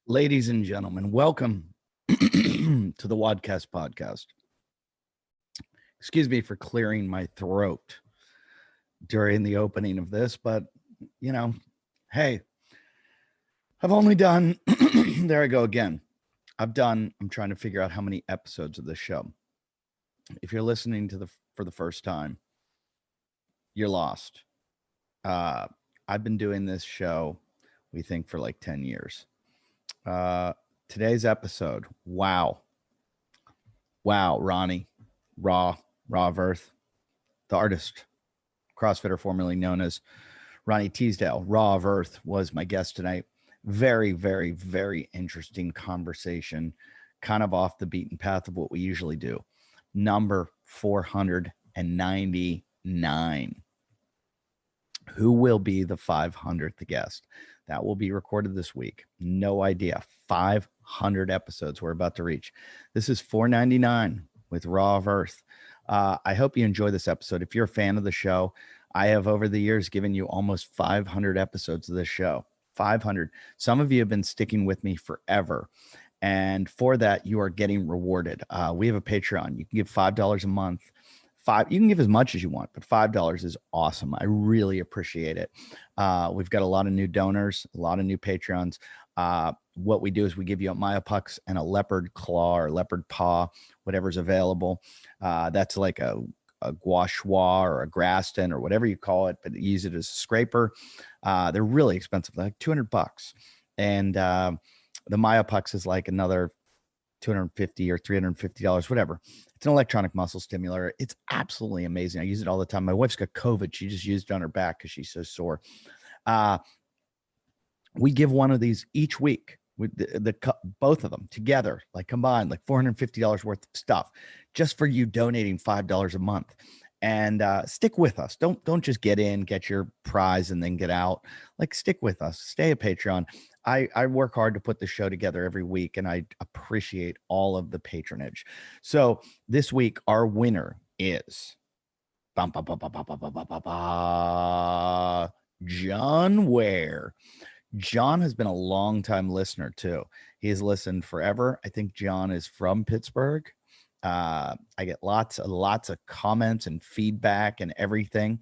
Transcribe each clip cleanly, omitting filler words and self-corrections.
Ladies and gentlemen, welcome to the WODcast podcast. Excuse me for clearing my throat during the opening of this, but hey, I've only done, there I go again. I'm trying to figure out how many episodes of this show. If you're listening to for the first time, you're lost. I've been doing this show, we think, for like 10 years. Today's episode, wow, Ronnie, Raw of Earth, the artist, CrossFitter, formerly known as Ronnie Teasdale, Raw of Earth, was my guest tonight. Very, very, very interesting conversation, kind of off the beaten path of what we usually do. Number 499. Who will be the 500th guest? That will be recorded this week. No idea. 500 episodes we're about to reach. This is 499 with Raw of Earth. I hope you enjoy this episode. If you're a fan of the show, I have over the years given you almost 500 episodes of this show. 500. Some of you have been sticking with me forever. And for that, you are getting rewarded. We have a Patreon. You can give $5 a month. You can give as much as you want, but $5 is awesome. I really appreciate it. We've got a lot of new donors, a lot of new Patreons. What we do is we give you a Myopucks and a leopard claw or leopard paw, whatever's available. That's like a gua shui or a Graston or whatever you call it, but use it as a scraper. They're really expensive, like $200. And the Myopucks is like another $250 or $350, whatever. It's an electronic muscle stimulator. It's absolutely amazing. I use it all the time. My wife's got COVID. She just used it on her back because she's so sore. We give one of these each week with both of them together, like combined, like $450 worth of stuff just for you donating $5 a month. And stick with us. Don't just get in, get your prize, and then get out. Like, stick with us. Stay a Patreon. I work hard to put the show together every week, and I appreciate all of the patronage. So this week, our winner is John Ware. John has been a long-time listener, too. He has listened forever. I think John is from Pittsburgh. I get lots of comments and feedback and everything.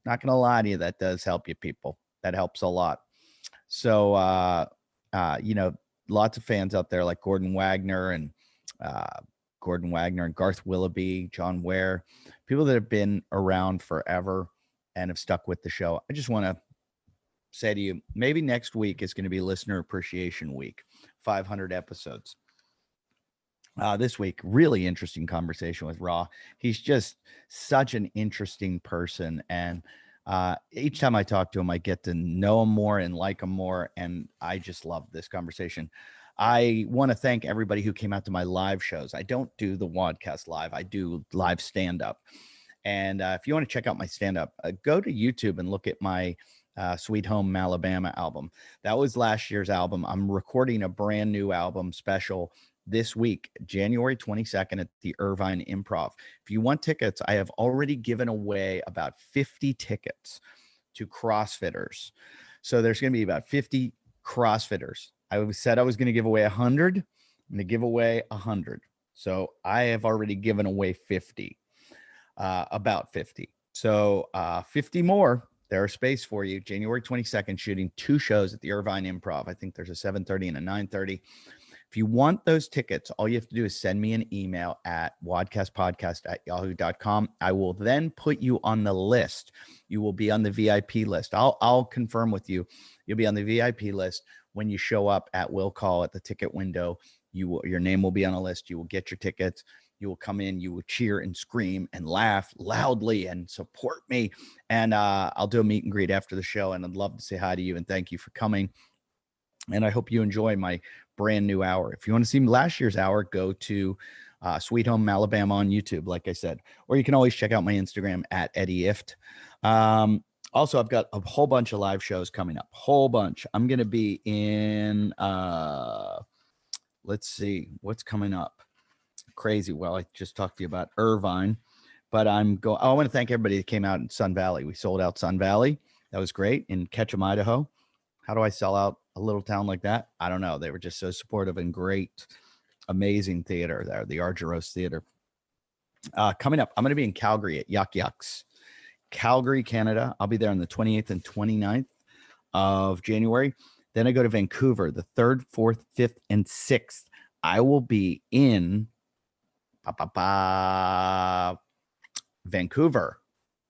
Not going to lie to you, that does help you, people. That helps a lot. So, lots of fans out there like Gordon Wagner and Garth Willoughby, John Ware, people that have been around forever and have stuck with the show. I just want to say to you, maybe next week is going to be Listener Appreciation Week, 500 episodes. This week, really interesting conversation with Raw. He's just such an interesting person. And each time I talk to him, I get to know him more and like him more. And I just love this conversation. I want to thank everybody who came out to my live shows. I don't do the WODcast live. I do live stand-up. And if you want to check out my stand-up, go to YouTube and look at my Sweet Home Alabama album. That was last year's album. I'm recording a brand new album special this week, January 22nd at the Irvine Improv. If you want tickets, I have already given away about 50 tickets to CrossFitters. So there's going to be about 50 CrossFitters. I said I was going to give away 100. I'm going to give away 100. So I have already given away 50, about 50. So 50 more. There's space for you. January 22nd, shooting 2 shows at the Irvine Improv. I think there's a 7:30 and a 9:30. If you want those tickets, all you have to do is send me an email at wodcastpodcast@yahoo.com. I will then put you on the list. You will be on the VIP list. I'll confirm with you. You'll be on the VIP list when you show up at Will Call at the ticket window. Your name will be on a list. You will get your tickets. You will come in. You will cheer and scream and laugh loudly and support me. And I'll do a meet and greet after the show. And I'd love to say hi to you and thank you for coming. And I hope you enjoy my brand new hour. If you want to see last year's hour, go to Sweet Home Alabama on YouTube, like I said, or you can always check out my Instagram at Eddie Ifft. Also, I've got a whole bunch of live shows coming up, whole bunch. I'm going to be in, let's see, what's coming up? Crazy. Well, I just talked to you about Irvine, but I want to thank everybody that came out in Sun Valley. We sold out Sun Valley. That was great. In Ketchum, Idaho. How do I sell out a little town like that. I don't know. They were just so supportive and great, amazing theater there, the Argyros Theater. Coming up, I'm going to be in Calgary at Yuck Yucks, Calgary, Canada. I'll be there on the 28th and 29th of January. Then I go to Vancouver, the 3rd, 4th, 5th, and 6th. I will be in Vancouver.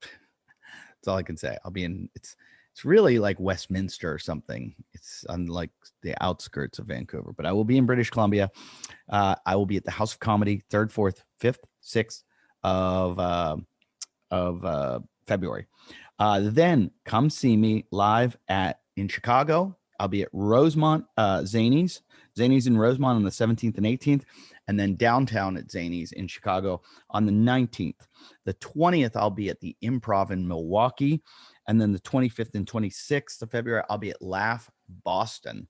That's all I can say. I'll be in, it's really like Westminster or something. It's on like the outskirts of Vancouver, but I will be in British Columbia. I will be at the House of Comedy 3rd, 4th, 5th, 6th of February. Then come see me live in Chicago. I'll be at Rosemont, Zanies in Rosemont on the 17th and 18th, and then downtown at Zanies in Chicago on the 19th. The 20th, I'll be at the Improv in Milwaukee. And then the 25th and 26th of February, I'll be at Laugh Boston.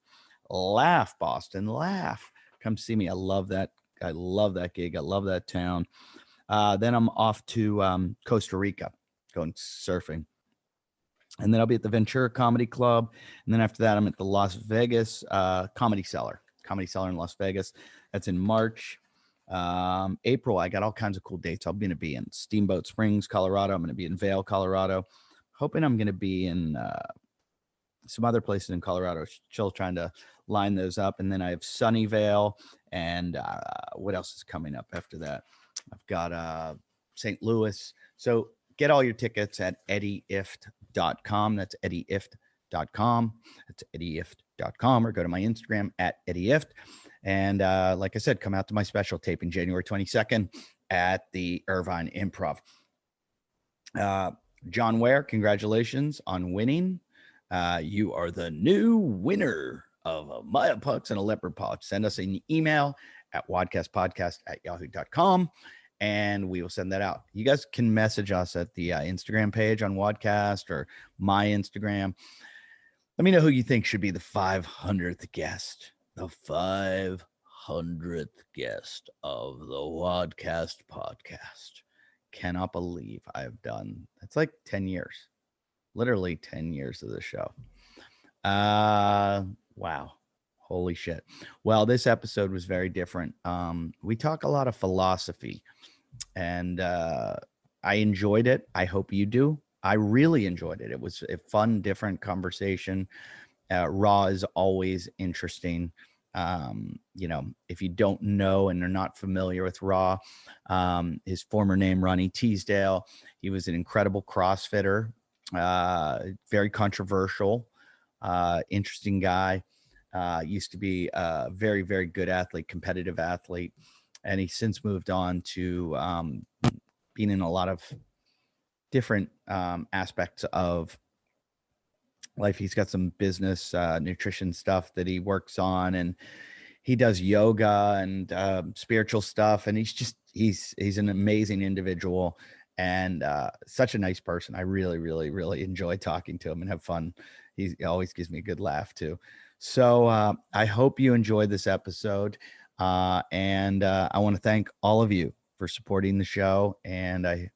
Laugh Boston, laugh. Come see me. I love that. I love that gig. I love that town. Then I'm off to Costa Rica, going surfing. And then I'll be at the Ventura Comedy Club. And then after that, I'm at the Las Vegas Comedy Cellar in Las Vegas. That's in March. April, I got all kinds of cool dates. I'm going to be in Steamboat Springs, Colorado. I'm going to be in Vail, Colorado. Hoping I'm going to be in some other places in Colorado. Still trying to line those up. And then I have Sunnyvale. And what else is coming up after that? I've got St. Louis. So get all your tickets at eddieifft.com. That's eddieifft.com. That's eddieifft.com, or go to my Instagram at eddieifft. And like I said, come out to my special taping January 22nd at the Irvine Improv. John Ware, congratulations on winning. You are the new winner of a Maya Pucks and a Leopard Pouch. Send us an email at WODcastpodcast@yahoo.com. And we will send that out. You guys can message us at the Instagram page on WODcast or my Instagram. Let me know who you think should be the 500th guest. The 500th guest of the WODcast podcast. Cannot believe I've done. It's like 10 years. Literally 10 years of the show. Wow. Holy shit. Well, this episode was very different. We talk a lot of philosophy, and I enjoyed it. I hope you do. I really enjoyed it. It was a fun, different conversation. Raw is always interesting. You know, if you don't know and are not familiar with Raw, his former name, Ronnie Teasdale, he was an incredible CrossFitter, very controversial, interesting guy. Used to be a very, very good athlete, competitive athlete. And he's since moved on to being in a lot of different aspects of life. He's got some business, nutrition stuff that he works on, and he does yoga and spiritual stuff. And he's an amazing individual and such a nice person. I really, really, really enjoy talking to him and have fun. He always gives me a good laugh too. So I hope you enjoyed this episode. And I want to thank all of you for supporting the show. And I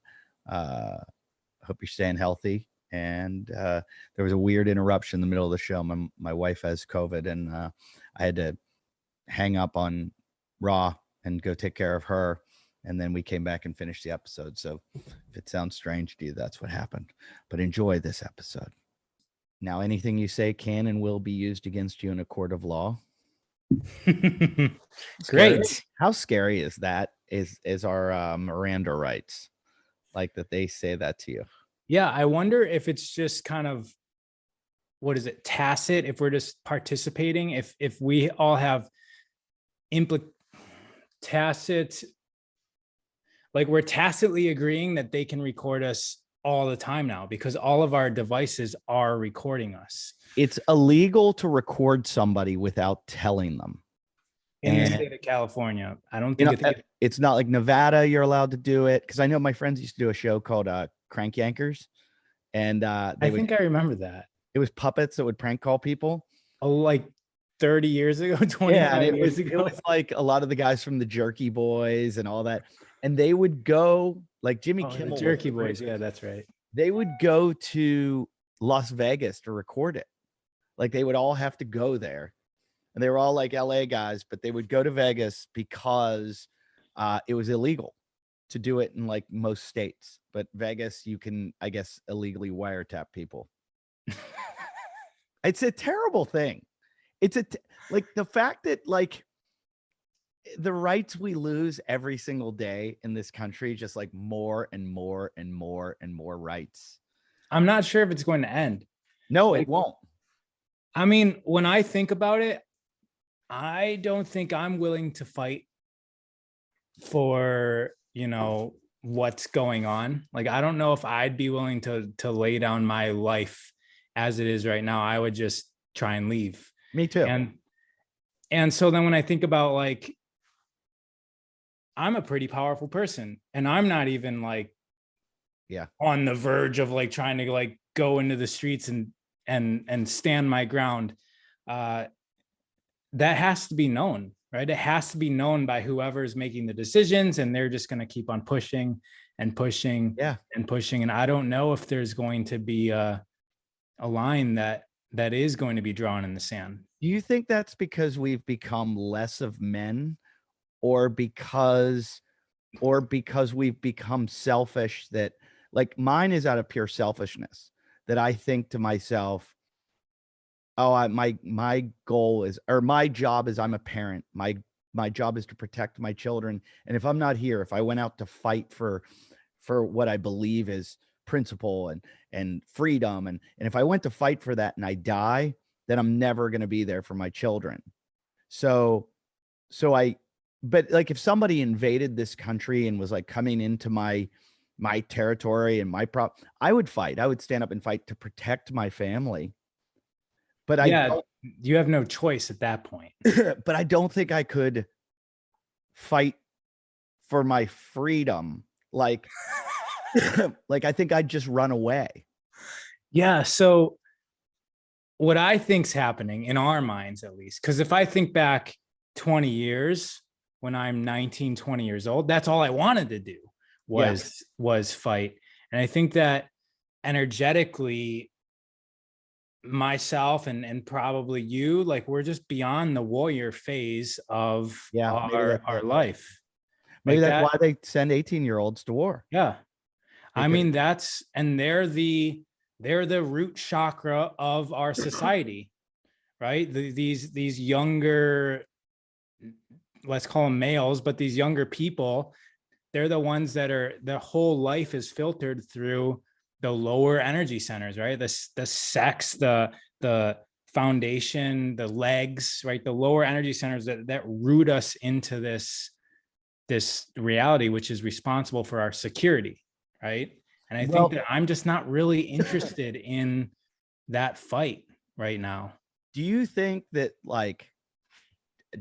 hope you're staying healthy. And there was a weird interruption in the middle of the show. My wife has COVID, and I had to hang up on Raw and go take care of her. And then we came back and finished the episode. So if it sounds strange to you, that's what happened. But enjoy this episode. Now, anything you say can and will be used against you in a court of law. Great. How scary is that? Is our Miranda rights, like that they say that to you? Yeah, I wonder if it's just kind of, what is it, tacit, if we're just participating, if we all have tacit, like we're tacitly agreeing that they can record us all the time now because all of our devices are recording us. It's illegal to record somebody without telling them. In the state of California, I don't think it's not like Nevada. You're allowed to do it, because I know my friends used to do a show called Crank Yankers, and I think I remember that. It was puppets that would prank call people. Oh, like 30 years ago, 25 years ago. It was like a lot of the guys from the Jerky Boys and all that, and they would go like Jimmy Kimmel. The Jerky Boys, yeah, that's right. They would go to Las Vegas to record it. Like they would all have to go there, and they were all like LA guys, but they would go to Vegas because it was illegal to do it in like most states. But Vegas, you can, I guess, illegally wiretap people. It's a terrible thing. It's like the fact that like the rights we lose every single day in this country, just like more and more and more and more rights. I'm not sure if it's going to end. No, Like, it won't. I mean, when I think about it, I don't think I'm willing to fight for, you know, what's going on. Like, I don't know if I'd be willing to lay down my life as it is right now. I would just try and leave. Me too. And so then when I think about like, I'm a pretty powerful person and I'm not even like on the verge of like trying to like go into the streets and stand my ground. That has to be known, right? It has to be known by whoever's making the decisions, and they're just going to keep on pushing and pushing and pushing. And I don't know if there's going to be a line that is going to be drawn in the sand. Do you think that's because we've become less of men, or because we've become selfish? That like mine is out of pure selfishness, that I think to myself, oh, my goal is, or my job is, I'm a parent. My job is to protect my children. And if I'm not here, if I went out to fight for what I believe is principle and freedom, and if I went to fight for that and I die, then I'm never going to be there for my children. But like if somebody invaded this country and was like coming into my territory and I would fight. I would stand up and fight to protect my family. But you have no choice at that point. But I don't think I could fight for my freedom. Like, like I think I'd just run away. Yeah. So what I think's happening in our minds, at least, because if I think back 20 years when I'm 19, 20 years old, that's all I wanted to do was fight. And I think that energetically, myself and probably you, like we're just beyond the warrior phase of our life. Maybe that's why they send 18-year-olds to war. Yeah. I mean, they're the root chakra of our society, right? These younger, let's call them males, but these younger people, they're the ones that are, their whole life is filtered through the lower energy centers, right? The sex, the foundation, the legs, right? The lower energy centers that root us into this reality, which is responsible for our security, right? And I think that I'm just not really interested in that fight right now. Do you think that like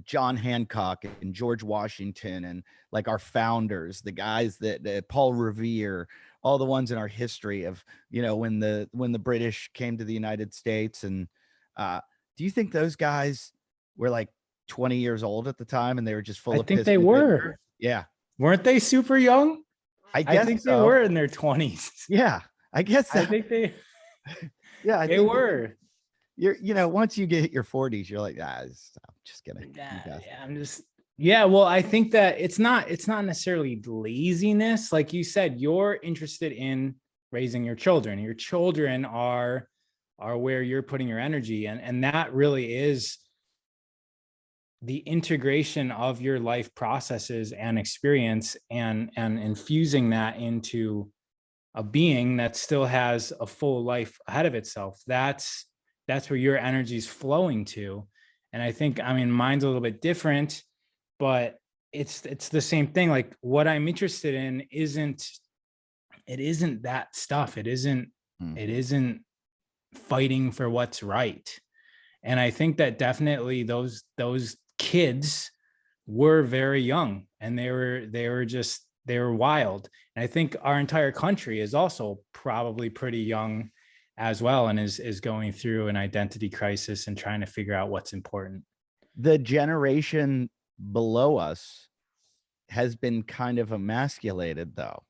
John Hancock and George Washington and like our founders, the guys that Paul Revere, all the ones in our history of, you know, when the British came to the United States, and do you think those guys were like 20 years old at the time and they were just full of I think they were. Yeah. Weren't they super young? I think they were in their 20s. Yeah, I guess so. I think they yeah, they were. You're, you know, once you get your 40s, you're like, I'm just gonna well, I think that it's not necessarily laziness. Like you said, you're interested in raising your children. Your children are where you're putting your energy, and that really is the integration of your life processes and experience, and infusing that into a being that still has a full life ahead of itself. That's where your energy is flowing to. And I think, I mean, mine's a little bit different, but it's the same thing. Like what I'm interested in isn't that stuff. It isn't fighting for what's right. And I think that definitely those kids were very young, and they were wild. And I think our entire country is also probably pretty young as well, and is going through an identity crisis and trying to figure out what's important. The generation below us has been kind of emasculated though.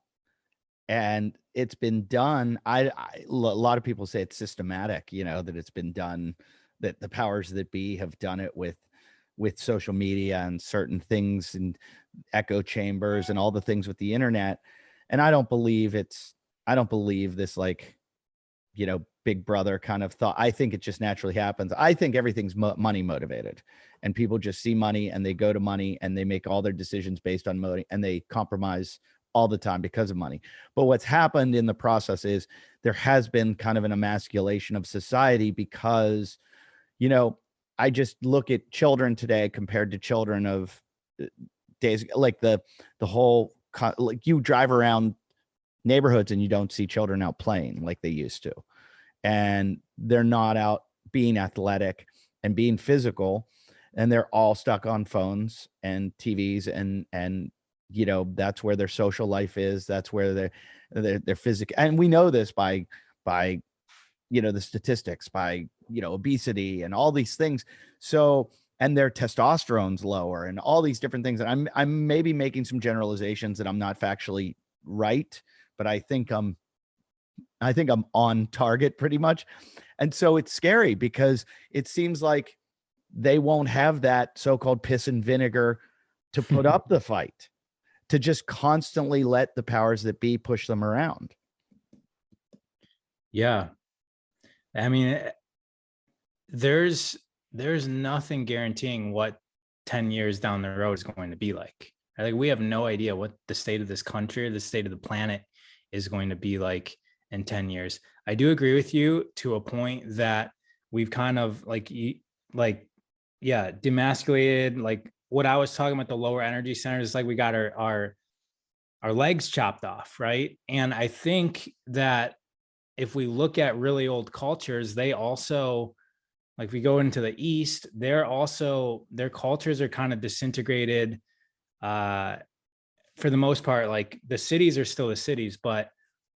And it's been done. A lot of people say it's systematic, you know, that it's been done that the powers that be have done it with social media and certain things and echo chambers and all the things with the internet. And I don't believe this, like, big brother kind of thought. I think it just naturally happens. I think everything's money motivated, and people just see money and they go to money and they make all their decisions based on money, and they compromise all the time because of money. But what's happened in the process is there has been kind of an emasculation of society, because, I just look at children today compared to children of days, like the whole, like, you drive around neighborhoods and you don't see children out playing like they used to, and they're not out being athletic and being physical, and they're all stuck on phones and TVs, and that's where their social life is. That's where their physical, and we know this by the statistics, by obesity and all these things. So, and their testosterone's lower and all these different things. And I'm maybe making some generalizations that I'm not factually right, but I think I'm on target pretty much. And so it's scary, because it seems like they won't have that so-called piss and vinegar to put up the fight, to just constantly let the powers that be push them around. Yeah. I mean, there's nothing guaranteeing what 10 years down the road is going to be like. Like, we have no idea what the state of this country or the state of the planet is going to be like in 10 years. I do agree with you to a point that we've kind of demasculated, like what I was talking about, the lower energy centers. It's like we got our legs chopped off, right? And I think that if we look at really old cultures, they also, like, we go into the East, their cultures are kind of disintegrated. For the most part, like, the cities are still the cities, but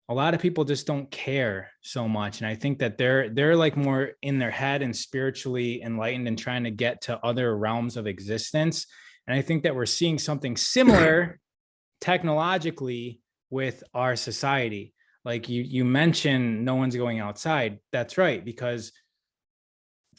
a lot of people just don't care so much. And I think that they're like more in their head and spiritually enlightened and trying to get to other realms of existence. And I think that we're seeing something similar technologically with our society. Like you mentioned, no one's going outside. That's right, because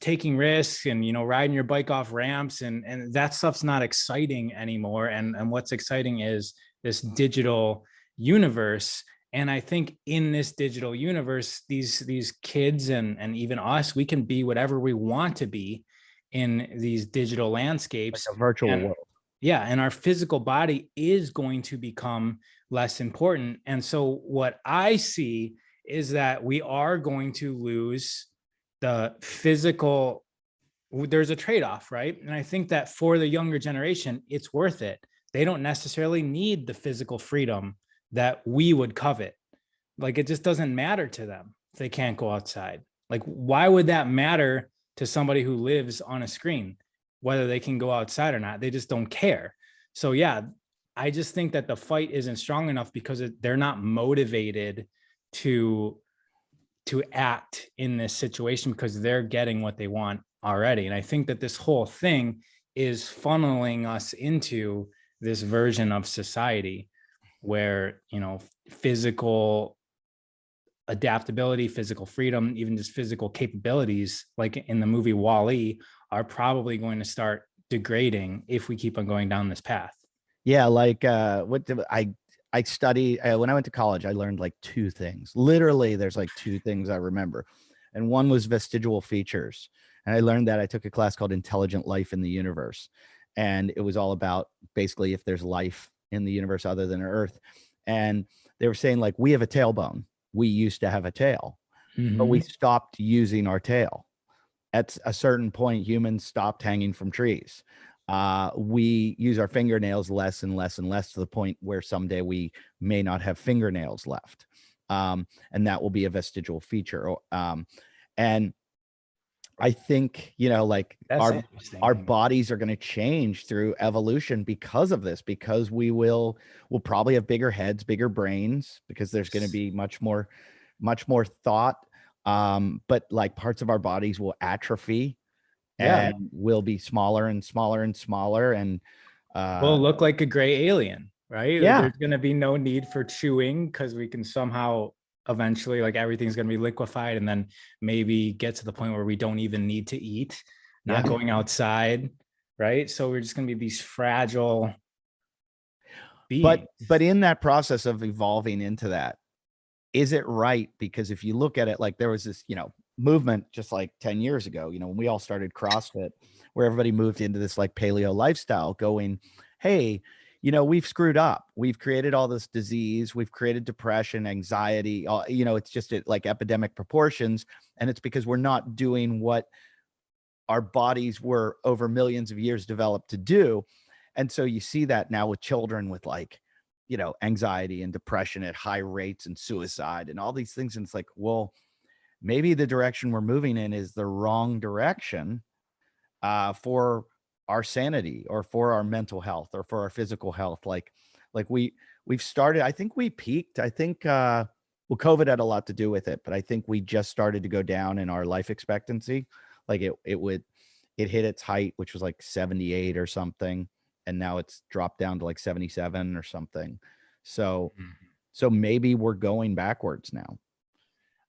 taking risks and, riding your bike off ramps and that stuff's not exciting anymore. And what's exciting is this digital universe. And I think in this digital universe, these kids and even us, we can be whatever we want to be in these digital landscapes. Like a virtual world. Yeah. And our physical body is going to become less important. And so what I see is that we are going to lose the physical. There's a trade-off, right? And I think that for the younger generation, it's worth it. They don't necessarily need the physical freedom that we would covet. Like, it just doesn't matter to them if they can't go outside. Like, why would that matter to somebody who lives on a screen, whether they can go outside or not? They just don't care. So yeah, I just think that the fight isn't strong enough because they're not motivated to act in this situation because they're getting what they want already. And I think that this whole thing is funneling us into this version of society where, physical adaptability, physical freedom, even just physical capabilities, like in the movie WALL-E, are probably going to start degrading if we keep on going down this path. Yeah, like I studied when I went to college. I learned like two things. Literally, there's like two things I remember, and one was vestigial features. And I learned that I took a class called Intelligent Life in the Universe, and it was all about basically if there's life in the universe other than Earth. And they were saying, like, we have a tailbone. We used to have a tail, but we stopped using our tail. At a certain point, humans stopped hanging from trees. We use our fingernails less and less and less, to the point where someday we may not have fingernails left. And that will be a vestigial feature. And I think, like, our bodies are going to change through evolution because of this, because we'll probably have bigger heads, bigger brains, because there's going to be much more thought. But like parts of our bodies will atrophy. Yeah. And will be smaller and smaller and smaller. And we'll look like a gray alien, right? Yeah. There's going to be no need for chewing because we can somehow eventually, like everything's going to be liquefied, and then maybe get to the point where we don't even need to eat, not going outside, right? So we're just going to be these fragile beings. But in that process of evolving into that, is it right? Because if you look at it, like there was this, movement just like 10 years ago, when we all started CrossFit, where everybody moved into this like paleo lifestyle going, hey, we've screwed up. We've created all this disease. We've created depression, anxiety, it's just at like epidemic proportions. And it's because we're not doing what our bodies were over millions of years developed to do. And so you see that now with children with like, anxiety and depression at high rates and suicide and all these things. And it's like, well, maybe the direction we're moving in is the wrong direction for our sanity or for our mental health or for our physical health. Like we've started, I think we peaked. I think, COVID had a lot to do with it, but I think we just started to go down in our life expectancy. Like it hit its height, which was like 78 or something. And now it's dropped down to like 77 or something. So maybe we're going backwards now.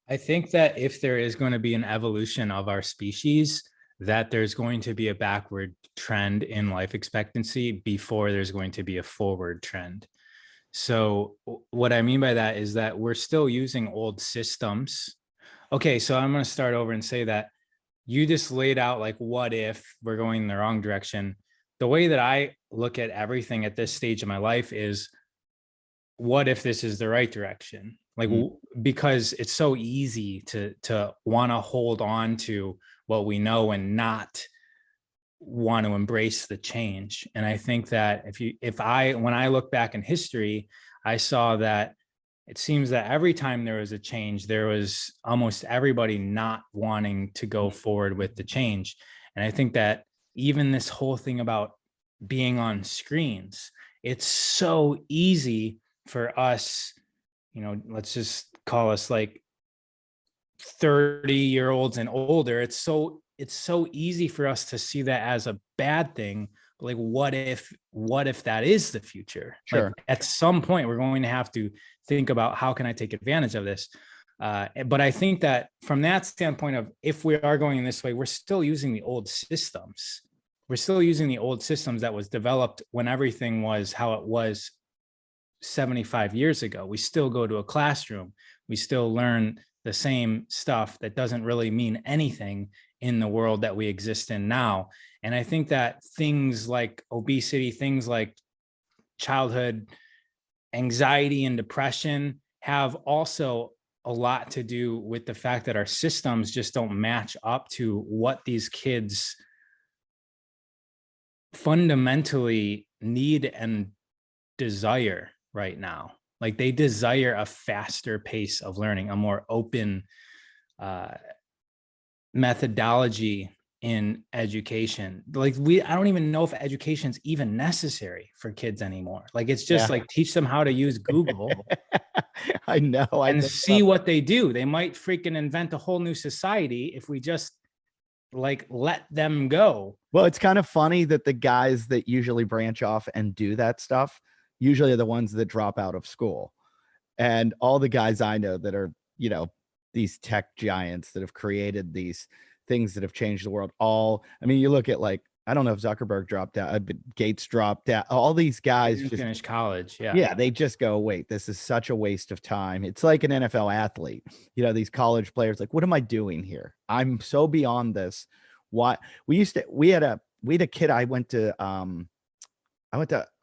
I think that if there is going to be an evolution of our species, that there's going to be a backward trend in life expectancy before there's going to be a forward trend. So what I mean by that is that we're still using old systems. Okay, so I'm going to start over and say that you just laid out like, what if we're going in the wrong direction? The way that I look at everything at this stage of my life is, what if this is the right direction? Like, because it's so easy to want to hold on to what we know and not want to embrace the change. And I think that when I look back in history, I saw that it seems that every time there was a change, there was almost everybody not wanting to go forward with the change. And I think that even this whole thing about being on screens, it's so easy for us, let's just call us like 30-year-olds and older. It's so easy for us to see that as a bad thing. But like, what if that is the future? Sure. Like, at some point we're going to have to think about, how can I take advantage of this? But I think that from that standpoint of, if we are going this way, we're still using the old systems. We're still using the old systems that was developed when everything was how it was 75 years ago. We still go to a classroom. We still learn the same stuff that doesn't really mean anything in the world that we exist in now. And I think that things like obesity, things like childhood anxiety and depression have also a lot to do with the fact that our systems just don't match up to what these kids fundamentally need and desire right now. Like, they desire a faster pace of learning, a more open methodology in education. Like, I don't even know if education's even necessary for kids anymore. Like, it's just like, teach them how to use Google. I know. And see what they do. They might freaking invent a whole new society if we just like let them go. Well, it's kind of funny that the guys that usually branch off and do that stuff usually are the ones that drop out of school. And all the guys I know that are, these tech giants that have created these things that have changed the world. You look at, like, I don't know if Zuckerberg dropped out, but Gates dropped out. All these guys just finish college. Yeah. They just go, wait, this is such a waste of time. It's like an NFL athlete, these college players, like, what am I doing here? I'm so beyond this. Why? We had a kid. I went to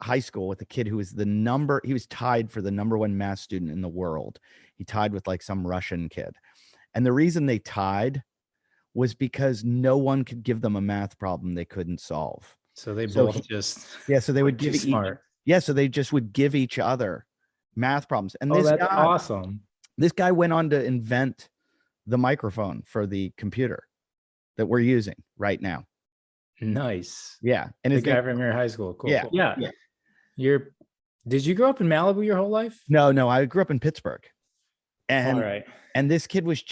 high school with a kid who was he was tied for the #1 math student in the world. He tied with like some Russian kid. And the reason they tied was because no one could give them a math problem they couldn't solve. So they so they would give smart. So they just would give each other math problems. And that's awesome. This guy went on to invent the microphone for the computer that we're using right now. Nice. Yeah. And the guy from your high school. Cool. Yeah. Cool. Yeah. Did you grow up in Malibu your whole life? No, I grew up in Pittsburgh. And all right. And this kid was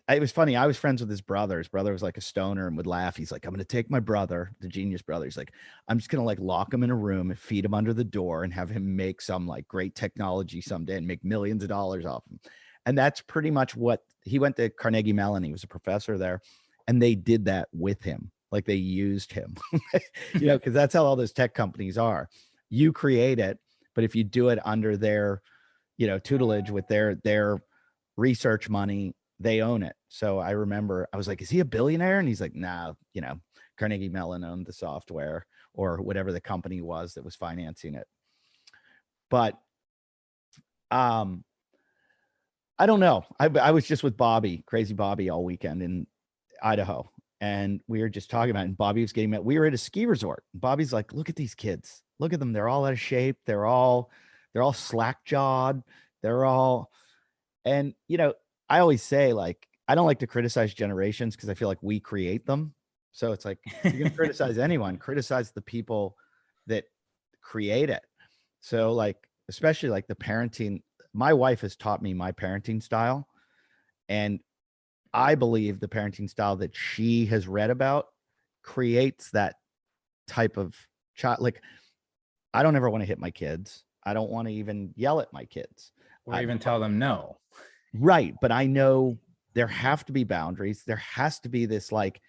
it was funny. I was friends with his brother. His brother was like a stoner and would laugh. He's like, I'm going to take my brother, the genius brother. He's like, I'm just going to like lock him in a room and feed him under the door and have him make some like great technology someday and make millions of dollars off him. And that's pretty much what he went to Carnegie Mellon. He was a professor there, and they did that with him. Like they used him, because that's how all those tech companies are. You create it, but if you do it under their, tutelage with their research money, they own it. So I remember I was like, is he a billionaire? And he's like, nah, Carnegie Mellon owned the software or whatever the company was that was financing it. But I don't know. I was just with Bobby, crazy Bobby, all weekend in Idaho. And we were just talking about it. And Bobby was getting met. We were at a ski resort. Bobby's like, look at these kids. Look at them. They're all out of shape. They're all slack jawed. And I always say, like, I don't like to criticize generations because I feel like we create them. So it's like, if you're gonna criticize anyone, criticize the people that create it. So like, especially like the parenting, my wife has taught me my parenting style. And I believe the parenting style that she has read about creates that type of child. Like, I don't ever want to hit my kids. I don't want to even yell at my kids. Or even tell them no. Right. But I know there have to be boundaries. There has to be this like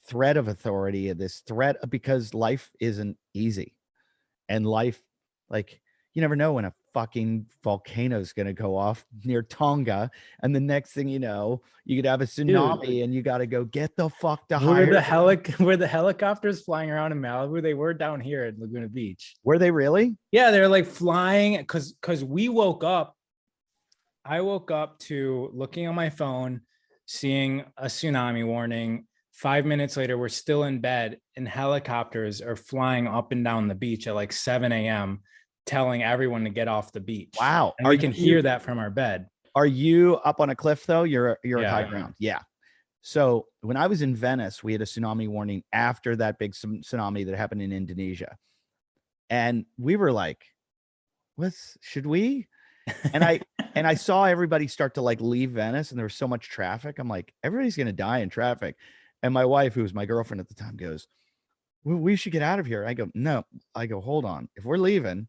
thread of authority, this threat, because life isn't easy. And life, like, you never know when a fucking volcano is going to go off near Tonga. And the next thing you know, you could have a tsunami and you got to go get the fuck to Were higher. were the helicopters flying around in Malibu? They were down here at Laguna Beach. Were they really? Yeah, they're like flying because we woke up. I woke up to looking on my phone, seeing a tsunami warning. 5 minutes later, we're still in bed and helicopters are flying up and down the beach at like 7 a.m. telling everyone to get off the beach. Wow. And we can hear that from our bed. Are you up on a cliff though? You're at high Yeah. ground. Yeah. So when I was in Venice, we had a tsunami warning after that big tsunami that happened in Indonesia. And we were like, should we? And I saw everybody start to like leave Venice and there was so much traffic. I'm like, everybody's going to die in traffic. And my wife, who was my girlfriend at the time, goes, we should get out of here. I go, no. I go, hold on. If we're leaving,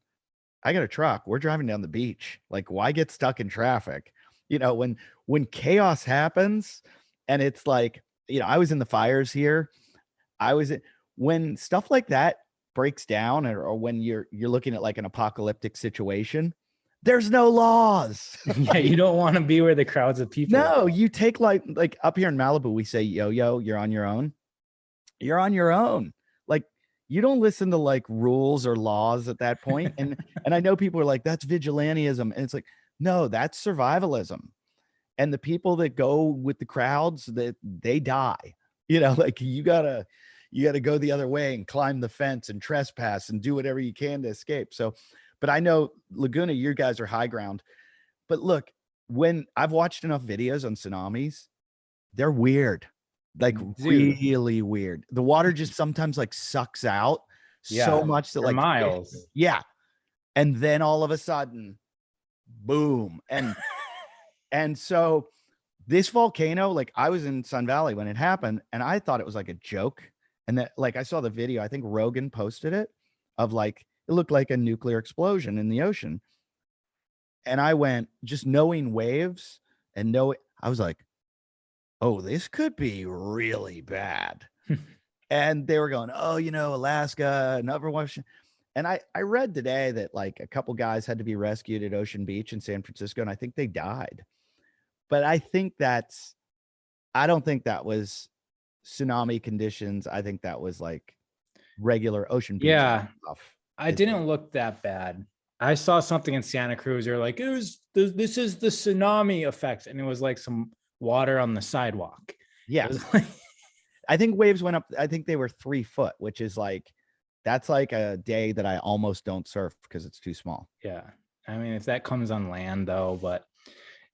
I got a truck. We're driving down the beach. Like, why get stuck in traffic? When chaos happens and it's like, I was in the fires here. When stuff like that breaks down or when you're looking at like an apocalyptic situation, there's no laws. Yeah, you don't want to be where the crowds of people No, you take like up here in Malibu, we say, yo, you're on your own. You're on your own. Like, you don't listen to like rules or laws at that point. And I know people are like, that's vigilantism. And it's like, no, that's survivalism. And the people that go with the crowds, that they die. Like you gotta go the other way and climb the fence and trespass and do whatever you can to escape. So, but I know Laguna, you guys are high ground. But look, when I've watched enough videos on tsunamis, they're weird. Like really weird. The water just sometimes like sucks out so much that like miles. Yeah. And then all of a sudden, boom. And so this volcano, like I was in Sun Valley when it happened and I thought it was like a joke. And that like I saw the video, I think Rogan posted it of like, it looked like a nuclear explosion in the ocean. And I went, just knowing waves and I was like, oh, this could be really bad. And they were going, oh, Alaska, another one. And I read today that like a couple guys had to be rescued at Ocean Beach in San Francisco. And I think they died. But I don't think that was tsunami conditions. I think that was like regular Ocean Beach stuff. I didn't look that bad. I saw something in Santa Cruz. They're like, this is the tsunami effect. And it was like some water on the sidewalk. Yeah. I think waves went up. I think they were 3 foot, which is like, that's like a day that I almost don't surf because it's too small. Yeah. I mean, if that comes on land though, but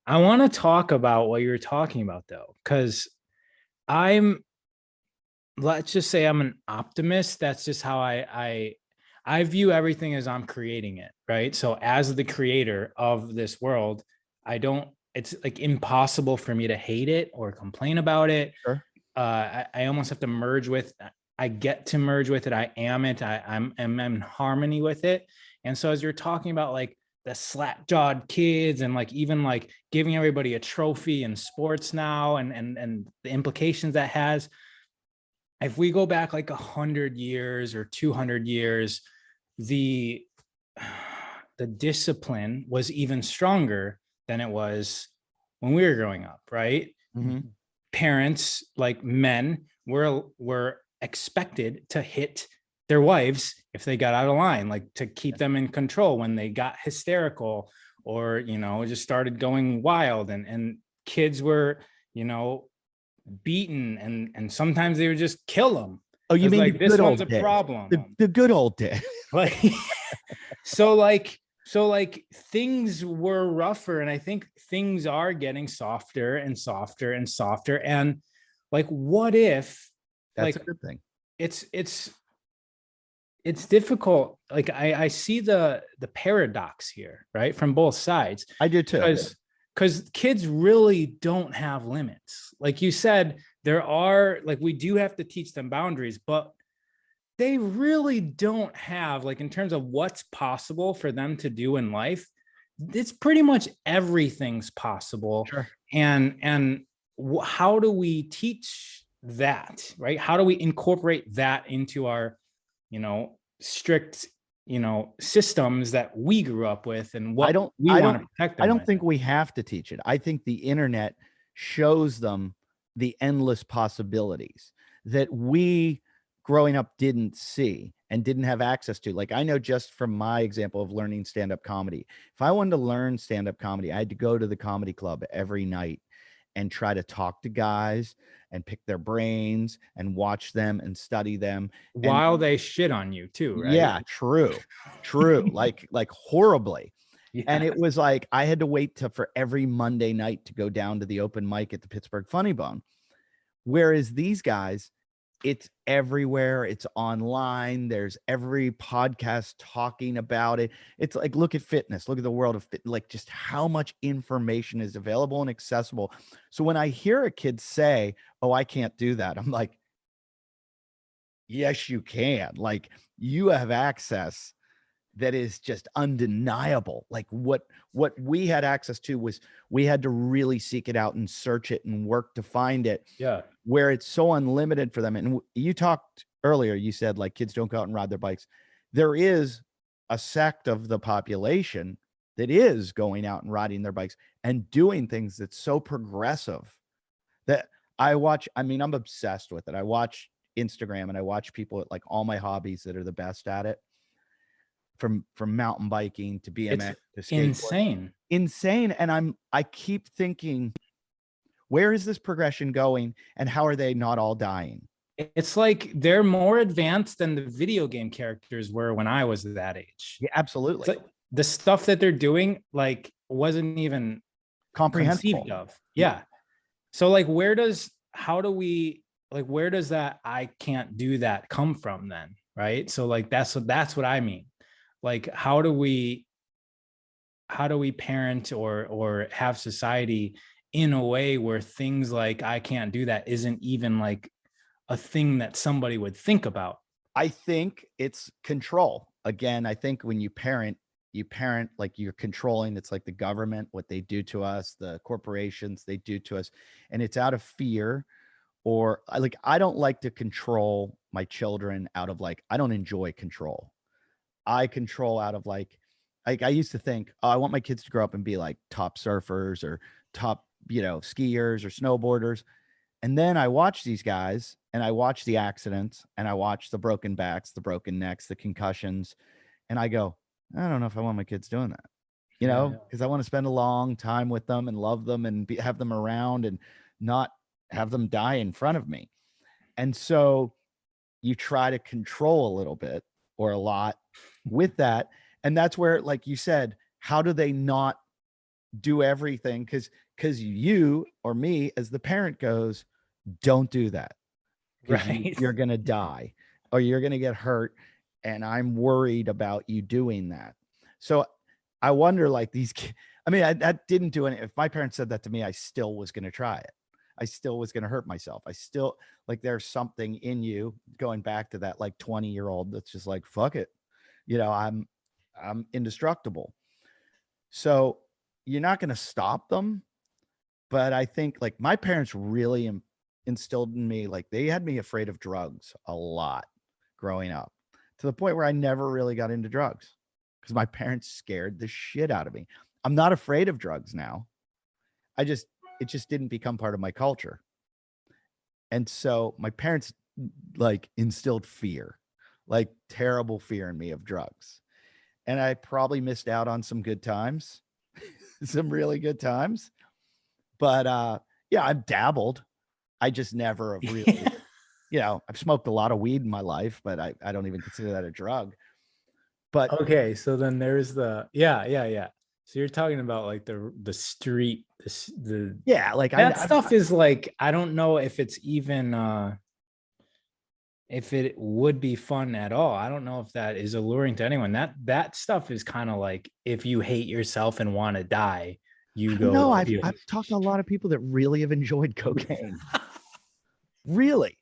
I want to talk about what you're talking about though, because let's just say I'm an optimist. That's just how I view everything as I'm creating it, right? So as the creator of this world, it's like impossible for me to hate it or complain about it. Sure. I almost have to I get to merge with it. I am it. I'm in harmony with it. And so as you're talking about like the slap-jawed kids, and like even like giving everybody a trophy in sports now, and the implications that has. If we go back like 100 years or 200 years, the discipline was even stronger than it was when we were growing up, right? Mhm. Parents, like men, were expected to hit their wives if they got out of line, like to keep them in control when they got hysterical or, just started going wild, and kids were, beaten, and sometimes they would just kill them. Oh, you It's mean the like, this good one's old a days? problem. The good old days. Like, so like things were rougher, and I think things are getting softer and softer and softer. And like, what if, That's a like, good thing. it's difficult. Like, I see the paradox here, right, from both sides, I do too. because kids really don't have limits. Like you said, there are, like, we do have to teach them boundaries, but they really don't have, like, in terms of what's possible for them to do in life, it's pretty much everything's possible. Sure. And how do we teach that, right? How do we incorporate that into our, strict, systems that we grew up with, and what we want to protect them I don't with? think we have to teach it. I think the internet shows them the endless possibilities that we growing up didn't see and didn't have access to. Like, I know just from my example of learning stand-up comedy, if I wanted to learn stand-up comedy, I had to go to the comedy club every night and try to talk to guys and pick their brains and watch them and study them. And While they shit on you too, right? yeah, true, like horribly. And Yeah. it was like I had to wait for every Monday night to go down to the open mic at the Pittsburgh Funny Bone. Whereas these guys, it's everywhere. It's online. There's every podcast talking about it. It's like, look at fitness. Look at the world of fit. Like, just how much information is available and accessible. So when I hear a kid say, "Oh, I can't do that," I'm like, yes, you can. Like, you have access that is just undeniable. Like, what we had access to was, we had to really seek it out and search it and work to find it, Yeah. where it's so unlimited for them. And you talked earlier, you said like kids don't go out and ride their bikes. There is a sect of the population that is going out and riding their bikes and doing things that's so progressive that I watch. I mean, I'm obsessed with it. I watch Instagram and I watch people at like all my hobbies that are the best at it, from mountain biking to BMX to skateboard. Insane. And I keep thinking, where is this progression going and how are they not all dying? It's like they're more advanced than the video game characters were when I was that age. Yeah, absolutely. It's like the stuff that they're doing, like, wasn't even Comprehensible. conceived of. Yeah. So like, where does that "I can't do that" come from then? Right. So like, that's what I mean. Like, how do we parent or have society in a way where things like "I can't do that" isn't even like a thing that somebody would think about? I think it's control. Again, I think when you parent like you're controlling. It's like the government, what they do to us, the corporations, they do to us. And it's out of fear, or like, I don't like to control my children out of like, I don't enjoy control. I control out of like I used to think, oh, I want my kids to grow up and be like top surfers or top, skiers or snowboarders. And then I watch these guys and I watch the accidents and I watch the broken backs, the broken necks, the concussions. And I go, I don't know if I want my kids doing that, Yeah. because I want to spend a long time with them and love them and have them around and not have them die in front of me. And so you try to control a little bit or a lot with that. And that's where, like you said, how do they not do everything? Because you or me as the parent goes, don't do that, because Right. you're going to die or you're going to get hurt. And I'm worried about you doing that. So I wonder, like, I mean, that didn't do any. If my parents said that to me, I still was going to try it. I still was going to hurt myself. I still, like, there's something in you, going back to that like 20-year-old that's just like, fuck it. I'm indestructible. So you're not going to stop them. But I think like my parents really instilled in me, like they had me afraid of drugs a lot growing up, to the point where I never really got into drugs because my parents scared the shit out of me. I'm not afraid of drugs now. It just didn't become part of my culture. And so my parents like instilled fear, like terrible fear in me of drugs. And I probably missed out on some good times, some really good times. But yeah, I've dabbled. I just never have really, I've smoked a lot of weed in my life, but I don't even consider that a drug. But Okay, so then there's yeah. So you're talking about like the street, the yeah, like that stuff is like, I don't know if it's even if it would be fun at all. I don't know if that is alluring to anyone. That stuff is kind of like, if you hate yourself and want to die, you go. No, I've talked to a lot of people that really have enjoyed cocaine. Really.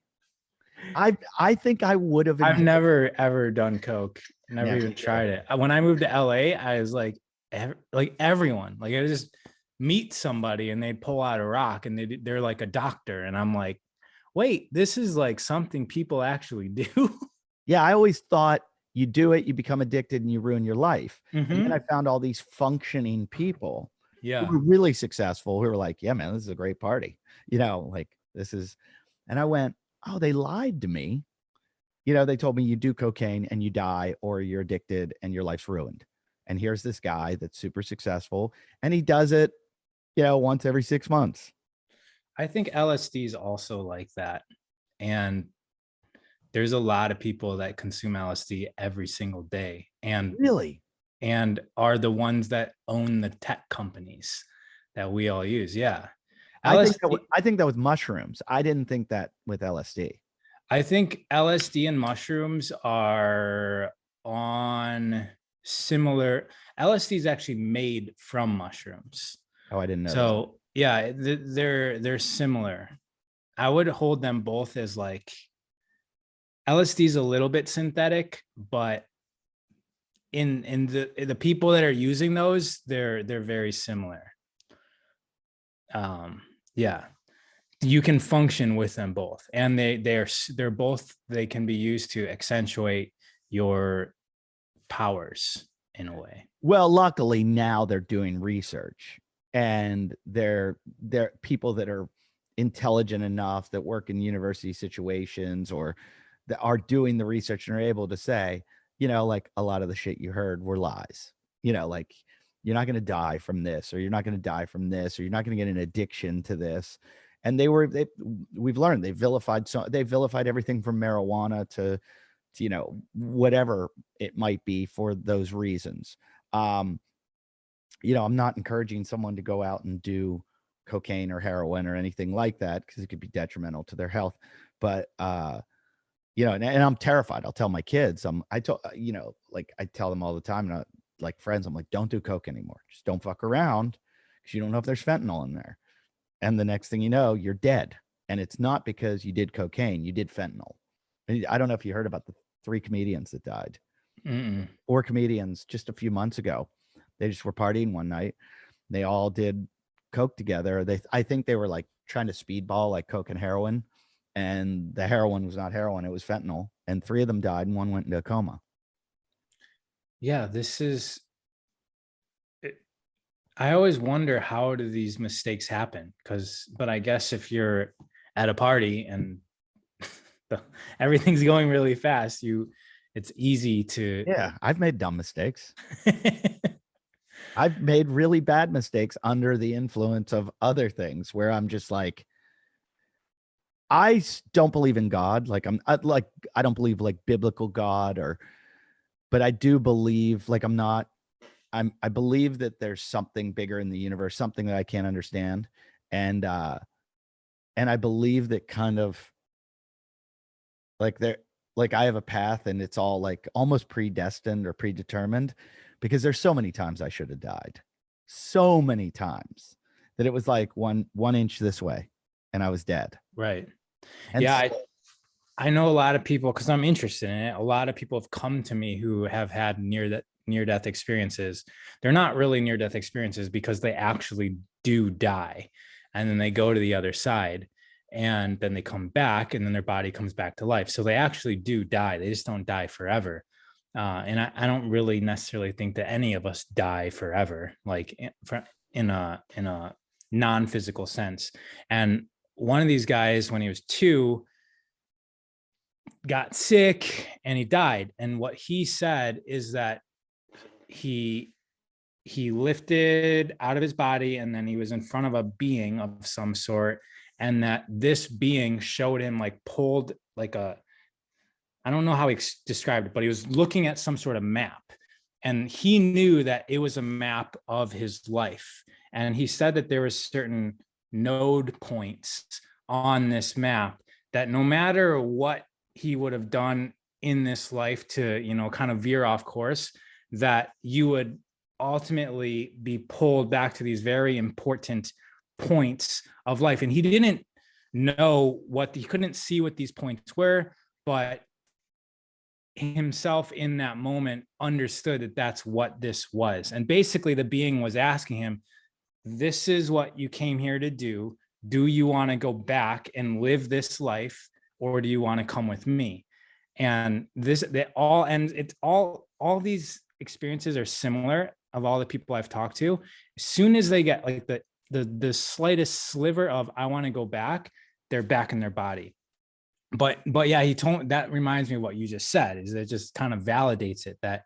I think I would have. I've never ever done coke. Never even tried it. When I moved to LA, I was like everyone. Like I just meet somebody and they pull out a rock and they're like a doctor, and I'm like, wait, this is like something people actually do. Yeah, I always thought you do it, you become addicted, and you ruin your life. And then I found all these functioning people who were really successful, who were like, yeah, man, this is a great party. Like this is, and I went, oh, they lied to me. They told me you do cocaine and you die, or you're addicted and your life's ruined. And here's this guy that's super successful and he does it, once every 6 months. I think LSD is also like that. And there's a lot of people that consume LSD every single day. And really, and are the ones that own the tech companies that we all use. Yeah. I think that was mushrooms. I didn't think that with LSD. I think LSD and mushrooms are on similar. LSD is actually made from mushrooms. Oh, I didn't know. So yeah, they're similar. I would hold them both as like, LSD is a little bit synthetic, but in the people that are using those, they're very similar. Yeah, you can function with them both, and they're both, they can be used to accentuate your powers in a way. Well, luckily now they're doing research, and they're people that are intelligent enough that work in university situations or that are doing the research and are able to say, like a lot of the shit you heard were lies. Like you're not going to die from this, or you're not going to die from this, or you're not going to get an addiction to this. And we've learned they've vilified everything from marijuana to whatever it might be for those reasons. I'm not encouraging someone to go out and do cocaine or heroin or anything like that, because it could be detrimental to their health. But and I'm terrified. I'll tell my kids, I tell them all the time, and like friends, I'm like, don't do coke anymore. Just don't fuck around, because you don't know if there's fentanyl in there. And the next thing you know, you're dead. And it's not because you did cocaine, you did fentanyl. I don't know if you heard about the 3 comedians that died. 4 comedians just a few months ago. They just were partying one night. They all did coke together. I think they were like trying to speedball like coke and heroin. And the heroin was not heroin, it was fentanyl. And 3 of them died and 1 went into a coma. Yeah, I always wonder, how do these mistakes happen? But I guess if you're at a party and everything's going really fast, it's easy to. Yeah, I've made dumb mistakes. I've made really bad mistakes under the influence of other things, where I'm just like, I don't believe in God. Like I don't believe like biblical God, but I do believe, like I believe that there's something bigger in the universe, something that I can't understand. And I believe that kind of like I have a path, and it's all like almost predestined or predetermined, because there's so many times I should have died, so many times, that it was like one inch this way and I was dead. Right. And Yeah. I know a lot of people, because I'm interested in it. A lot of people have come to me who have had near death experiences. They're not really near death experiences because they actually do die, and then they go to the other side, and then they come back, and then their body comes back to life. So they actually do die. They just don't die forever. And I don't really necessarily think that any of us die forever, like in a non-physical sense. And one of these guys, when he was 2, got sick and he died. And what he said is that he lifted out of his body, and then he was in front of a being of some sort, and that this being showed him, like, pulled like a, I don't know how he described it, but he was looking at some sort of map, and he knew that it was a map of his life. And he said that there was certain node points on this map that no matter what he would have done in this life to, kind of veer off course, that you would ultimately be pulled back to these very important points of life. And he didn't know he couldn't see what these points were, but himself in that moment understood that that's what this was. And basically the being was asking him, this is what you came here to do. Do you want to go back and live this life, or do you want to come with me? And all these experiences are similar of all the people I've talked to. As soon as they get like the slightest sliver of, I want to go back, they're back in their body. But yeah, that reminds me of what you just said, is it just kind of validates it, that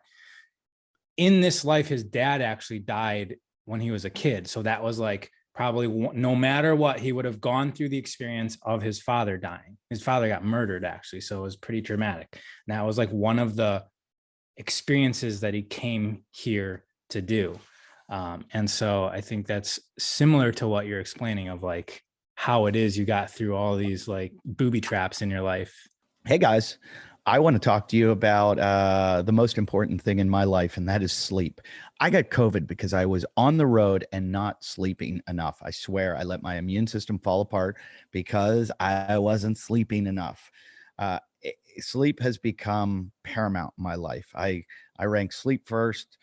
in this life, his dad actually died when he was a kid. So that was like, probably no matter what, he would have gone through the experience of his father dying. His father got murdered, actually. So it was pretty dramatic. And that was like one of the experiences that he came here to do. And so I think that's similar to what you're explaining of like how it is you got through all these like booby traps in your life. Hey guys, I want to talk to you about the most important thing in my life, and that is sleep. I got COVID because I was on the road and not sleeping enough. I swear I let my immune system fall apart because I wasn't sleeping enough. Sleep has become paramount in my life. I rank sleep first,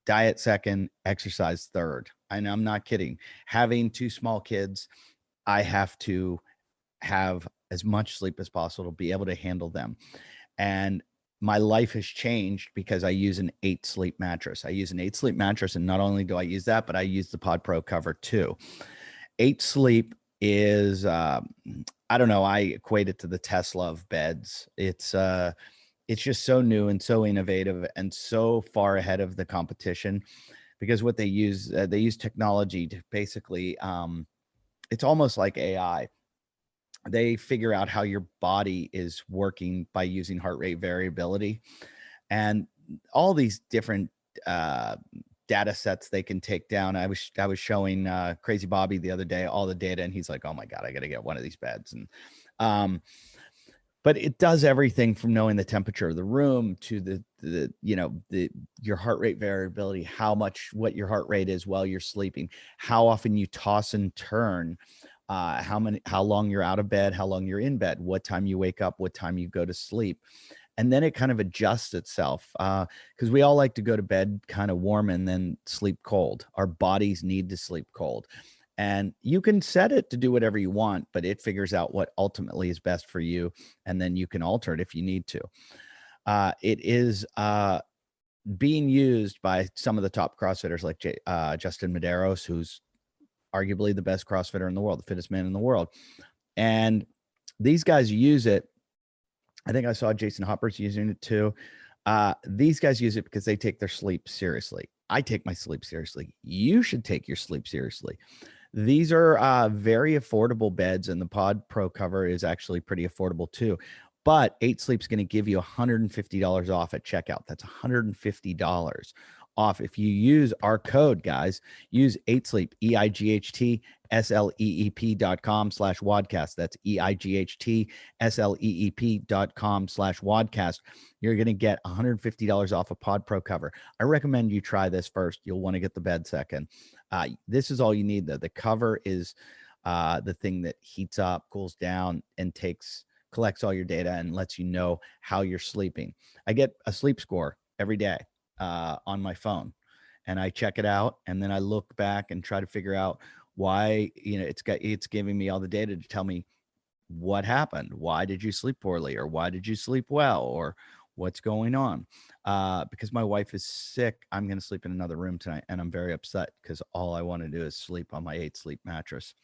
diet second, exercise third. And I'm not kidding. Having 2 small kids, I have to have as much sleep as possible to be able to handle them. And my life has changed because I use an 8 sleep mattress. I use an 8 sleep mattress. And not only do I use that, but I use the Pod Pro cover too. 8 sleep is, I don't know, I equate it to the Tesla of beds. It's just so new and so innovative and so far ahead of the competition, because what they use technology to basically, it's almost like AI. They figure out how your body is working by using heart rate variability and all these different data sets they can take down. I was showing Crazy Bobby the other day all the data, and he's like, "Oh my God, I got to get one of these beds." And but it does everything from knowing the temperature of the room to your heart rate variability, what your heart rate is while you're sleeping, how often you toss and turn, how long you're out of bed, how long you're in bed, what time you wake up, what time you go to sleep. And then it kind of adjusts itself, because we all like to go to bed kind of warm and then sleep cold. Our bodies need to sleep cold. And you can set it to do whatever you want, but it figures out what ultimately is best for you. And then you can alter it if you need to. It is being used by some of the top CrossFitters like Justin Medeiros, who's arguably the best CrossFitter in the world, the fittest man in the world. And these guys use it. I think I saw Jason Hopper's using it too. These guys use it because they take their sleep seriously. I take my sleep seriously. You should take your sleep seriously. These are very affordable beds, and the Pod Pro cover is actually pretty affordable too. But 8 Sleep's going to give you $150 off at checkout. That's $150 off if you use our code, guys. Use 8 Sleep, EIGHT SLEEP.com/WODcast. That's EIGHT SLEEP.com/WODcast. You're going to get $150 off a Pod Pro cover. I recommend you try this first. You'll want to get the bed second. This is all you need, though. The cover is the thing that heats up, cools down, and takes collects all your data and lets you know how you're sleeping. I get a sleep score every day on my phone, and I check it out, and then I look back and try to figure out why, it's giving me all the data to tell me what happened. Why did you sleep poorly, or why did you sleep well, or what's going on? Because my wife is sick, I'm going to sleep in another room tonight, and I'm very upset because all I want to do is sleep on my 8 sleep mattress.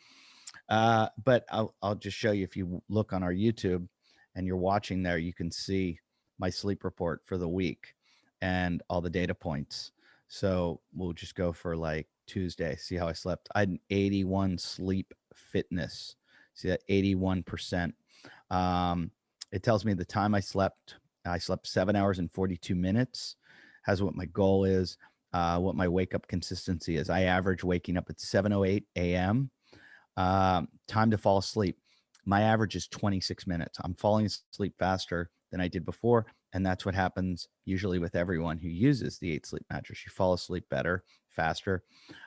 But I'll just show you, if you look on our YouTube and you're watching there, you can see my sleep report for the week and all the data points. So we'll just go for like Tuesday, see how I slept. I had an 81 sleep fitness. See that 81%. It tells me the time I slept. I slept 7 hours and 42 minutes. Has what my goal is, what my wake up consistency is. I average waking up at 7:08 a.m. Time to fall asleep. My average is 26 minutes. I'm falling asleep faster than I did before. And that's what happens usually with everyone who uses the 8 sleep mattress. You fall asleep better, faster.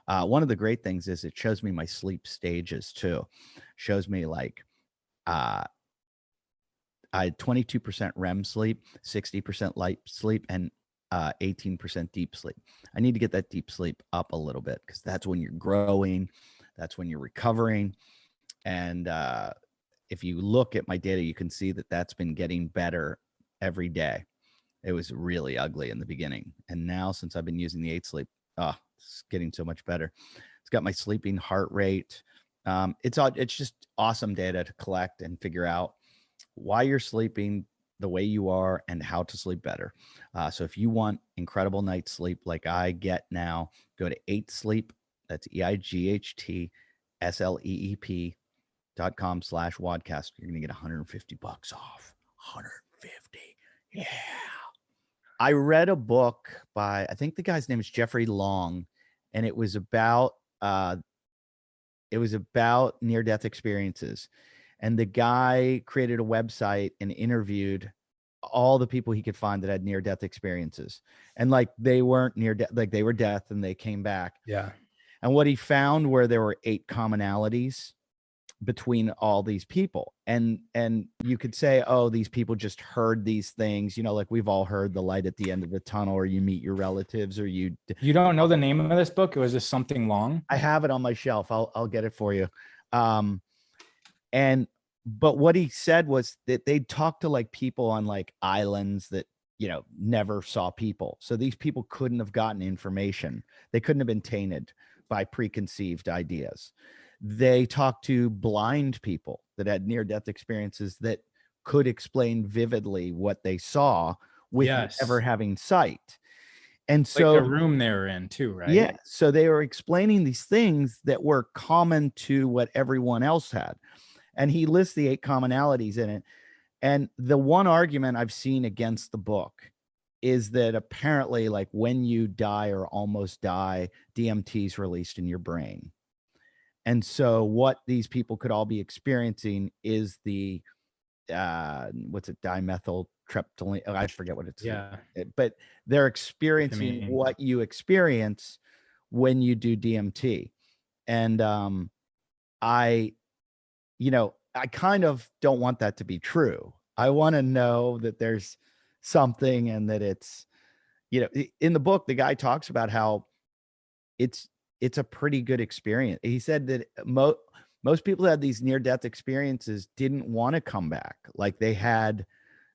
One of the great things is it shows me my sleep stages too. Shows me like, I had 22% REM sleep, 60% light sleep, and 18% deep sleep. I need to get that deep sleep up a little bit, because that's when you're growing. That's when you're recovering. And if you look at my data, you can see that that's been getting better every day. It was really ugly in the beginning. And now, since I've been using the 8 sleep, it's getting so much better. It's got my sleeping heart rate. It's just awesome data to collect and figure out why you're sleeping the way you are and how to sleep better. So if you want incredible night's sleep like I get now, go to 8 sleep. That's EIGHTSLEEP.com/WODcast. You're going to get $150 off. 150. Yeah. I read a book by, I think the guy's name is Jeffrey Long, and it was about near-death experiences. And the guy created a website and interviewed all the people he could find that had near-death experiences. And like, they weren't near death, like they were death and they came back. Yeah. And what he found were there were 8 commonalities between all these people. And you could say, oh, these people just heard these things, like we've all heard the light at the end of the tunnel, or you meet your relatives, or you don't know the name of this book? It was just something long. I have it on my shelf. I'll get it for you. But what he said was that they'd talk to like people on like islands that, never saw people. So these people couldn't have gotten information. They couldn't have been tainted by preconceived ideas. They talked to blind people that had near-death experiences that could explain vividly what they saw with never having sight. And so like the room they were in too, right? Yeah. So they were explaining these things that were common to what everyone else had. And he lists the 8 commonalities in it. And the one argument I've seen against the book is that apparently, like, when you die or almost die, DMT is released in your brain. And so what these people could all be experiencing is the what's it, dimethyltryptamine. I forget what it's. Yeah. But they're experiencing what you experience when you do DMT. And I kind of don't want that to be true. I want to know that there's something, and that it's, in the book, the guy talks about how it's a pretty good experience. He said that most people that had these near-death experiences didn't want to come back. Like they had,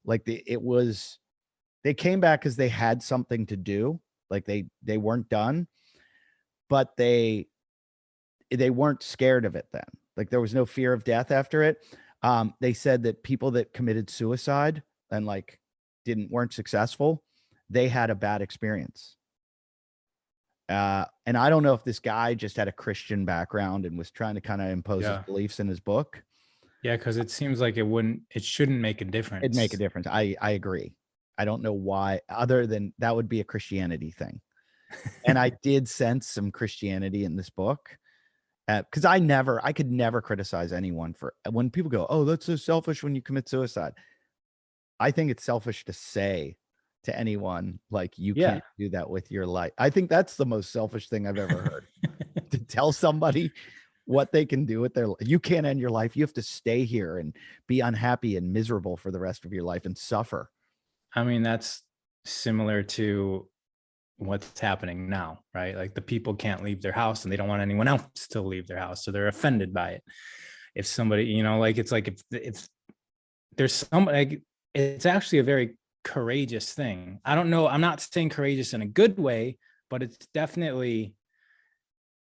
like they came back because they had something to do. Like they weren't done, but they weren't scared of it then. Like there was no fear of death after it. They said that people that committed suicide and like weren't successful, they had a bad experience. And I don't know if this guy just had a Christian background and was trying to kind of impose his beliefs in his book. Yeah, because it seems like it shouldn't make a difference. It'd make a difference. I agree. I don't know why, other than that would be a Christianity thing. And I did sense some Christianity in this book. Because I could never criticize anyone for when people go, oh, that's so selfish when you commit suicide. I think it's selfish to say to anyone, like, you can't do that with your life. I think that's the most selfish thing I've ever heard. To tell somebody what they can do with their, you can't end your life. You have to stay here and be unhappy and miserable for the rest of your life and suffer. I mean, that's similar to what's happening now, right? Like the people can't leave their house and they don't want anyone else to leave their house. So they're offended by it. If somebody, you know, like it's like if there's some, like, it's actually a very courageous thing. I don't know. I'm not saying courageous in a good way, but it's definitely,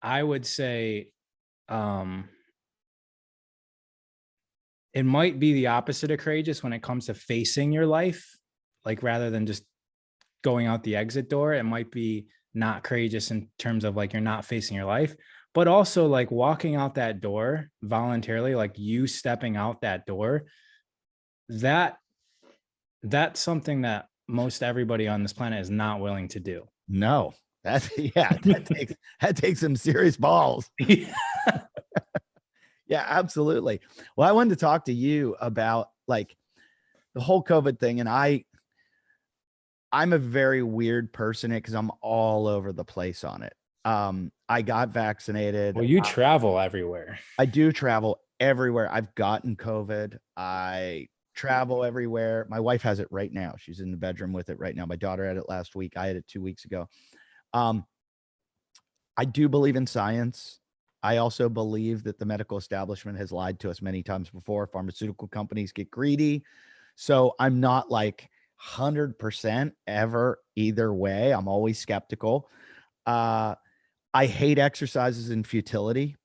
I would say, it might be the opposite of courageous when it comes to facing your life. Like rather than just going out the exit door, it might be not courageous in terms of like you're not facing your life, but also like walking out that door voluntarily, like you stepping out that door, that's something that most everybody on this planet is not willing to do. No, that's, yeah, that takes some serious balls. Yeah, absolutely. Well, I wanted to talk to you about like the whole COVID thing. And I'm a very weird person because I'm all over the place on it. I got vaccinated. Well, you travel everywhere. I do travel everywhere. I've gotten COVID. I travel everywhere. My wife has it right now. She's in the bedroom with it right now. My daughter had it last week. I had it 2 weeks ago. I do believe in science. I also believe that the medical establishment has lied to us many times before. Pharmaceutical companies get greedy. So I'm not like 100% ever either way. I'm always skeptical. I hate exercises in futility.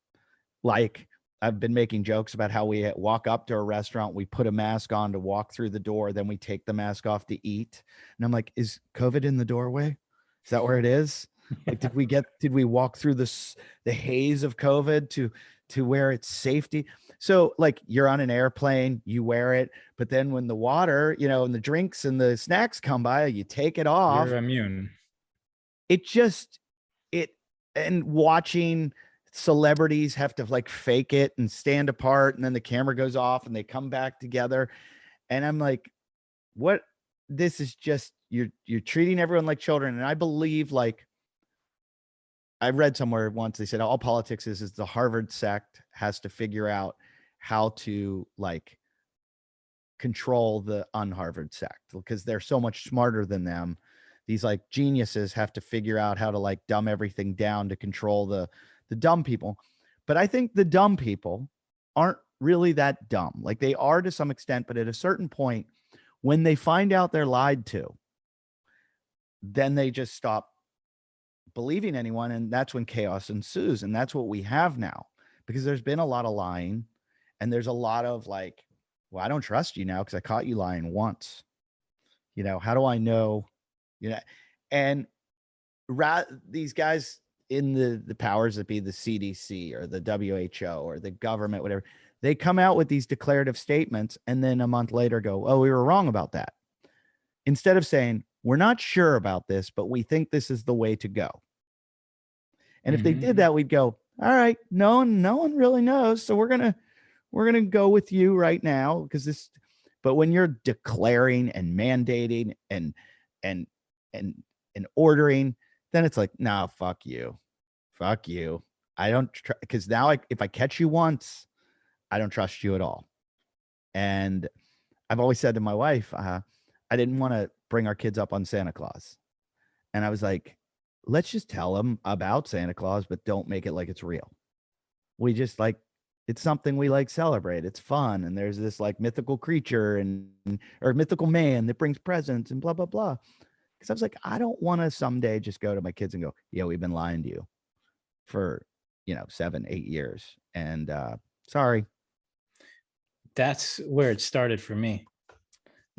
Like I've been making jokes about how we walk up to a restaurant, we put a mask on to walk through the door, then we take the mask off to eat. And I'm like, is COVID in the doorway? Is that where it is? Like, did we walk through the haze of COVID to where it's safety? So like you're on an airplane, you wear it, but then when the water, you know, and the drinks and the snacks come by, you take it off. You're immune. And watching celebrities have to like fake it and stand apart, and then the camera goes off and they come back together. And I'm like, what? This is just, you're treating everyone like children. And I believe, like, I read somewhere once, they said all politics is the Harvard sect has to figure out how to like control the un-Harvard sect because they're so much smarter than them. These like geniuses have to figure out how to like dumb everything down to control the dumb people. But I think the dumb people aren't really that dumb. Like they are to some extent, but at a certain point, when they find out they're lied to, then they just stop believing anyone. And that's when chaos ensues. And that's what we have now, because there's been a lot of lying and there's a lot of like, well, I don't trust you now because I caught you lying once. You know, how do I know? You know, and these guys in the powers that be, the CDC or the WHO or the government, whatever, they come out with these declarative statements and then a month later go, oh, we were wrong about that. Instead of saying, we're not sure about this, but we think this is the way to go. And if they did that, we'd go, all right, no one really knows. So we're going to go with you right now because this, but when you're declaring and mandating and ordering, then it's like, nah, fuck you. I don't, because now if I catch you once, I don't trust you at all. And I've always said to my wife, I didn't want to bring our kids up on Santa Claus. And I was like, let's just tell them about Santa Claus, but don't make it like it's real. We just like, it's something we like celebrate. It's fun. And there's this like mythical creature or mythical man that brings presents and blah, blah, blah. Because I was like, I don't want to someday just go to my kids and go, yeah, we've been lying to you for, 7-8 years. And sorry. That's where it started for me.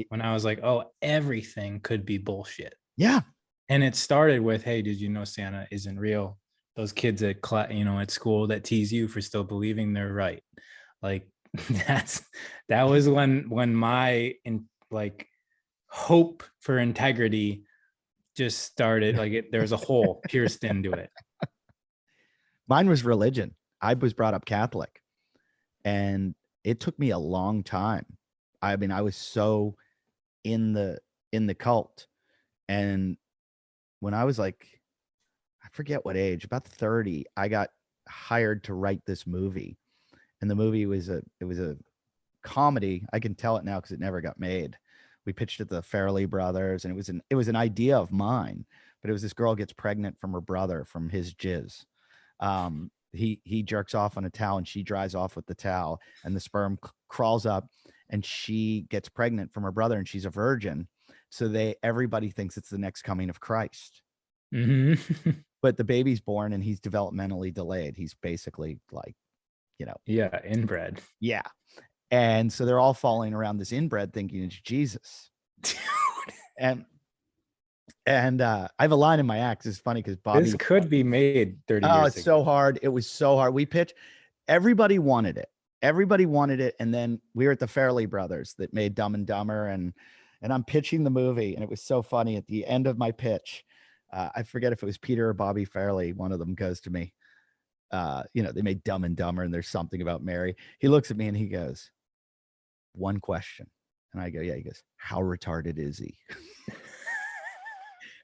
When I was like, oh, everything could be bullshit. Yeah. And it started with, hey, did you know Santa isn't real? Those kids at at school that tease you for still believing they're right. Like that was when my hope for integrity just started. Like there was a hole pierced into it. Mine was religion. I was brought up Catholic, and it took me a long time. I mean, I was so in the cult. And when I was like, I forget what age, about 30, I got hired to write this movie, and the movie was a comedy. I can tell it now because it never got made. We pitched it to the Farrelly brothers, and it was an idea of mine. But it was this girl gets pregnant from her brother from his jizz. He jerks off on a towel, and she dries off with the towel, and the sperm crawls up, and she gets pregnant from her brother, and she's a virgin. So everybody thinks it's the next coming of Christ. Mm-hmm. But the baby's born, and he's developmentally delayed. He's basically like, Yeah, inbred. Yeah. And so they're all falling around this inbred thinking it's Jesus. And I have a line in my act. It's funny because Bobby. This could be made 30 Oh, years it's ago. so hard. It was so hard. We pitched. Everybody wanted it. And then we were at the Farrelly brothers that made Dumb and Dumber. And I'm pitching the movie. And it was so funny at the end of my pitch. I forget if it was Peter or Bobby Farrelly. One of them goes to me. They made Dumb and Dumber, and there's something about Mary. He looks at me and he goes, "One question." And I go, "Yeah." He goes, "How retarded is he?"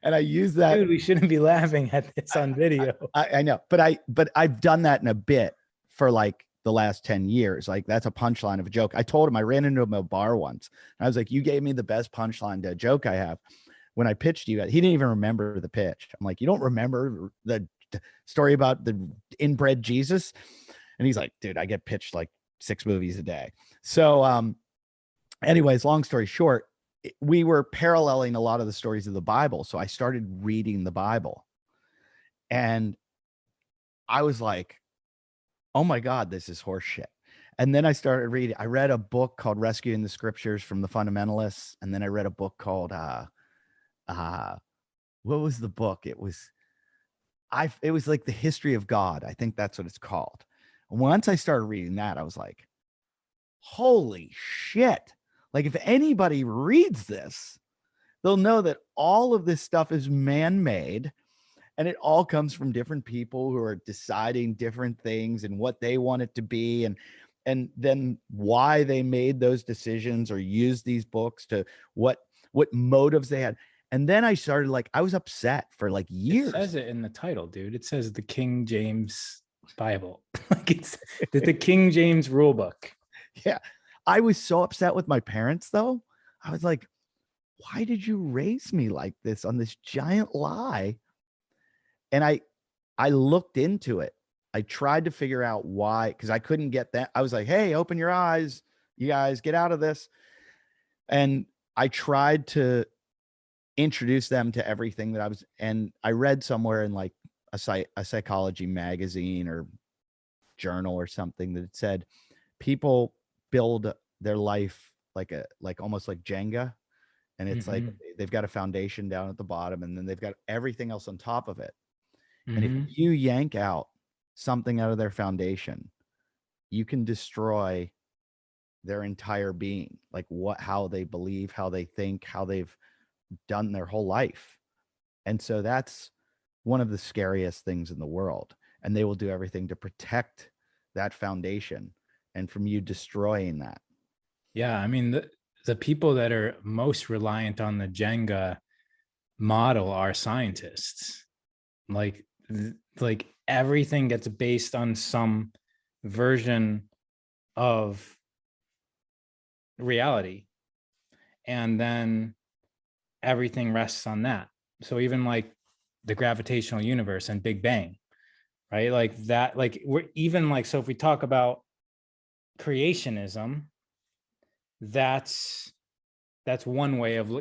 And I use that. Dude, we shouldn't be laughing at this on video. I know, but I've done that in a bit for like the last 10 years. Like that's a punchline of a joke. I told him, I ran into him at a bar once. And I was like, "You gave me the best punchline to a joke I have." When I pitched you, he didn't even remember the pitch. I'm like, "You don't remember the story about the inbred Jesus?" And he's like, "Dude, I get pitched like 6 movies a day." So, anyways, long story short, we were paralleling a lot of the stories of the Bible. So I started reading the Bible, and I was like, "Oh my God, this is horseshit." And then I started reading. I read a book called Rescuing the Scriptures from the Fundamentalists. And then I read a book called, what was the book? It was like The History of God. I think that's what it's called. And once I started reading that, I was like, holy shit. Like if anybody reads this, they'll know that all of this stuff is man-made, and it all comes from different people who are deciding different things and what they want it to be, and then why they made those decisions or used these books to what motives they had. And then I started I was upset for like years. It says it in the title, dude. It says the King James Bible. Like it's the King James rule book. Yeah. I was so upset with my parents though. I was like, why did you raise me like this on this giant lie? And I looked into it. I tried to figure out why, because I couldn't get that. I was like, "Hey, open your eyes, you guys, get out of this." And I tried to introduce them to everything that and I read somewhere in like a psychology magazine or journal or something that it said people build their life like almost like Jenga. And it's like they've got a foundation down at the bottom, and then they've got everything else on top of it. And if you yank out something out of their foundation, you can destroy their entire being, like how they believe, how they think, how they've done their whole life. And so that's one of the scariest things in the world. And they will do everything to protect that foundation and from you destroying that. Yeah. I mean, the people that are most reliant on the Jenga model are scientists. Like everything gets based on some version of reality, and then everything rests on that. So even like the gravitational universe and Big Bang, right? Like that, like we're even like, so if we talk about creationism, that's one way of,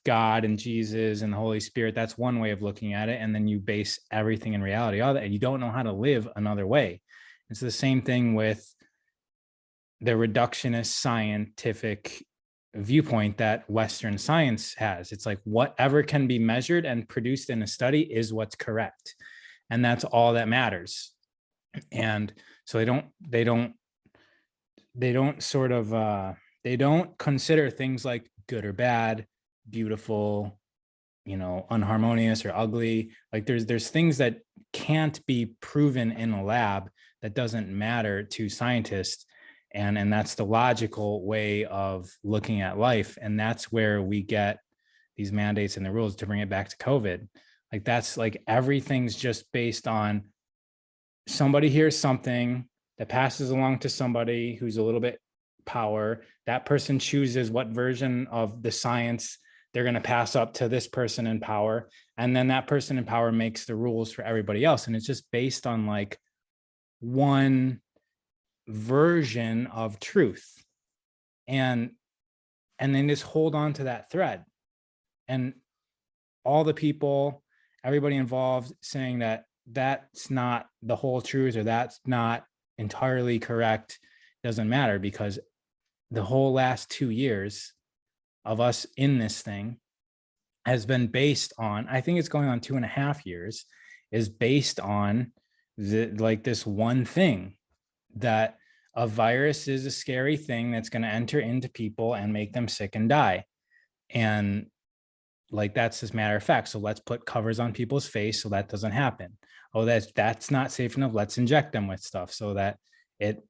God and Jesus and the Holy Spirit, that's one way of looking at it. And then you base everything in reality on that, and you don't know how to live another way. It's the same thing with the reductionist scientific viewpoint that Western science has. It's like whatever can be measured and produced in a study is what's correct. And that's all that matters. And so they don't consider things like good or bad, beautiful, unharmonious or ugly. Like there's things that can't be proven in a lab that doesn't matter to scientists. And that's the logical way of looking at life. And that's where we get these mandates and the rules. To bring it back to COVID, like that's like everything's just based on somebody hears something that passes along to somebody who's a little bit power. That person chooses what version of the science they're going to pass up to this person in power. And then that person in power makes the rules for everybody else. And it's just based on like one version of truth. And then just hold on to that thread. And all the people, everybody involved saying that that's not the whole truth or that's not entirely correct doesn't matter, because the whole last 2 years of us in this thing has been based on, I think it's going on 2.5 years, is based on this one thing, that a virus is a scary thing that's going to enter into people and make them sick and die. And like, that's just matter of fact. So let's put covers on people's face so that doesn't happen. Oh, that's not safe enough. Let's inject them with stuff so that it,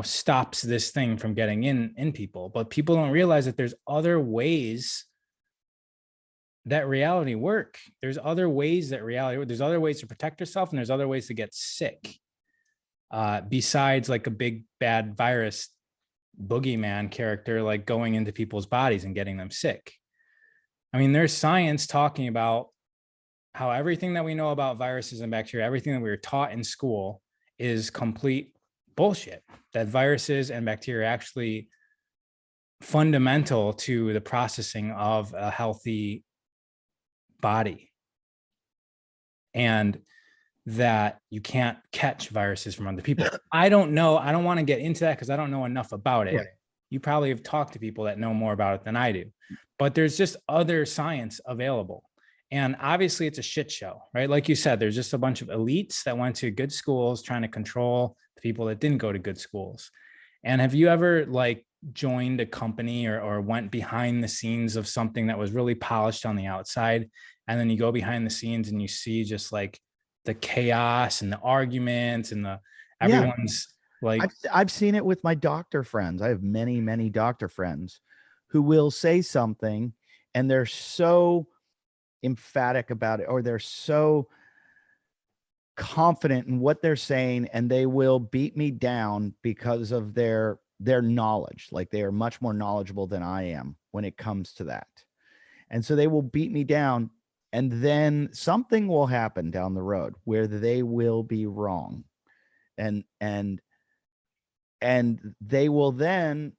stops this thing from getting in people. But people don't realize that there's other ways that reality work. There's other ways there's other ways to protect yourself, and there's other ways to get sick. Besides like a big bad virus boogeyman character, like going into people's bodies and getting them sick. I mean, there's science talking about how everything that we know about viruses and bacteria, everything that we were taught in school, is complete bullshit. That viruses and bacteria are actually fundamental to the processing of a healthy body. And that you can't catch viruses from other people. I don't know. I don't want to get into that because I don't know enough about it. Right. You probably have talked to people that know more about it than I do, but there's just other science available. And obviously it's a shit show, right? Like you said, there's just a bunch of elites that went to good schools trying to control the people that didn't go to good schools. And have you ever like joined a company or went behind the scenes of something that was really polished on the outside? And then you go behind the scenes and you see just like the chaos and the arguments and everyone's like, I've seen it with my doctor friends. I have many doctor friends who will say something and they're so emphatic about it, or they're so confident in what they're saying, and they will beat me down because of their knowledge. Like, they are much more knowledgeable than I am when it comes to that. And so they will beat me down, and then something will happen down the road where they will be wrong. And they will then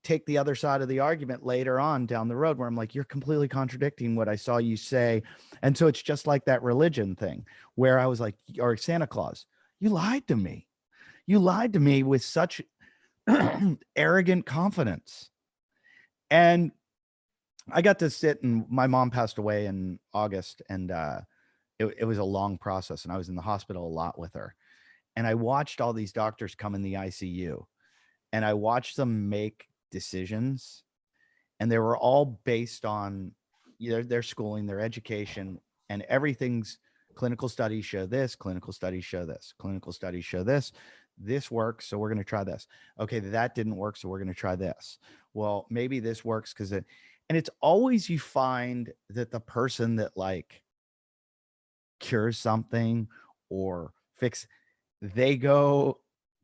take the other side of the argument later on down the road where I'm like, you're completely contradicting what I saw you say. And so it's just like that religion thing where I was like, or Santa Claus, you lied to me. You lied to me with such arrogant confidence. And I got to sit, and my mom passed away in August, and it was a long process, and I was in the hospital a lot with her. And I watched all these doctors come in the ICU, and I watched them make decisions, and they were all based on their schooling, their education, and everything's clinical studies show this, clinical studies show this, clinical studies show this. This works, so we're going to try this. Okay, that didn't work, so we're going to try this. Well, maybe this works because it, and it's always, you find that the person that like cures something or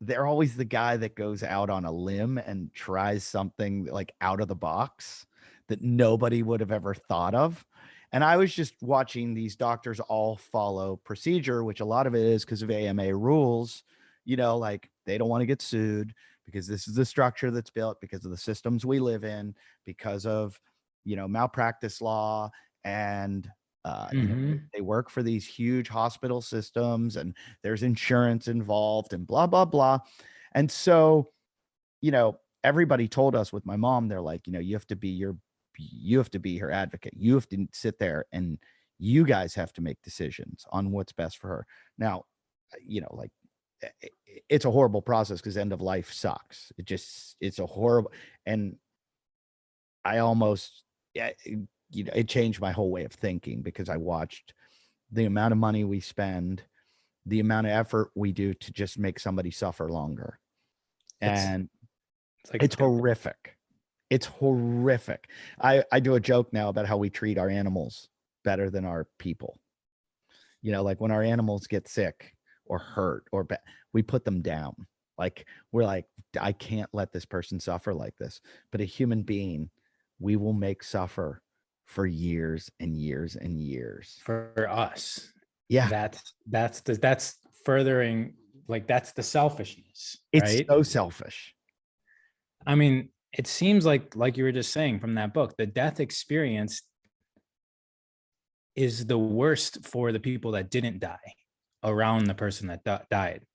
they're always the guy that goes out on a limb and tries something like out of the box that nobody would have ever thought of. And I was just watching these doctors all follow procedure, which a lot of it is because of AMA rules, like they don't want to get sued because this is the structure that's built, because of the systems we live in, because of, malpractice law, and they work for these huge hospital systems, and there's insurance involved and blah, blah, blah. And so, everybody told us with my mom, they're like, you have to be her advocate. You have to sit there and you guys have to make decisions on what's best for her. Now, like it's a horrible process because end of life sucks. It's a horrible, and I almost, it changed my whole way of thinking because I watched the amount of money we spend, the amount of effort we do to just make somebody suffer longer. And it's horrific. It's horrific. I do a joke now about how we treat our animals better than our people. Like when our animals get sick, or hurt or we put them down. Like we're like, I can't let this person suffer like this. But a human being, we will make suffer for years and years and years. For us. Yeah. That's furthering, like, that's the selfishness, It's right? so selfish. I mean, it seems like you were just saying from that book, the death experience is the worst for the people that didn't die around the person that died.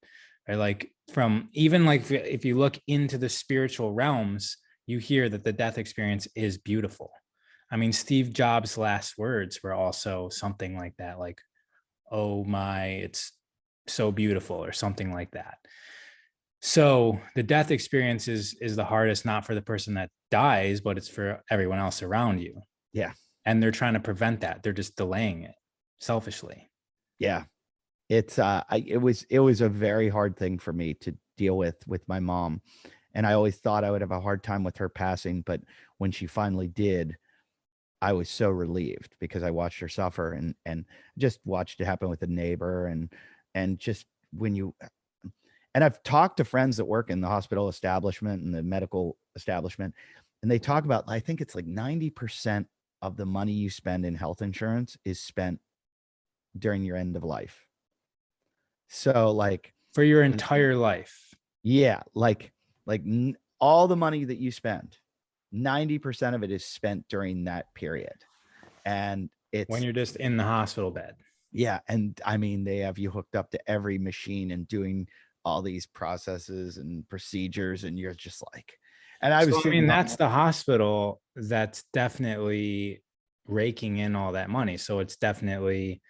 Right? Like, from even like if you look into the spiritual realms, you hear that the death experience is beautiful. I mean, Steve Jobs' last words were also something like that, like, oh my, it's so beautiful, or something like that. So the death experience is the hardest, not for the person that dies, but it's for everyone else around you. Yeah. And they're trying to prevent that. They're just delaying it selfishly. Yeah. It's it was a very hard thing for me to deal with my mom. And I always thought I would have a hard time with her passing, but when she finally did, I was so relieved because I watched her suffer and just watched it happen with a neighbor and just when you, and I've talked to friends that work in the hospital establishment and the medical establishment, and they talk about, I think it's like 90% of the money you spend in health insurance is spent during your end of life. So like For your entire life. yeah, like all the money that you spend, 90% of it is spent during that period. And it's When you're just in the hospital bed. yeah. And I mean, they have you hooked up to every machine and doing all these processes and procedures. And you're just like, and I was, So, I mean, that's the hospital that's definitely raking in all that money. So it's definitely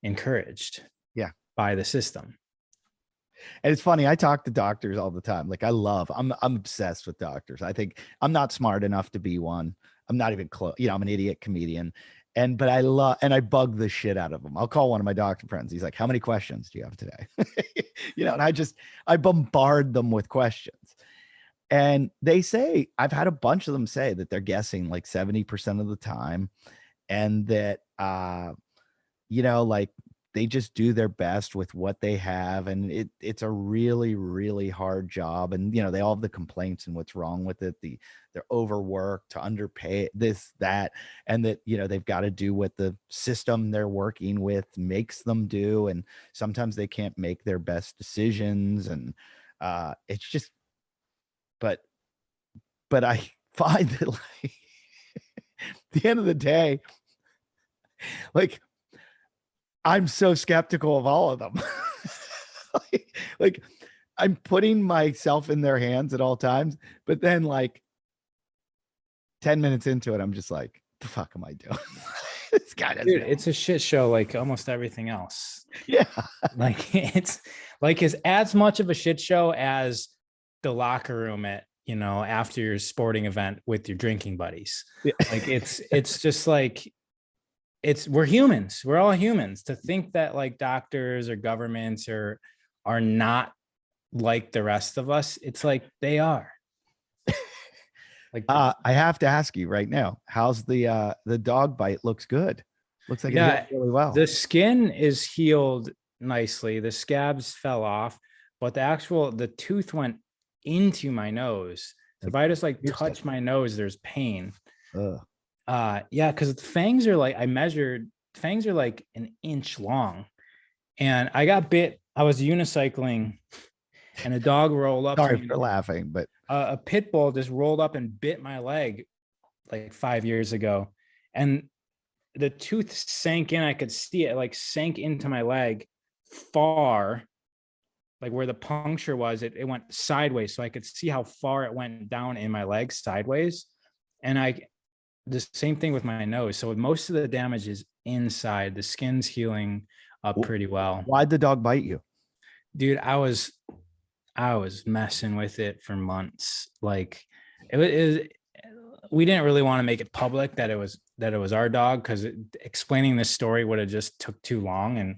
encouraged by the system. and it's funny. I talk to doctors all the time. Like I'm obsessed with doctors. I think I'm not smart enough to be one. I'm not even close. You know, I'm an idiot comedian. But I love, and I bug the shit out of them. I'll call one of my doctor friends. He's like, how many questions do you have today? You know, and I bombard them with questions. And they say, I've had a bunch of them say that they're guessing like 70% of the time. And that, you know, like they just do their best with what they have. And it's a really, really hard job. And, you know, they all have the complaints and what's wrong with it. They're overworked, to underpay, this, that, and that, you know, they've got to do what the system they're working with makes them do. And sometimes they can't make their best decisions. And it's just, but I find that like at the end of the day, like I'm so skeptical of all of them. like I'm putting myself in their hands at all times, but then like 10 minutes into it, I'm just like, the fuck am I doing? This guy doesn't Dude, know. it's a shit show like almost everything else. Yeah. Like it's like is as much of a shit show as the locker room at, you know, after your sporting event with your drinking buddies. Yeah. Like it's just like we're humans. We're all humans. To think that like doctors or governments are not like the rest of us, it's like they are. Like I have to ask you right now, how's the dog bite? Looks good. Looks like it healed really well. The skin is healed nicely. The scabs fell off, but the tooth went into my nose. So if I just like touch my nose, there's pain. Yeah, because the fangs are like, fangs are like an inch long. And I got bit. I was unicycling and a dog rolled up. Sorry for laughing, but a pit bull just rolled up and bit my leg like 5 years ago. And the tooth sank in. I could see it like sank into my leg far, like where the puncture was, it went sideways. So I could see how far it went down in my leg sideways. And the same thing with my nose. So most of the damage is inside. The skin's healing up pretty well. Why'd the dog bite you? Dude, I was messing with it for months. Like we didn't really want to make it public that it was our dog, because explaining this story would have just took too long. And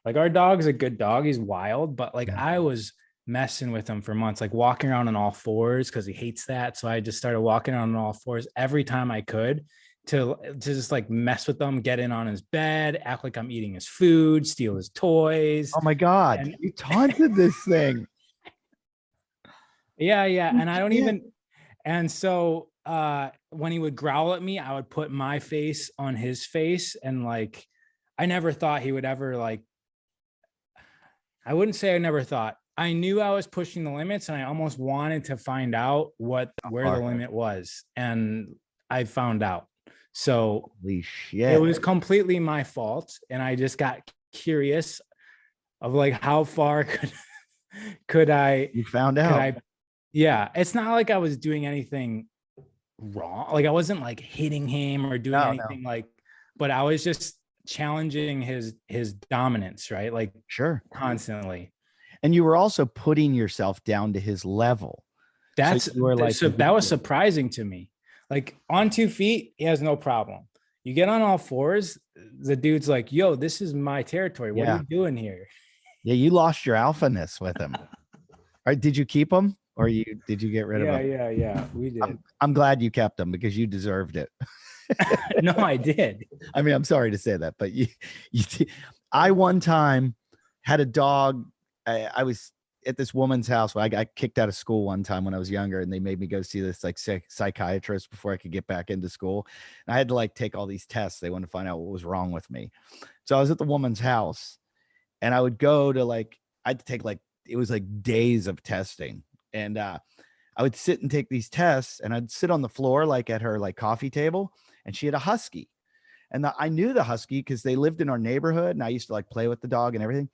like, our dog's a good dog. He's wild, but like I was messing with him for months, like walking around on all fours because he hates that. So I just started walking around on all fours every time I could. to just like mess with him, get in on his bed, act like I'm eating his food, steal his toys. Oh my God. And You taunted this thing. yeah. You And I don't can't. even, and so when he would growl at me, I would put my face on his face. And like, I never thought he would ever like, I wouldn't say I never thought. I knew I was pushing the limits, and I almost wanted to find out where the limit was. And I found out. So Holy it shit. was completely my fault. And I just got curious of like, how far could I, You found out. yeah, it's not like I was doing anything wrong. Like I wasn't like hitting him or doing anything like, but I was just challenging his dominance, right? Like Sure. constantly. And you were also putting yourself down to his level. That's so you were like, so that was surprising to me. Like on 2 feet, he has no problem. You get on all fours, the dude's like, yo, this is my territory. What are you doing here? Yeah, you lost your alphaness with him. All right, did you keep him, or did you get rid of him? Yeah, we did. I'm glad you kept him because you deserved it. No, I did. I mean, I'm sorry to say that, but I one time had a dog. I was at this woman's house where I got kicked out of school one time when I was younger, and they made me go see this like psychiatrist before I could get back into school. And I had to like take all these tests. They wanted to find out what was wrong with me. So I was at the woman's house, and I would go to like, I had to take like, it was like days of testing. And I would sit and take these tests, and I'd sit on the floor, like at her like coffee table, and she had a husky. And I knew the husky because they lived in our neighborhood, and I used to like play with the dog and everything.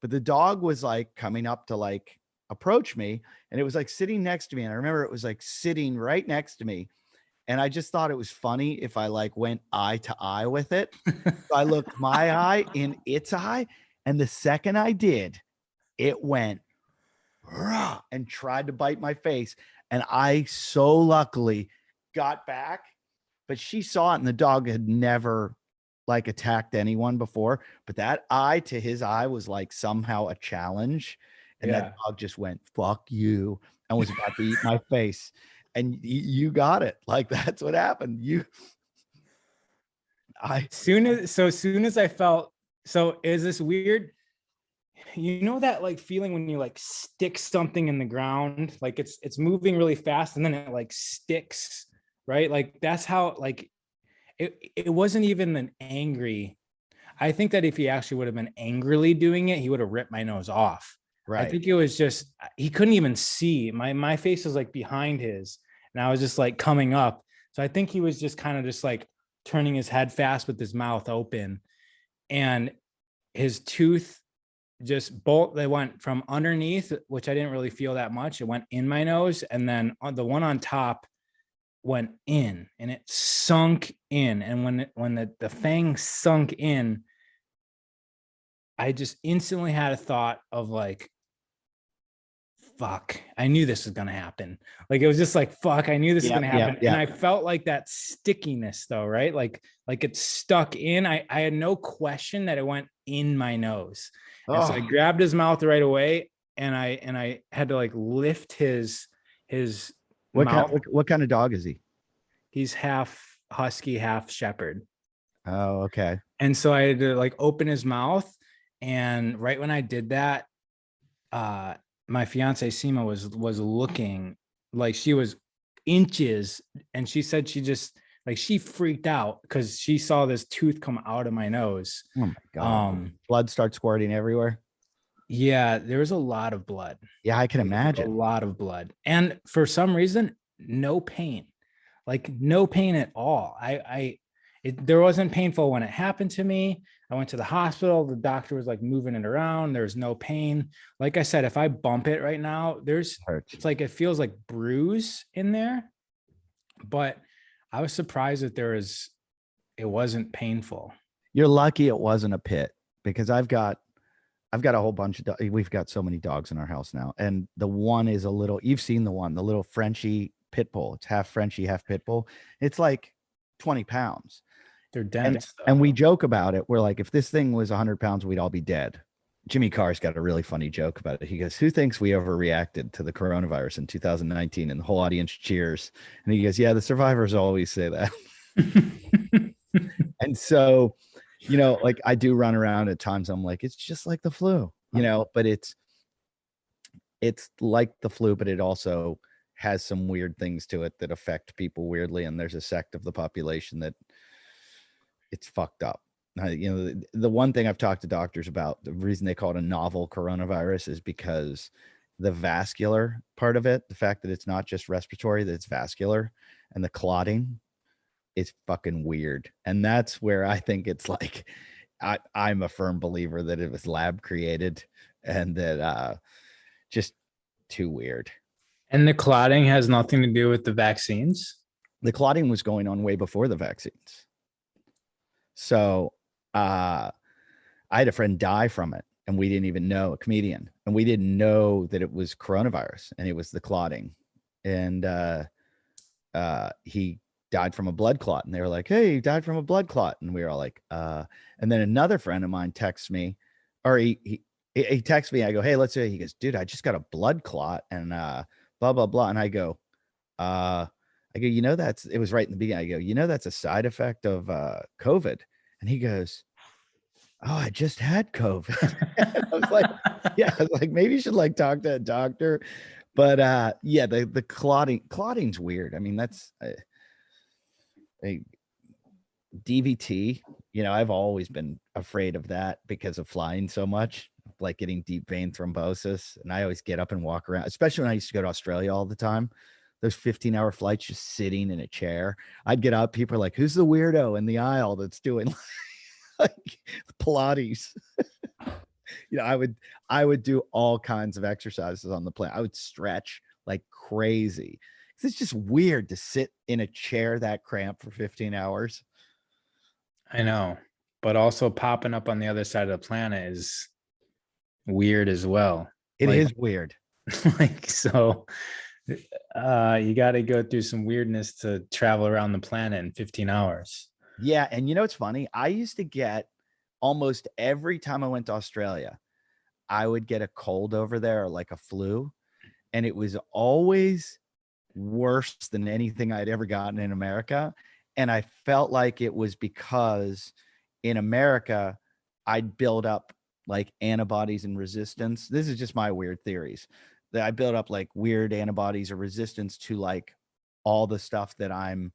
But the dog was like coming up to like approach me, and it was like sitting next to me. And I remember it was like sitting right next to me. And I just thought it was funny if I like went eye to eye with it. So I looked my eye in its eye. And the second I did, it went rah, and tried to bite my face. And I so luckily got back, but she saw it, and the dog had never like attacked anyone before, but that eye to his eye was like somehow a challenge. And that dog just went, fuck you, and was about to eat my face. And you got it. Like, that's what happened. Soon as I felt, so is this weird, you know, that like feeling when you like stick something in the ground, like it's moving really fast and then it like sticks, right? Like that's how, like, it wasn't even an angry. I think that if he actually would have been angrily doing it, he would have ripped my nose off. Right. I think it was just, he couldn't even see. My face was like behind his, and I was just like coming up. So I think he was just kind of just like turning his head fast with his mouth open, and his tooth just they went from underneath, which I didn't really feel that much. It went in my nose, and then on the one on top went in, and it sunk in. And when the fang sunk in, I just instantly had a thought of like, fuck, I knew this was going to happen. Like, it was just like, fuck, I knew this was going to happen. And I felt like that stickiness though, right? Like it stuck in. I had no question that it went in my nose. And so I grabbed his mouth right away, and I had to like lift his mouth. What kind of dog is he? He's half husky, half shepherd. Oh, okay. And so I had to like open his mouth. And right when I did that, my fiance Seema was looking like she was inches, and she said she just like, she freaked out because she saw this tooth come out of my nose. Oh my God. Blood starts squirting everywhere. Yeah, there was a lot of blood. Yeah, I can imagine. A lot of blood. And for some reason, no pain. Like no pain at all. There wasn't painful when it happened to me. I went to the hospital. The doctor was like moving it around. There's no pain. Like I said, if I bump it right now, it's like, it feels like bruise in there. But I was surprised that it wasn't painful. You're lucky it wasn't a pit, because I've got a whole bunch of we've got so many dogs in our house now. And the one is you've seen the little Frenchie pit bull. It's half Frenchie, half pit bull. It's like 20 pounds. They're dense. And we joke about it. We're like, if this thing was 100 pounds, we'd all be dead. Jimmy Carr's got a really funny joke about it. He goes, who thinks we overreacted to the coronavirus in 2019? And the whole audience cheers. And he goes, yeah, the survivors always say that. And so, like I do run around at times. I'm like, it's just like the flu, but it's like the flu, but it also has some weird things to it that affect people weirdly. And there's a sect of the population that it's fucked up. The one thing I've talked to doctors about, the reason they call it a novel coronavirus is because the vascular part of it, the fact that it's not just respiratory, that it's vascular, and the clotting is fucking weird. And that's where I think it's like, I'm a firm believer that it was lab created and that just too weird. And the clotting has nothing to do with the vaccines? The clotting was going on way before the vaccines. So I had a friend die from it, and we didn't even know, a comedian, and we didn't know that it was coronavirus, and it was the clotting. And he died from a blood clot, and they were like, hey, he died from a blood clot. And we were all like, and then another friend of mine texts me, or he texts me. I go, hey, let's say, he goes, dude, I just got a blood clot and blah, blah, blah. And I go, it was right in the beginning. I go, that's a side effect of COVID. And he goes, oh, I just had COVID. I was like, yeah, I was like, maybe you should like talk to a doctor. But the clotting's weird. I mean, that's a DVT. I've always been afraid of that because of flying so much, like getting deep vein thrombosis. And I always get up and walk around, especially when I used to go to Australia all the time. Those 15-hour flights, just sitting in a chair. I'd get up. People are like, who's the weirdo in the aisle that's doing like Pilates? I would do all kinds of exercises on the plane. I would stretch like crazy. It's just weird to sit in a chair that cramped for 15 hours. I know, but also popping up on the other side of the planet is weird as well. It is weird. So you got to go through some weirdness to travel around the planet in 15 hours. Yeah. And it's funny. I used to get almost every time I went to Australia, I would get a cold over there or like a flu. And it was always worse than anything I'd ever gotten in America. And I felt like it was because in America, I'd build up like antibodies and resistance. This is just my weird theories, that I built up like weird antibodies or resistance to like all the stuff that I'm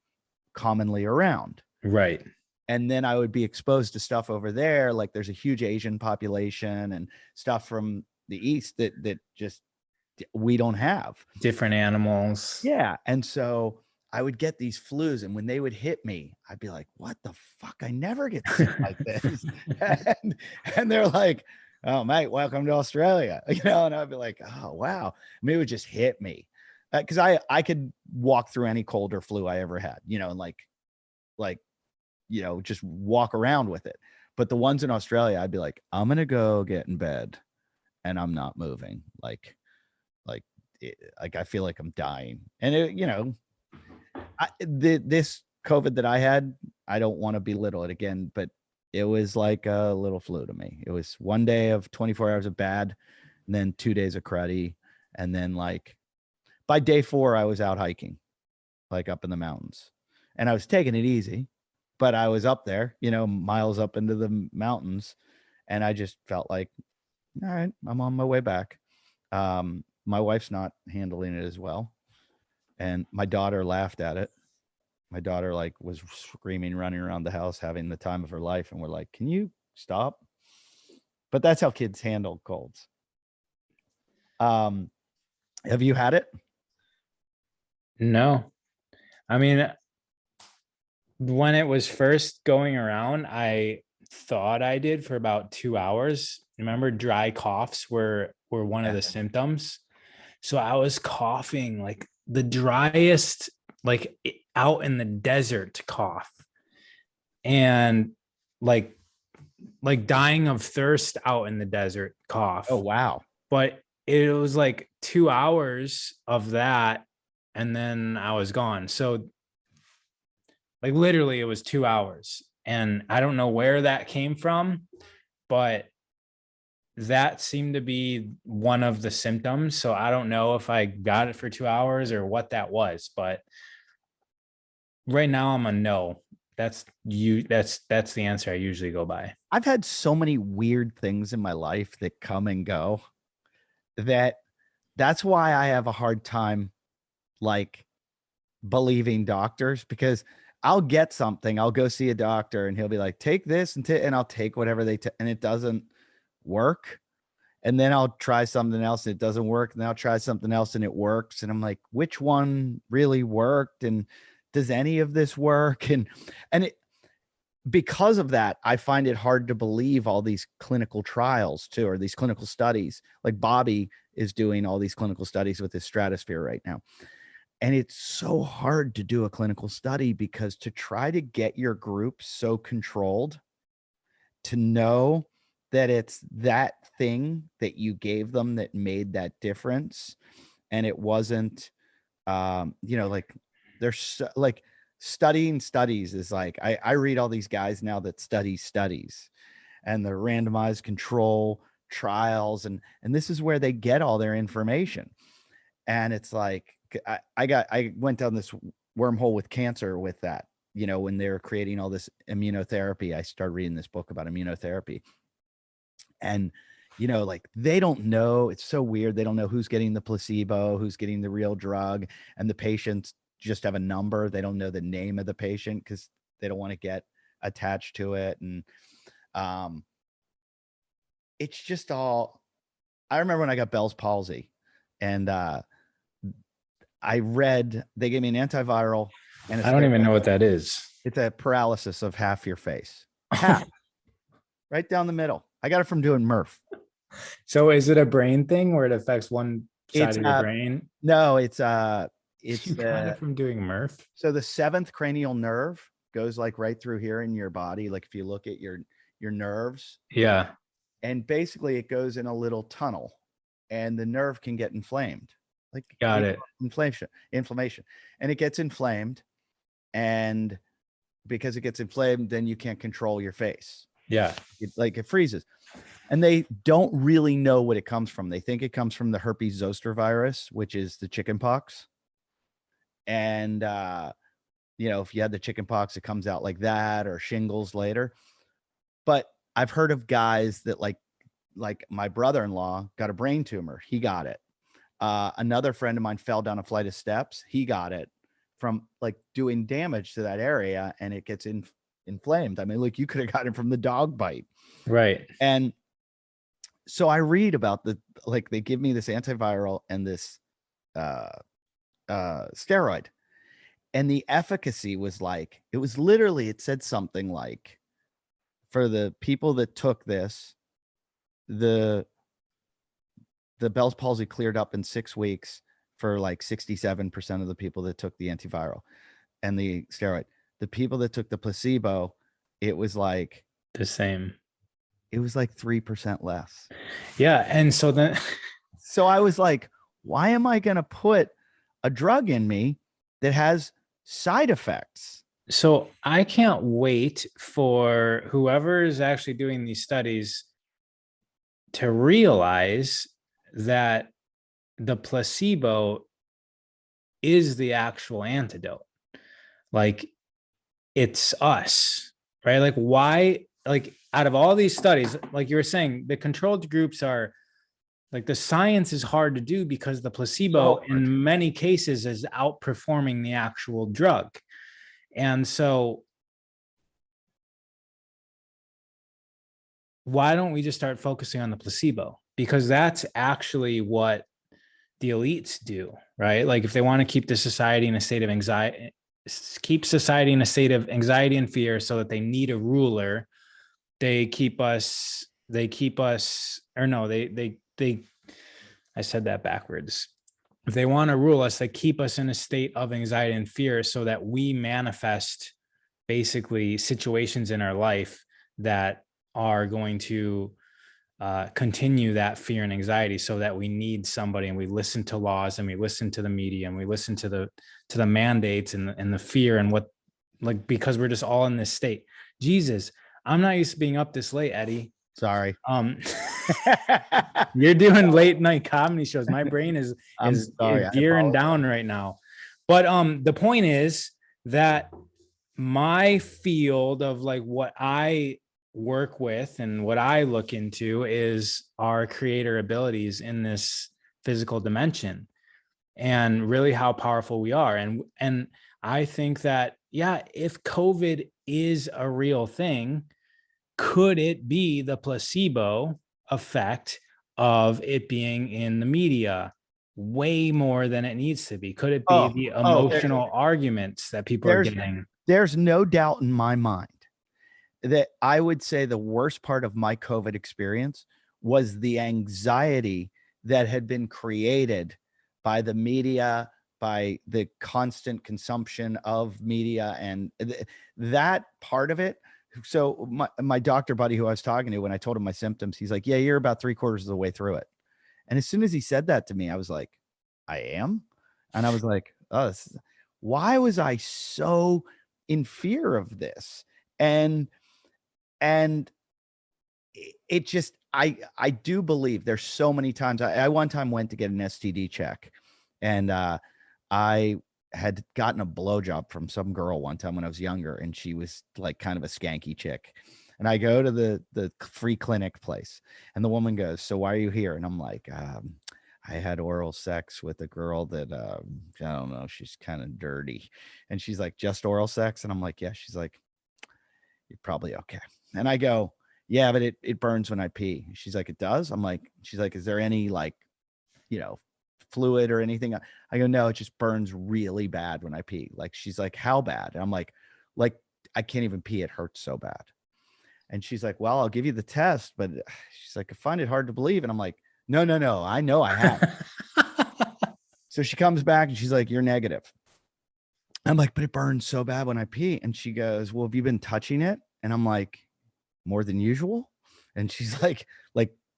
commonly around. Right. And then I would be exposed to stuff over there. Like there's a huge Asian population and stuff from the East that just we don't have. Different animals. Yeah. And so I would get these flus, and when they would hit me, I'd be like, what the fuck? I never get sick like this. and they're like, oh, mate, welcome to Australia. And I'd be like, oh, wow. I mean, it would just hit me. Because I could walk through any cold or flu I ever had, and like, just walk around with it. But the ones in Australia, I'd be like, I'm going to go get in bed and I'm not moving. Like I feel like I'm dying. And this COVID that I had, I don't want to belittle it again, but it was like a little flu to me. It was one day of 24 hours of bad, and then 2 days of cruddy. And then like by day 4, I was out hiking, like up in the mountains, and I was taking it easy, but I was up there, miles up into the mountains. And I just felt like, all right, I'm on my way back. My wife's not handling it as well. And my daughter laughed at it. My daughter like was screaming, running around the house, having the time of her life. And we're like, can you stop? But that's how kids handle colds. Have you had it? No. I mean, when it was first going around, I thought I did for about 2 hours. Remember, dry coughs were one of the symptoms. So I was coughing like the driest, like out in the desert cough, and like dying of thirst out in the desert cough. Oh, wow. But it was like 2 hours of that, and then I was gone. So like literally it was 2 hours, and I don't know where that came from, but that seemed to be one of the symptoms. So I don't know if I got it for 2 hours or what that was, but right now I'm a no. That's the answer I usually go by. I've had so many weird things in my life that come and go that's why I have a hard time like believing doctors, because I'll get something, I'll go see a doctor and he'll be like, take this and I'll take whatever and it doesn't work. And then I'll try something else and it doesn't work. And then I'll try something else and it works. And I'm like, which one really worked? And does any of this work? And because of that, I find it hard to believe all these clinical trials too, or these clinical studies. Like Bobby is doing all these clinical studies with his stratosphere right now. And it's so hard to do a clinical study, because to try to get your group so controlled to know that it's that thing that you gave them that made that difference. And it wasn't, like there's like studying studies is like, I read all these guys now that study studies and the randomized control trials. And this is where they get all their information. And it's like, I went down this wormhole with cancer with that, when they were creating all this immunotherapy. I started reading this book about immunotherapy, and, like they don't know. It's so weird. They don't know who's getting the placebo, who's getting the real drug, and the patients just have a number. They don't know the name of the patient because they don't want to get attached to it. And it's just all, I remember when I got Bell's palsy, and I read, they gave me an antiviral. And I don't even know what that is. It's a paralysis of half your face. Half. Right down the middle. I got it from doing Murph. So is it a brain thing where it affects one side of your brain? No, it's you got it from doing Murph. So the 7th cranial nerve goes like right through here in your body. Like if you look at your nerves. Yeah. And basically it goes in a little tunnel, and the nerve can get inflamed. Like got it. Inflammation. And it gets inflamed. And because it gets inflamed, then you can't control your face. Yeah. It freezes. And they don't really know what it comes from. They think it comes from the herpes zoster virus, which is the chicken pox. And, if you had the chicken pox, it comes out like that, or shingles later. But I've heard of guys that like my brother-in-law got a brain tumor. He got it. Another friend of mine fell down a flight of steps. He got it from like doing damage to that area, and it gets inflamed. I mean, like you could have gotten it from the dog bite. Right. And so I read about they give me this antiviral and this steroid, and the efficacy was like, it said something like, for the people that took this, the Bell's palsy cleared up in 6 weeks for like 67% of the people that took the antiviral and the steroid. The people that took the placebo, it was like the same. It was like 3% less. Yeah. And so then so I was like, why am I going to put a drug in me that has side effects? So I can't wait for whoever is actually doing these studies to realize that the placebo is the actual antidote. Like it's us, right? Like why, like out of all these studies, like you were saying, the controlled groups are like, the science is hard to do because the placebo in many cases is outperforming the actual drug. And so why don't we just start focusing on the placebo? Because that's actually what the elites do, right? Like if they want to keep the society in a state of anxiety, keep society in a state of anxiety and fear so that they need a ruler, I said that backwards. If they want to rule us, they keep us in a state of anxiety and fear so that we manifest basically situations in our life that are going to continue that fear and anxiety, so that we need somebody, and we listen to laws, and we listen to the media, and we listen to the mandates and the fear and what, like, because we're just all in this state. Jesus, I'm not used to being up this late, Eddie. Sorry. You're doing late night comedy shows. My brain is gearing down right now. But the point is that my field of like what I work with and what I look into is our creator abilities in this physical dimension, and really how powerful we are. And I think that, yeah, if COVID is a real thing, could it be the placebo effect of it being in the media way more than it needs to be? Could it be Oh, the oh, emotional arguments that people are there's getting? there's no doubt in my mind that I would say the worst part of my COVID experience was the anxiety that had been created by the media, by the constant consumption of media, and that part of it. So my doctor buddy who I was talking to, when I told him my symptoms, he's like, "Yeah, you're about 3/4 of the way through it." And as soon as he said that to me, I was like, "I am?" And I was like, "Oh, why was I so in fear of this?" And and it just, I do believe there's so many times I one time went to get an STD check, and I had gotten a blowjob from some girl one time when I was younger, and she was like kind of a skanky chick. And I go to the free clinic place, and the woman goes, "So why are you here?" And I'm like, I had oral sex with a girl that I don't know, she's kind of dirty. And she's like, "Just oral sex?" And I'm like, "Yeah." She's like, "You're probably okay." And I go, "Yeah, but it burns when I pee." She's like, "It does?" I'm like, she's like, "Is there any like, you know, fluid or anything?" I go, "No, it just burns really bad when I pee." Like, she's like, "How bad?" And I'm like, I can't even pee. It hurts so bad. And she's like, "Well, I'll give you the test," but she's like, "I find it hard to believe." And I'm like, "No, no, no. I know I have." So she comes back and she's like, "You're negative." I'm like, "But it burns so bad when I pee." And she goes, "Well, have you been touching it?" And I'm like, "More than usual?" And she's like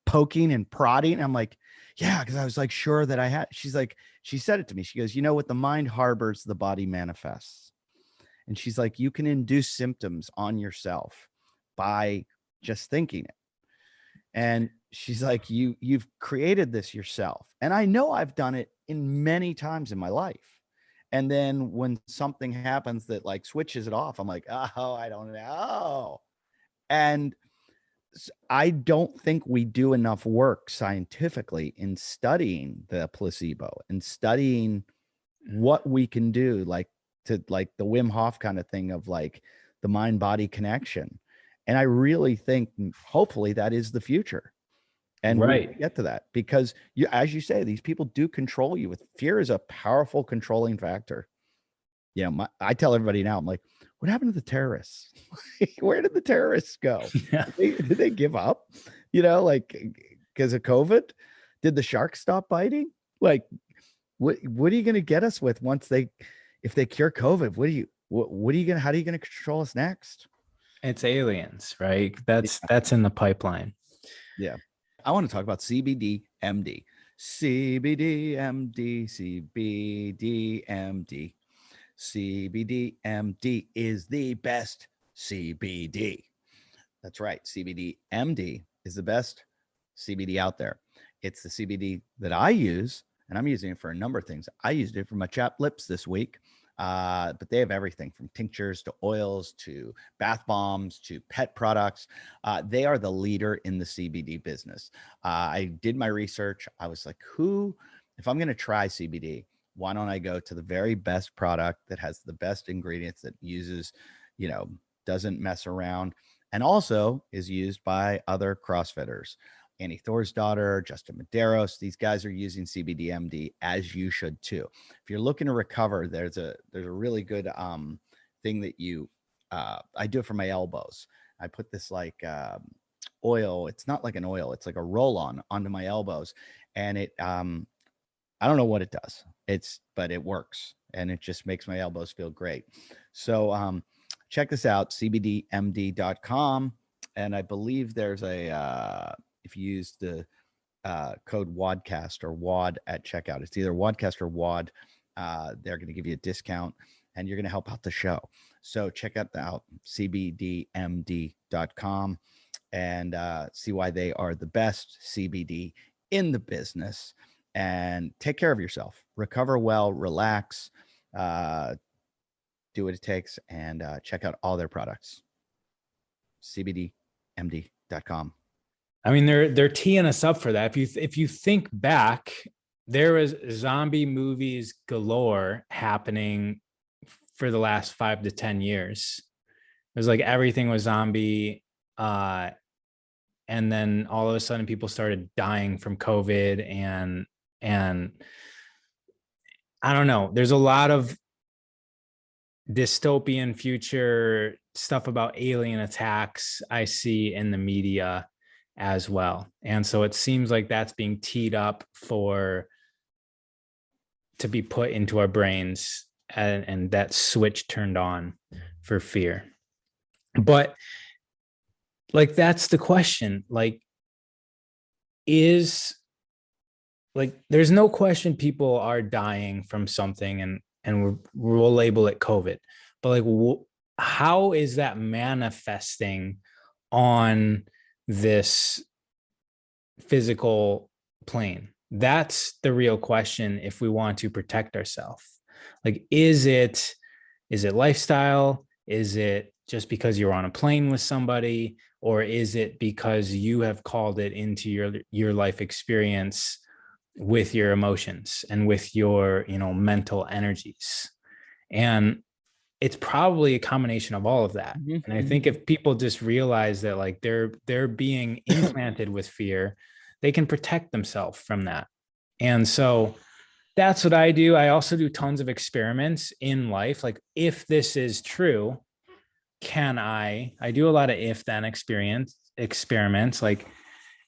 poking and prodding. I'm like, "Yeah," because I was like sure that I had. She's like, she said it to me. She goes, "You know what the mind harbors, the body manifests." And she's like, "You can induce symptoms on yourself by just thinking it." And she's like, you've created this yourself. And I know I've done it in many times in my life. And then when something happens that like switches it off, I'm like, "Oh, I don't know." And I don't think we do enough work scientifically in studying the placebo and studying what we can do, like to like the Wim Hof kind of thing of like the mind body connection. And I really think hopefully that is the future. And we Right. get to that because you, as you say, these people do control you. With fear is a powerful controlling factor. You know, I tell everybody now, I'm like, "What happened to the terrorists? Where did the terrorists go? Yeah. Did they give up? You know, like because of COVID? Did the sharks stop biting? Like, what are you going to get us with once if they cure COVID? What are you going to, how are you going to control us next?" It's aliens, right? That's in the pipeline. Yeah. I want to talk about CBD Md. CBD Md, CBD Md. CBD Md is the best CBD. That's right. CBD Md is the best CBD out there. It's the CBD that I use, and I'm using it for a number of things. I used it for my chapped lips this week, but they have everything from tinctures to oils to bath bombs to pet products. They are the leader in the CBD business. I did my research. I was like, if I'm going to try CBD, why don't I go to the very best product that has the best ingredients, that uses, doesn't mess around, and also is used by other CrossFitters. Annie Thorsdottir, Justin Medeiros, these guys are using CBD Md, as you should too. If you're looking to recover, there's a really good thing that I do it for my elbows. I put this like oil. It's not like an oil. It's like a roll-on onto my elbows, and it I don't know what it does. But it works, and it just makes my elbows feel great. So check this out, cbdmd.com. And I believe there's if you use the code WODcast or WOD at checkout, it's either WODcast or WOD. They're going to give you a discount, and you're going to help out the show. So check it out, cbdmd.com, and see why they are the best CBD in the business. And take care of yourself, recover well, relax, do what it takes, and check out all their products. CbdMd.com. I mean, they're teeing us up for that. If you think back, there was zombie movies galore happening for the last 5 to 10 years. It was like everything was zombie. And then all of a sudden people started dying from COVID, and I don't know. There's a lot of dystopian future stuff about alien attacks I see in the media as well. And so it seems like that's being teed up to be put into our brains, and that switch turned on for fear. But like, that's the question. Like, there's no question people are dying from something, and we'll label it COVID. But like, how is that manifesting on this physical plane? That's the real question if we want to protect ourselves. Like, is it lifestyle? Is it just because you're on a plane with somebody? Or is it because you have called it into your life experience with your emotions and with your, mental energies? And it's probably a combination of all of that. Mm-hmm. And I think if people just realize that, like, they're being implanted with fear, they can protect themselves from that. And so that's what I do. I also do tons of experiments in life. Like, if this is true, can I do a lot of if then experiments, like,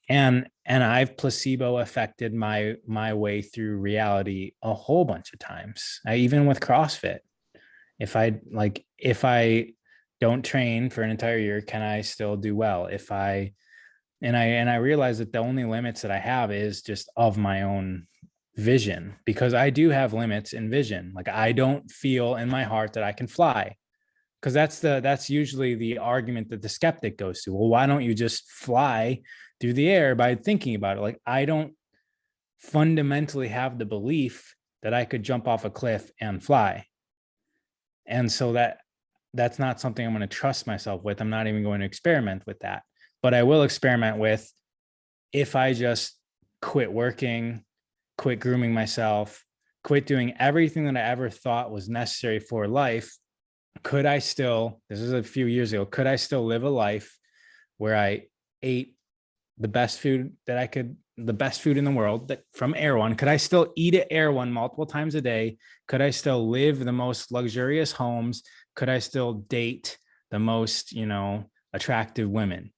and I've placebo affected my way through reality a whole bunch of times. Even with CrossFit, if I don't train for an entire year, can I still do well? I realize that the only limits that I have is just of my own vision, because I do have limits in vision. Like, I don't feel in my heart that I can fly, because that's usually the argument that the skeptic goes to. Well, why don't you just fly through the air by thinking about it? Like, I don't fundamentally have the belief that I could jump off a cliff and fly. And so that's not something I'm going to trust myself with. I'm not even going to experiment with that. But I will experiment with, if I just quit working, quit grooming myself, quit doing everything that I ever thought was necessary for life, could I still, this is a few years ago, could I still live a life where I ate the best food that I could, the best food in the world, that from Air One? Could I still eat at Air One multiple times a day? Could I still live the most luxurious homes? Could I still date the most, attractive women?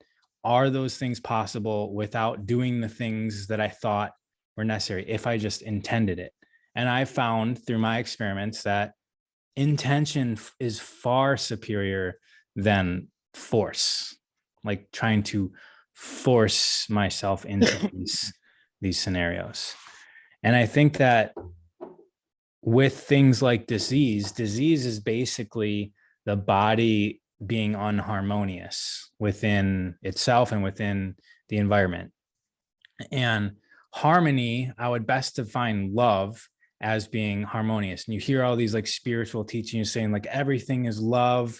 Are those things possible without doing the things that I thought were necessary, if I just intended it? And I found through my experiments that intention is far superior than force, like trying to force myself into these scenarios. And I think that with things like disease is basically the body being unharmonious within itself and within the environment. And harmony, I would best define love as being harmonious. And you hear all these like spiritual teachings saying like everything is love.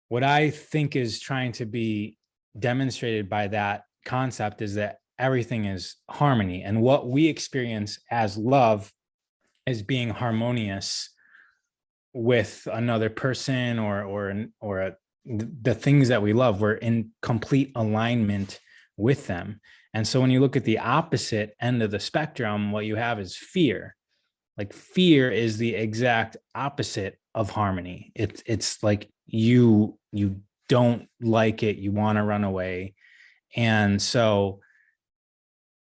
What I think is trying to be demonstrated by that concept is that everything is harmony, and what we experience as love is being harmonious with another person or the things that we love. We're in complete alignment with them. And so when you look at the opposite end of the spectrum, what you have is fear. Like, fear is the exact opposite of harmony. It's like you don't like it, you want to run away. And so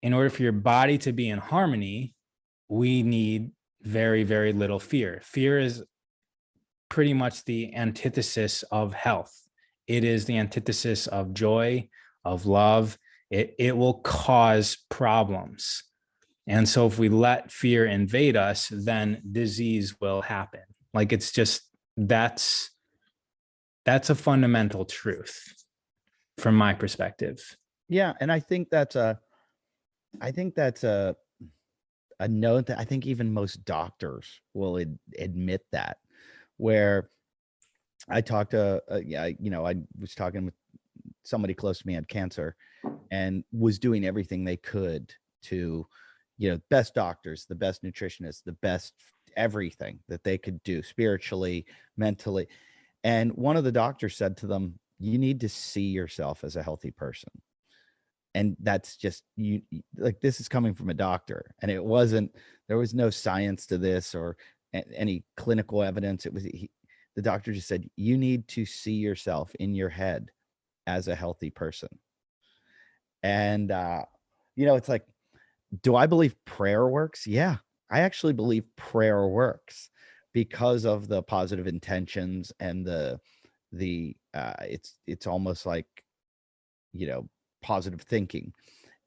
in order for your body to be in harmony, we need very, very little fear. Fear is pretty much the antithesis of health. It is the antithesis of joy, of love. It will cause problems. And so if we let fear invade us, then disease will happen. Like, it's just, that's a fundamental truth from my perspective. Yeah. And I think that's a note that I think even most doctors will admit that. where I talked to, I was talking with somebody close to me had cancer and was doing everything they could to, best doctors, the best nutritionists, the best everything that they could do spiritually, mentally. And one of the doctors said to them, you need to see yourself as a healthy person. And that's just like, this is coming from a doctor, and there was no science to this or any clinical evidence. It was, the doctor just said, you need to see yourself in your head as a healthy person. And, it's like, do I believe prayer works? Yeah, I actually believe prayer works because of the positive intentions and it's almost like, positive thinking.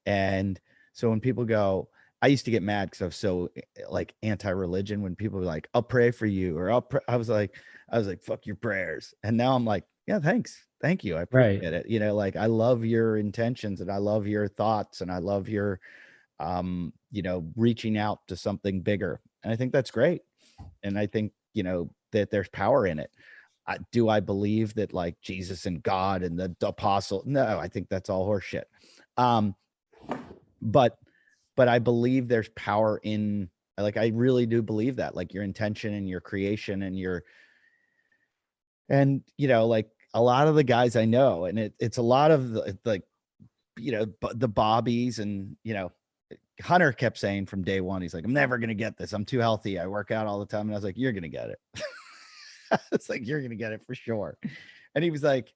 And so when people go, I used to get mad because I was so like anti-religion when people were like, I'll pray for you, or I was like, fuck your prayers. And now I'm like, yeah, thanks. Thank you. I appreciate it. Like, I love your intentions and I love your thoughts and I love your, reaching out to something bigger. And I think that's great. And I think, that there's power in it. Do I believe that like Jesus and God and the apostle? No, I think that's all horseshit. But I believe there's power in, like, I really do believe that, like, your intention and your creation and like a lot of the guys I know, and it's a lot of the Bobbies, and Hunter kept saying from day one, he's like, I'm never gonna get this. I'm too healthy. I work out all the time. And I was like, you're gonna get it. It's like, you're gonna get it for sure. And he was like,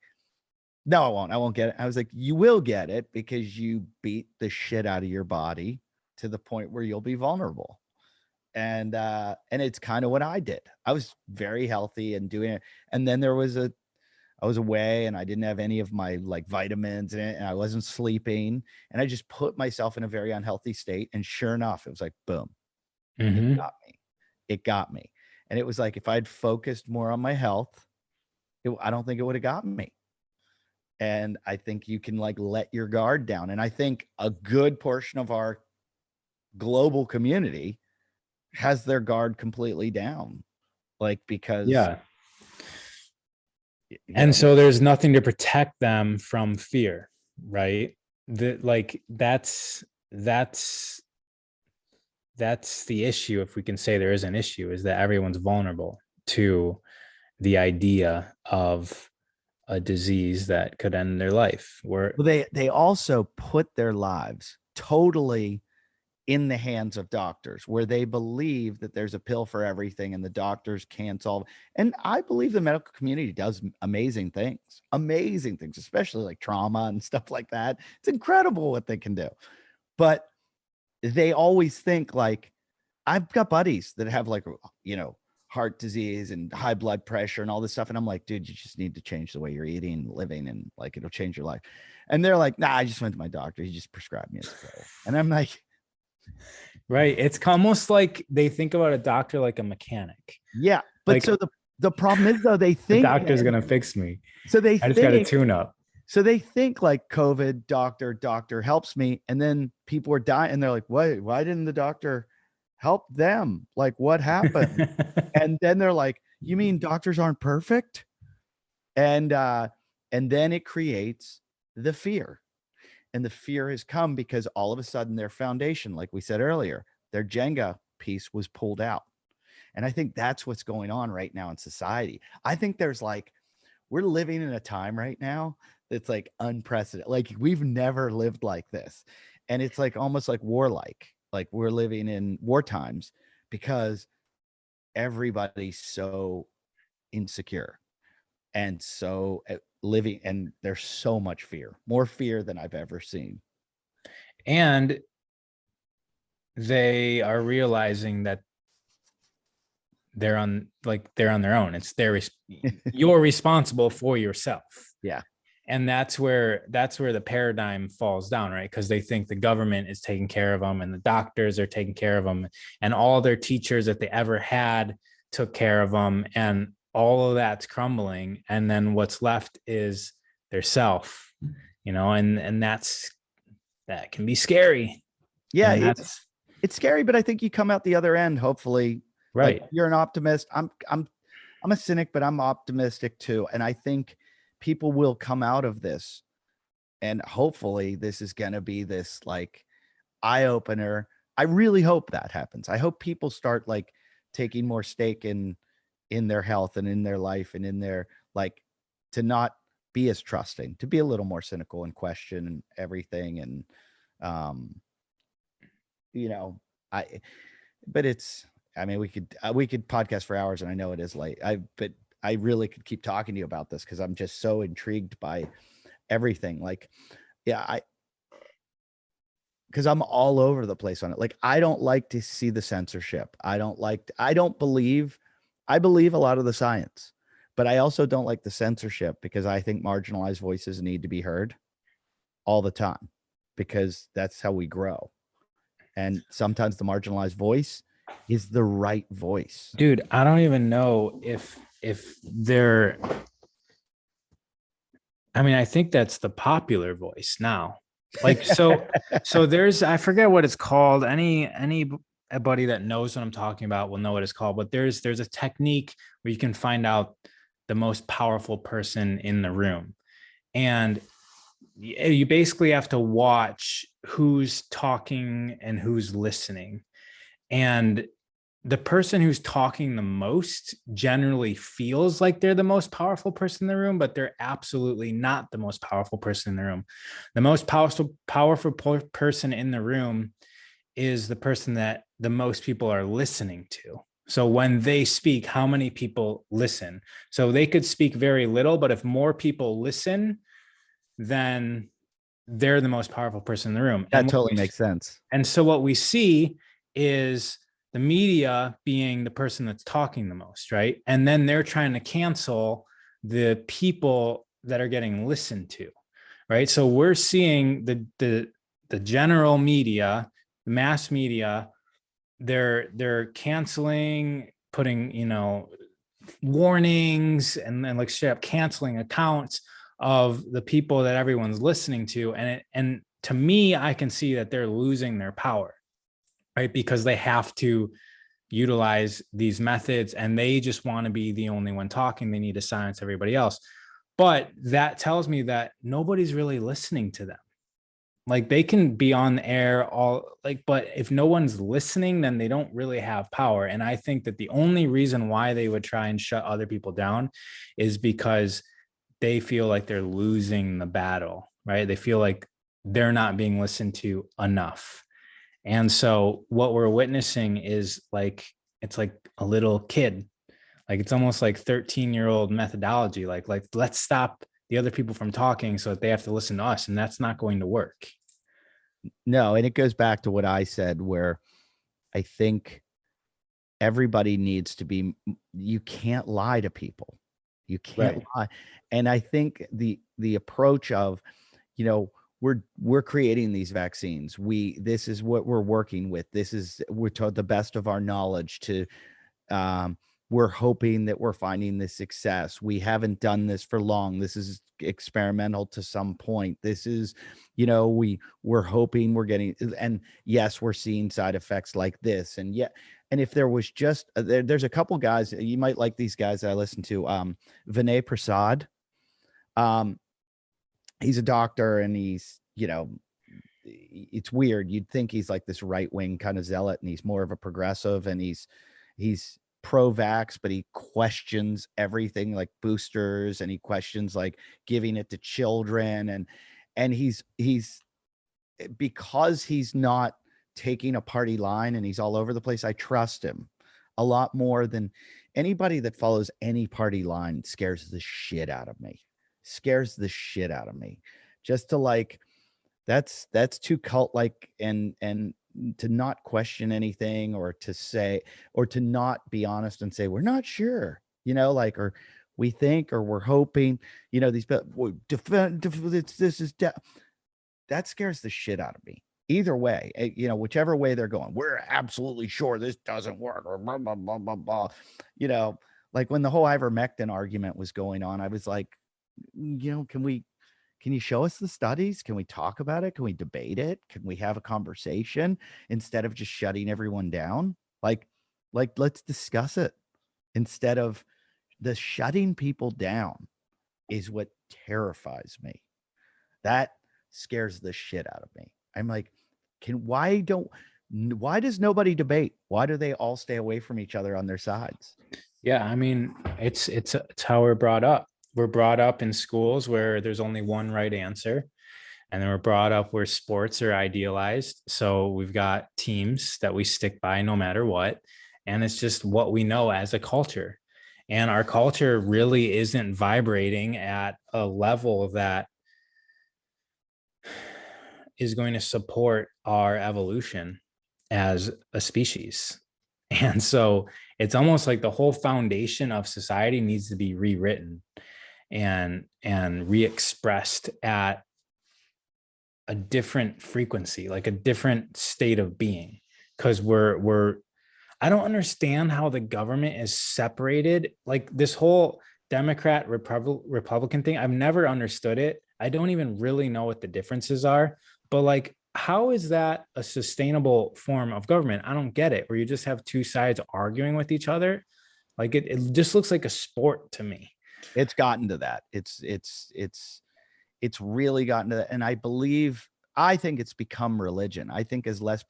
no, I won't get it. I was like, you will get it because you beat the shit out of your body to the point where you'll be vulnerable. And it's kind of what I did. I was very healthy and doing it. And then I was away and I didn't have any of my like vitamins in it, and I wasn't sleeping, and I just put myself in a very unhealthy state. And sure enough, it was like, boom, it got me. And it was like, if I'd focused more on my health, I don't think it would have gotten me. And I think you can like let your guard down. And I think a good portion of our global community has their guard completely down, like, because and so there's nothing to protect them from fear, right? That's the issue, if we can say there is an issue, is that everyone's vulnerable to the idea of a disease that could end their life. They also put their lives totally in the hands of doctors, where they believe that there's a pill for everything and the doctors can't solve. And I believe the medical community does amazing things, especially like trauma and stuff like that. It's incredible what they can do. But they always think, like, I've got buddies that have like, heart disease and high blood pressure and all this stuff. And I'm like, dude, you just need to change the way you're eating, living, and like, it'll change your life. And they're like, nah, I just went to my doctor. He just prescribed me a pill. And I'm like, right. It's almost like they think about a doctor like a mechanic. Yeah. But like, so the problem is, though, they think the doctor's going to fix me. So I just got to tune up. So they think like COVID, doctor helps me. And then people are dying and they're like, why didn't the doctor help them? Like, what happened? And then they're like, you mean doctors aren't perfect? And then it creates the fear. And the fear has come because all of a sudden their foundation, like we said earlier, their Jenga piece was pulled out. And I think that's what's going on right now in society. I think there's like, we're living in a time right now that's like unprecedented. Like, we've never lived like this. And it's like almost like warlike. Like, we're living in war times because everybody's so insecure and so living, and there's so much fear, more fear than I've ever seen. And they are realizing that they're on their own. It's you're responsible for yourself. Yeah. And that's where the paradigm falls down, right? Because they think the government is taking care of them and the doctors are taking care of them and all their teachers that they ever had took care of them, and all of that's crumbling. And then what's left is their self, and that can be scary. Yeah, it's scary, but I think you come out the other end, hopefully. Right. Like, you're an optimist. I'm I'm a cynic, but I'm optimistic too. And I think people will come out of this, and hopefully this is going to be this like eye opener. I really hope that happens. I hope people start like taking more stake in their health and in their life and in their like, to not be as trusting, to be a little more cynical and question everything. And you know, but it's, I mean, we could podcast for hours, and I know it is late. But I really could keep talking to you about this because I'm just so intrigued by everything. Like, yeah, because I'm all over the place on it. Like, I don't like to see the censorship. I believe a lot of the science, but I also don't like the censorship because I think marginalized voices need to be heard all the time because that's how we grow. And sometimes the marginalized voice is the right voice. Dude, I don't even know if they're, I mean, I think that's the popular voice now. Like, so there's, I forget what it's called. Anybody that knows what I'm talking about will know what it's called, but there's a technique where you can find out the most powerful person in the room. And you basically have to watch who's talking and who's listening. And the person who's talking the most generally feels like they're the most powerful person in the room, but they're absolutely not the most powerful person in the room. The most powerful person in the room is the person that the most people are listening to. So when they speak, how many people listen? So they could speak very little, but if more people listen, then they're the most powerful person in the room. That totally makes sense. And so what we see is the media being the person that's talking the most, right? And then they're trying to cancel the people that are getting listened to, right? So we're seeing the general media, the mass media, they're canceling, putting, you know, warnings, and then like straight up canceling accounts of the people that everyone's listening to. And to me, I can see that they're losing their power, right? Because they have to utilize these methods and they just want to be the only one talking. They need to silence everybody else. But that tells me that nobody's really listening to them. Like, they can be on the air all like, but if no one's listening, then they don't really have power. And I think that the only reason why they would try and shut other people down is because they feel like they're losing the battle, right? They feel like they're not being listened to enough. And so what we're witnessing is like, it's like a little kid, like it's almost like 13-year-old methodology. Like, let's stop the other people from talking so that they have to listen to us. And that's not going to work. No. And it goes back to what I said, where I think everybody needs to be, you can't lie to people. You can't lie. And I think the approach of, you know, we're creating these vaccines. This is what we're working with. We're to the best of our knowledge to, we're hoping that we're finding this success. We haven't done this for long. This is experimental to some point. This is, you know, we're hoping we're getting, and yes, we're seeing side effects like this. And yeah. And if there was just, there's a couple guys, you might like these guys that I listen to, Vinay Prasad. He's a doctor, and he's, you know, it's weird. You'd think he's like this right-wing kind of zealot, and he's more of a progressive, and he's pro-vax, but he questions everything like boosters, and he questions like giving it to children. And he's because he's not taking a party line and he's all over the place, I trust him a lot more than anybody that follows any party line. Scares the shit out of me. Just to like, that's too cult like, and to not question anything, or to say, or to not be honest and say we're not sure, you know, like, or we think, or we're hoping, you know, these that scares the shit out of me. Either way, you know, whichever way they're going, we're absolutely sure this doesn't work, or blah, blah, blah, blah, blah. You know, like when the whole ivermectin argument was going on, I was like, you know, can you show us the studies? Can we talk about it? Can we debate it? Can we have a conversation instead of just shutting everyone down? Like let's discuss it instead of the shutting people down is what terrifies me. That scares the shit out of me. I'm like, why does nobody debate? Why do they all stay away from each other on their sides? Yeah, I mean, it's how we're brought up. We're brought up in schools where there's only one right answer. And then we're brought up where sports are idealized. So we've got teams that we stick by no matter what. And it's just what we know as a culture. And our culture really isn't vibrating at a level that is going to support our evolution as a species. And so it's almost like the whole foundation of society needs to be rewritten and re-expressed at a different frequency, like a different state of being. Because I don't understand how the government is separated. Like this whole Democrat Republican thing, I've never understood it. I don't even really know what the differences are. But like, how is that a sustainable form of government? I don't get it. Where you just have two sides arguing with each other. Like it just looks like a sport to me. It's gotten to that. It's really gotten to that. And I think it's become religion. I think as less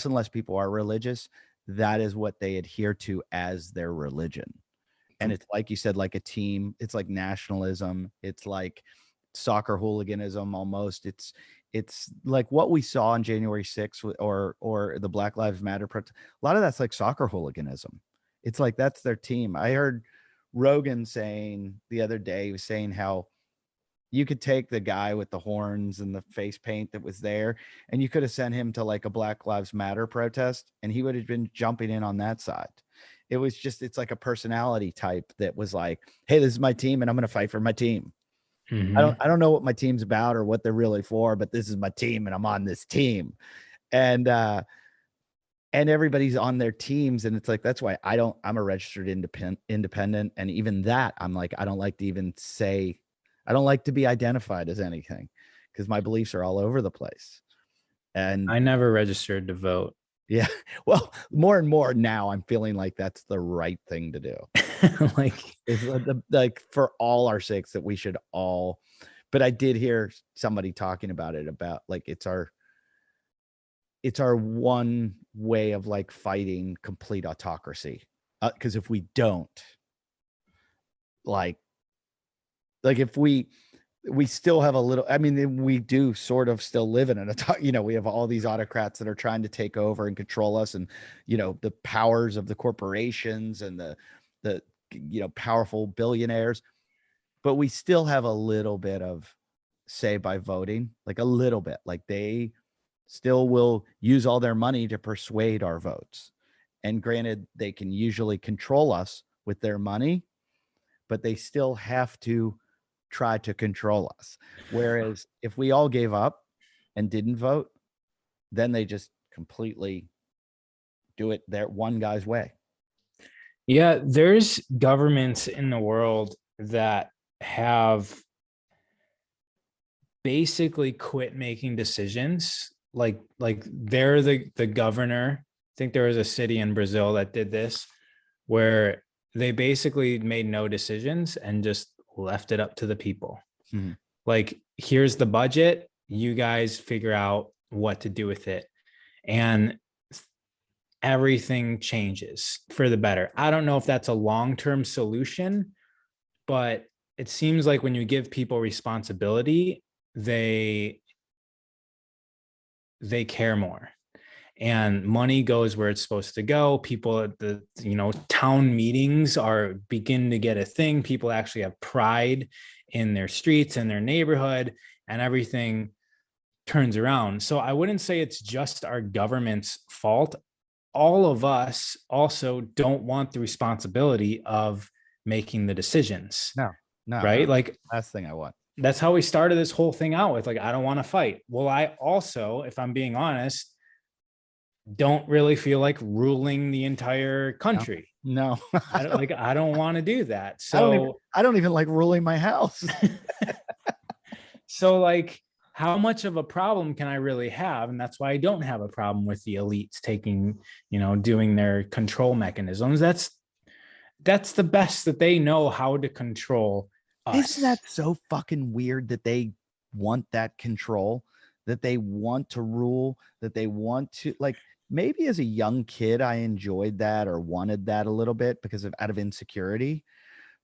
and less people are religious, that is what they adhere to as their religion. And it's like you said, like a team, it's like nationalism. It's like soccer hooliganism almost. It's like what we saw on January 6th or the Black Lives Matter protest. A lot of that's like soccer hooliganism. It's like, that's their team. I heard Rogan saying the other day, he was saying how you could take the guy with the horns and the face paint that was there, and you could have sent him to like a Black Lives Matter protest, and he would have been jumping in on that side. It's like a personality type that was like, hey, this is my team and I'm going to fight for my team. Mm-hmm. I don't know what my team's about or what they're really for, but this is my team and I'm on this team. And everybody's on their teams. And it's like, that's why I'm a registered independent. And even that, I'm like, I don't like to be identified as anything because my beliefs are all over the place. And I never registered to vote. Yeah. Well, more and more now I'm feeling like that's the right thing to do. Like, It's like for all our sakes that we should all, but I did hear somebody talking about it, about like, it's our one way of like fighting complete autocracy. Cause if we don't, like if we still have a little, I mean, we do sort of still live in we have all these autocrats that are trying to take over and control us, and, the powers of the corporations and the powerful billionaires, but we still have a little bit of say by voting, like a little bit, like they still will use all their money to persuade our votes. And granted, they can usually control us with their money, but they still have to try to control us. Whereas if we all gave up and didn't vote, then they just completely do it their one guy's way. yeah, there's governments in the world that have basically quit making decisions. Like they're the governor. I think there was a city in Brazil that did this, where they basically made no decisions and just left it up to the people. Mm-hmm. Like, here's the budget, you guys figure out what to do with it. And everything changes for the better. I don't know if that's a long-term solution, but it seems like when you give people responsibility, they care more, and money goes where it's supposed to go. People at the town meetings are begin to get a thing. People actually have pride in their streets and their neighborhood, and everything turns around. So I wouldn't say it's just our government's fault. All of us also don't want the responsibility of making the decisions. No, right? Like, last thing I want. That's how we started this whole thing out with, like, I don't want to fight. Well, I also, if I'm being honest, don't really feel like ruling the entire country. No. I don't want to do that. So I don't even like ruling my house. So like, how much of a problem can I really have? And that's why I don't have a problem with the elites taking, doing their control mechanisms. that's the best that they know how to control us. Isn't that so fucking weird that they want that control, that they want to rule, that they want to, like, maybe as a young kid, I enjoyed that or wanted that a little bit because of out of insecurity.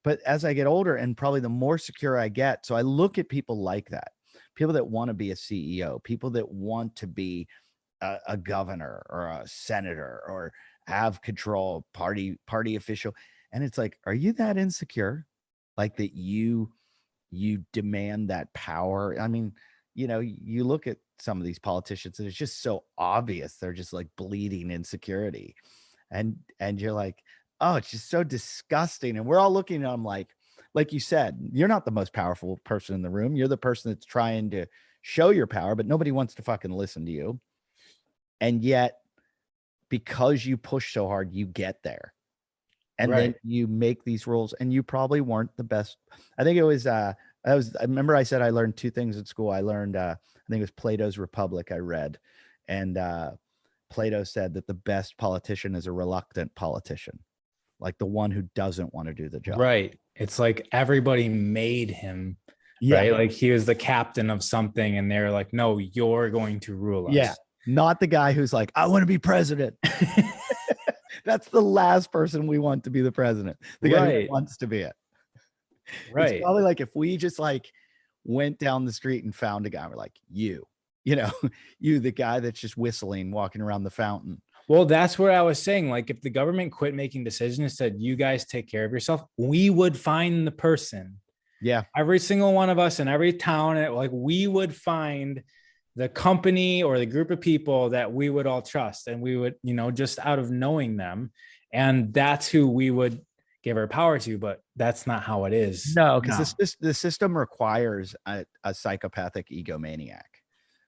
But as I get older and probably the more secure I get, so I look at people like that, people that want to be a CEO, people that want to be a governor or a senator or have control, party official. And it's like, are you that insecure? Like that you demand that power? I mean, you look at some of these politicians and it's just so obvious they're just like bleeding insecurity. And you're like, oh, it's just so disgusting. And we're all looking at them like you said, you're not the most powerful person in the room. You're the person that's trying to show your power, but nobody wants to fucking listen to you. And yet, because you push so hard, you get there. And then you make these rules, and you probably weren't the best. I think it was, I remember I said I learned two things at school. I learned, I think it was Plato's Republic I read. And Plato said that the best politician is a reluctant politician, like the one who doesn't want to do the job. Right. It's like everybody made him, Yeah. right? Like he was the captain of something and they're like, no, you're going to rule us. Yeah. Not the guy who's like, I want to be president. That's the last person we want to be the president. The guy who wants to be it. Right. It's probably like if we just like went down the street and found a guy, we're like, you, the guy that's just whistling, walking around the fountain. Well, that's where I was saying, like, if the government quit making decisions, said, you guys take care of yourself, we would find the person. Yeah. Every single one of us in every town, like we would find the company or the group of people that we would all trust. And we would, just out of knowing them. And that's who we would give our power to, but that's not how it is. No, because the system requires a psychopathic egomaniac.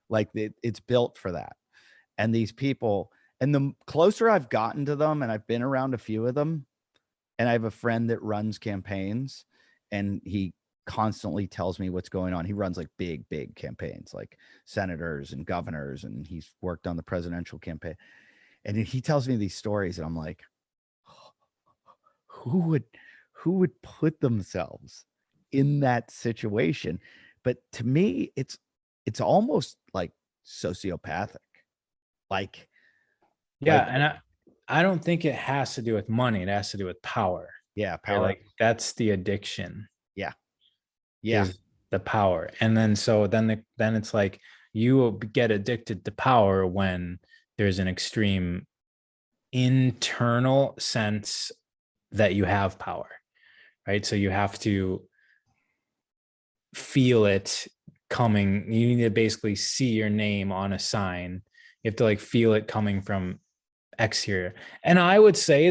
Like it's built for that. And these people, and the closer I've gotten to them, and I've been around a few of them, and I have a friend that runs campaigns, and he constantly tells me what's going on. He runs like big campaigns, like senators and governors, and he's worked on the presidential campaign. And he tells me these stories, and I'm like, who would put themselves in that situation? But to me, it's almost like sociopathic. Like, yeah, and I don't think it has to do with money. It has to do with power. Yeah, power. Like that's the addiction. Yeah, the power. And then then it's like you will get addicted to power when there's an extreme internal sense that you have power, right? So you have to feel it coming. You need to basically see your name on a sign. You have to like feel it coming from exterior. And I would say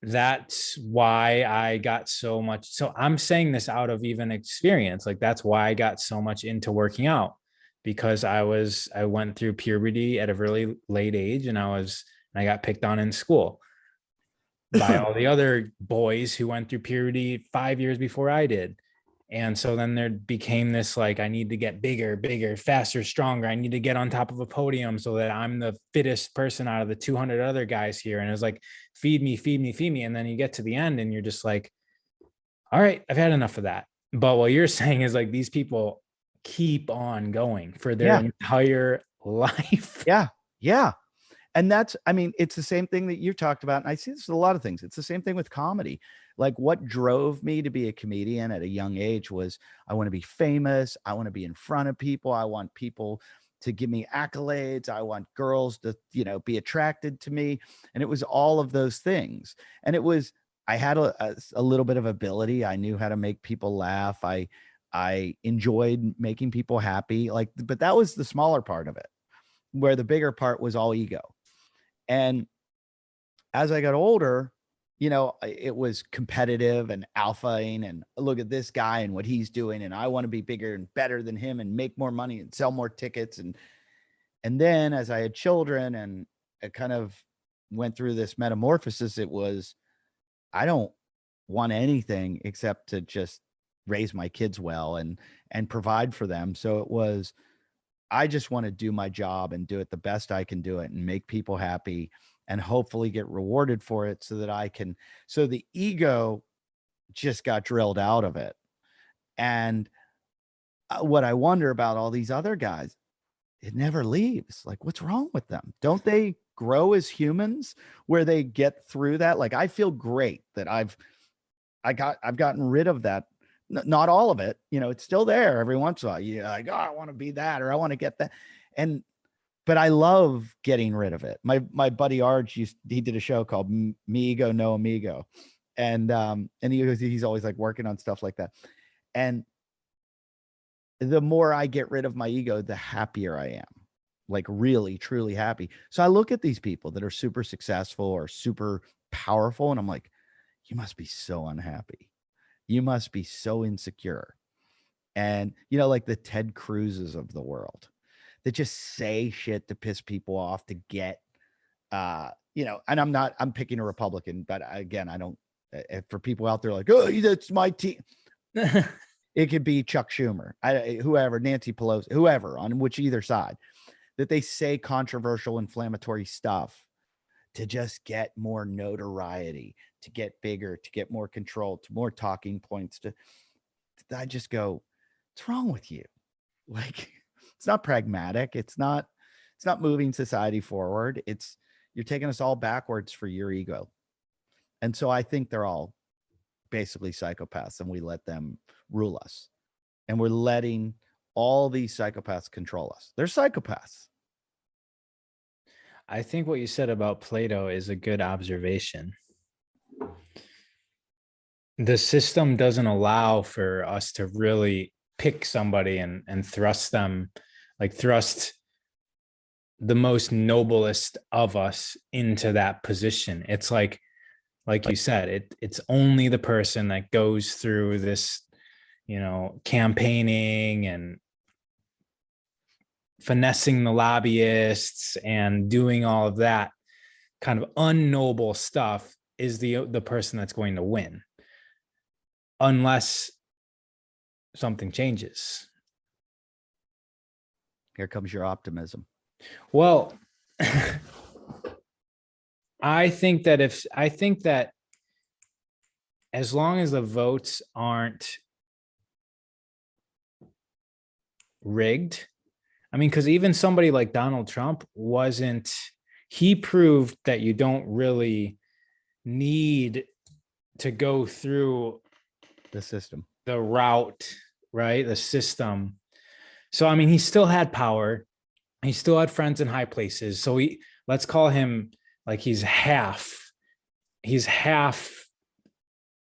that's why I got so much. So I'm saying this out of even experience. Like that's why I got so much into working out, because I went through puberty at a really late age, and I got picked on in school by all the other boys who went through puberty 5 years before I did. And so then there became this, like, I need to get bigger, faster, stronger. I need to get on top of a podium so that I'm the fittest person out of the 200 other guys here. And it was like, feed me. And then you get to the end and you're just like, all right, I've had enough of that. But what you're saying is like, these people keep on going for their entire life. Yeah. And that's, I mean, it's the same thing that you talked about. And I see this with a lot of things. It's the same thing with comedy. Like what drove me to be a comedian at a young age was I want to be famous. I want to be in front of people. I want people to give me accolades. I want girls to, be attracted to me. And it was all of those things. And it was, I had a little bit of ability. I knew how to make people laugh. I enjoyed making people happy. But that was the smaller part of it, where the bigger part was all ego. And as I got older, it was competitive and alphaing and look at this guy and what he's doing. And I want to be bigger and better than him and make more money and sell more tickets. And then as I had children and I kind of went through this metamorphosis, it was, I don't want anything except to just raise my kids well and provide for them. So it was, I just want to do my job and do it the best I can do it and make people happy and hopefully get rewarded for it so that I can, so the ego just got drilled out of it. And what I wonder about all these other guys, it never leaves. Like, what's wrong with them? Don't they grow as humans where they get through that? Like, I feel great that I've gotten rid of that. Not all of it, it's still there every once in a while. You're like, oh, I want to be that, or I want to get that. But I love getting rid of it. My buddy Arj, he did a show called Me Ego No Amigo. And he's always like working on stuff like that. And the more I get rid of my ego, the happier I am, like really, truly happy. So I look at these people that are super successful or super powerful, and I'm like, you must be so unhappy. You must be so insecure. And, like the Ted Cruzes of the world that just say shit to piss people off to get, and I'm picking a Republican, but again, I don't, for people out there like, oh, that's my team. It could be Chuck Schumer, whoever, Nancy Pelosi, whoever, on which either side, that they say controversial, inflammatory stuff to just get more notoriety, to get bigger, to get more control, to more talking points. I just go, what's wrong with you? Like, it's not pragmatic. It's not moving society forward. You're taking us all backwards for your ego. And so I think they're all basically psychopaths, and we let them rule us. And we're letting all these psychopaths control us. They're psychopaths. I think what you said about Plato is a good observation. The system doesn't allow for us to really pick somebody and thrust them, like thrust the most noblest of us into that position. It's like you said, it's only the person that goes through this, campaigning and finessing the lobbyists and doing all of that kind of unnoble stuff is the person that's going to win, unless something changes. Here comes your optimism. Well, I think that as long as the votes aren't rigged, I mean, because even somebody like Donald Trump he proved that you don't really need to go through the system, the route, right? The system. So, I mean, he still had power. He still had friends in high places. So let's call him like he's half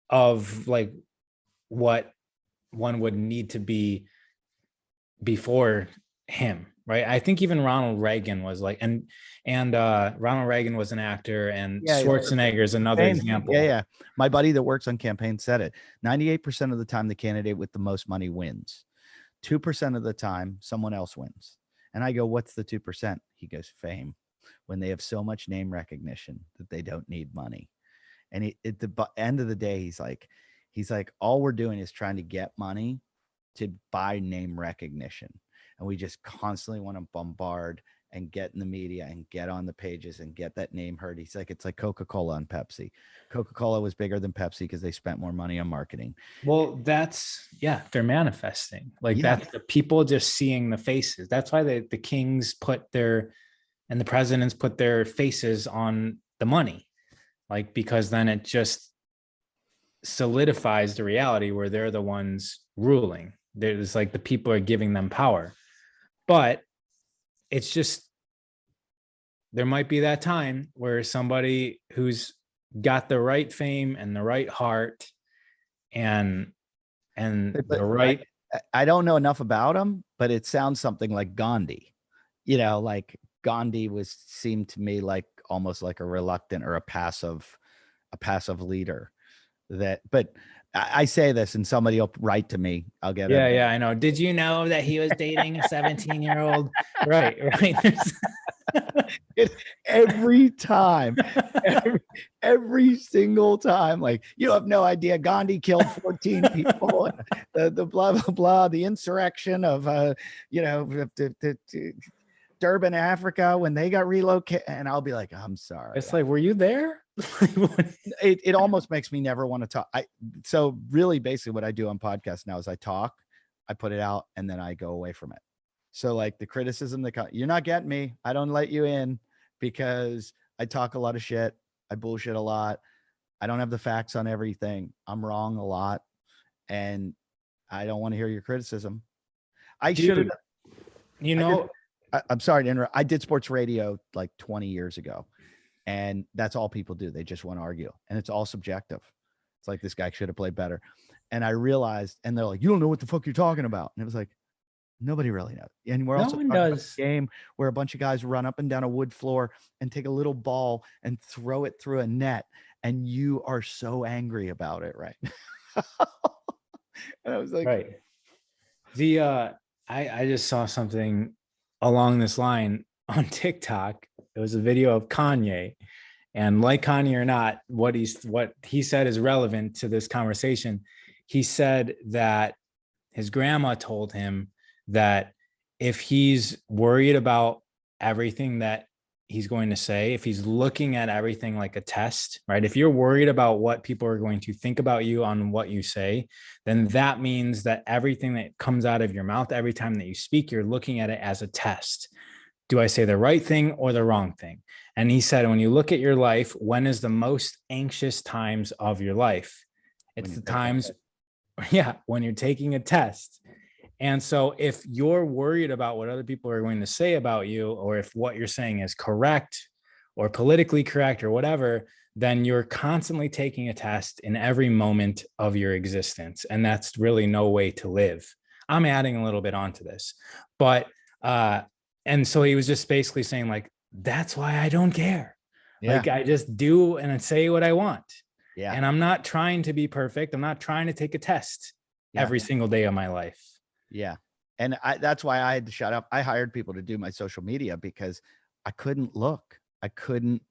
of like what one would need to be before him, right? I think even Ronald Reagan was like, and Ronald Reagan was an actor, and Schwarzenegger is another example. Yeah. My buddy that works on campaigns said it. 98% of the time, the candidate with the most money wins. 2% of the time, someone else wins. And I go, what's the 2%? He goes, fame. When they have so much name recognition that they don't need money. And at the end of the day, he's like, all we're doing is trying to get money to buy name recognition. And we just constantly want to bombard and get in the media and get on the pages and get that name heard. He's like, it's like Coca-Cola and Pepsi. Coca-Cola was bigger than Pepsi because they spent more money on marketing. Well, they're manifesting. Like that's the people just seeing the faces. That's why the kings and the presidents put their faces on the money. Like, because then it just solidifies the reality where they're the ones ruling. There's like the people are giving them power. But it's just, there might be that time where somebody who's got the right fame and the right heart and the right. I don't know enough about him, but it sounds something like Gandhi. Like Gandhi seemed to me like almost like a reluctant or a passive leader. But I say this and somebody will write to me. I'll get it. Yeah, I know. Did you know that he was dating a 17-year-old? Right. Every time, every single time, like, you have no idea. Gandhi killed 14 people. The blah, blah, blah, the insurrection of, Durban, Africa, when they got relocated, and I'll be like, I'm sorry. It's like, were you there? It almost makes me never want to talk. So really basically what I do on podcasts now is I talk, I put it out, and then I go away from it. So like the criticism that you're not getting me, I don't let you in because I talk a lot of shit. I bullshit a lot. I don't have the facts on everything. I'm wrong a lot. And I don't want to hear your criticism. I should have, you know, I'm sorry to interrupt. I did sports radio like 20 years ago, and that's all people do. They just want to argue, and it's all subjective. It's like, this guy should have played better. And I realized, and they're like, you don't know what the fuck you're talking about. And it was like, nobody really knows. And we're also talking about a game where a bunch of guys run up and down a wood floor and take a little ball and throw it through a net. And you are so angry about it, right? And I was like, right. I just saw something along this line on TikTok. It was a video of Kanye, and like Kanye or not, what he said is relevant to this conversation. He said that his grandma told him that if he's worried about everything that he's going to say, if he's looking at everything like a test, right? If you're worried about what people are going to think about you on what you say, then that means that everything that comes out of your mouth, every time that you speak, you're looking at it as a test. Do I say the right thing or the wrong thing? And he said, when you look at your life, when is the most anxious times of your life? It's the times, when you're taking a test. And so if you're worried about what other people are going to say about you, or if what you're saying is correct or politically correct or whatever, then you're constantly taking a test in every moment of your existence. And that's really no way to live. I'm adding a little bit onto this, but, and so he was just basically saying like, that's why I don't care. yeah. Like I just do and say what I want. Yeah. And I'm not trying to be perfect. I'm not trying to take a test every single day of my life. Yeah. And that's why I had to shut up. I hired people to do my social media because I couldn't look. I couldn't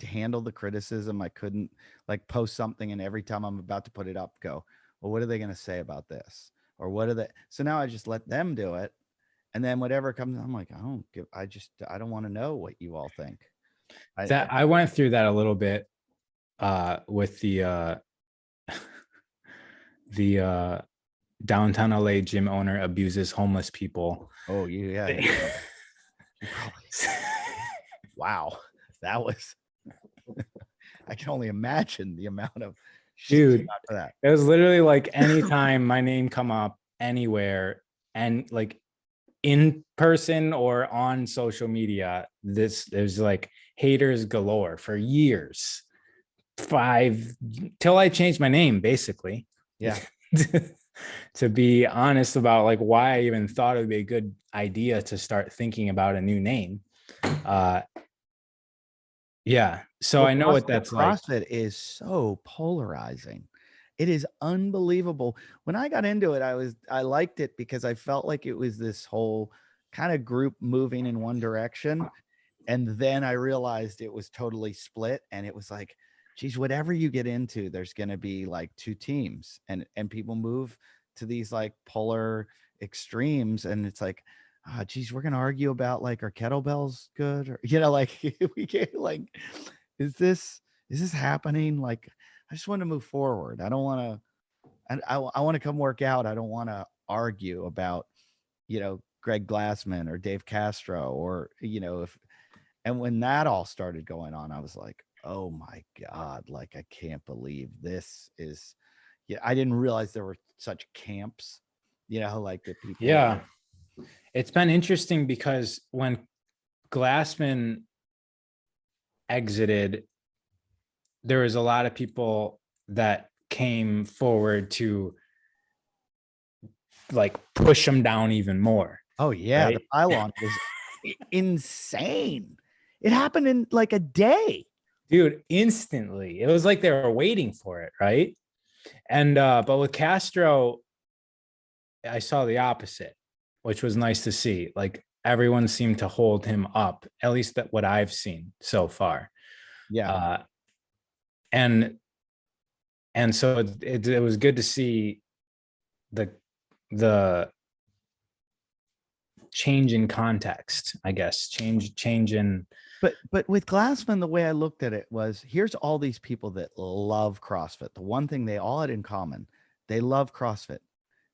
handle the criticism. I couldn't like post something, and every time I'm about to put it up, go, well, what are they going to say about this? Or what are they? So now I just let them do it. And then whatever comes, I'm like, I don't want to know what you all think. I went through that a little bit with the downtown LA gym owner abuses homeless people. Oh, yeah. Wow. That was, I can only imagine the amount of shit for that. It was literally like anytime my name come up anywhere, and like in person or on social media, there's like haters galore for years. 5 till I changed my name, basically. Yeah. To be honest about like why I even thought it would be a good idea to start thinking about a new name. So I know what that's like. CrossFit is so polarizing. It is unbelievable. When I got into it, I liked it because I felt like it was this whole kind of group moving in one direction. And then I realized it was totally split, and it was like, geez, whatever you get into, there's going to be like two teams, and people move to these like polar extremes. And it's like, geez, we're going to argue about like, are kettlebells good? Or, like we get like, is this happening? Like, I just want to move forward. I don't want to, I want to come work out. I don't want to argue about, Greg Glassman or Dave Castro or, and when that all started going on, I was like, oh my God, like, I can't believe this is, I didn't realize there were such camps, like the people. Yeah. It's been interesting because when Glassman exited, there was a lot of people that came forward to like push him down even more. Oh yeah. Right? The pylon was insane. It happened in like a day. Dude, instantly. It was like they were waiting for it, right? And but with Castro, I saw the opposite, which was nice to see. Like everyone seemed to hold him up, at least that what I've seen so far. Yeah. And so it was good to see the change in context, I guess. Change in. But with Glassman, the way I looked at it was, here's all these people that love CrossFit. The one thing they all had in common, they love CrossFit.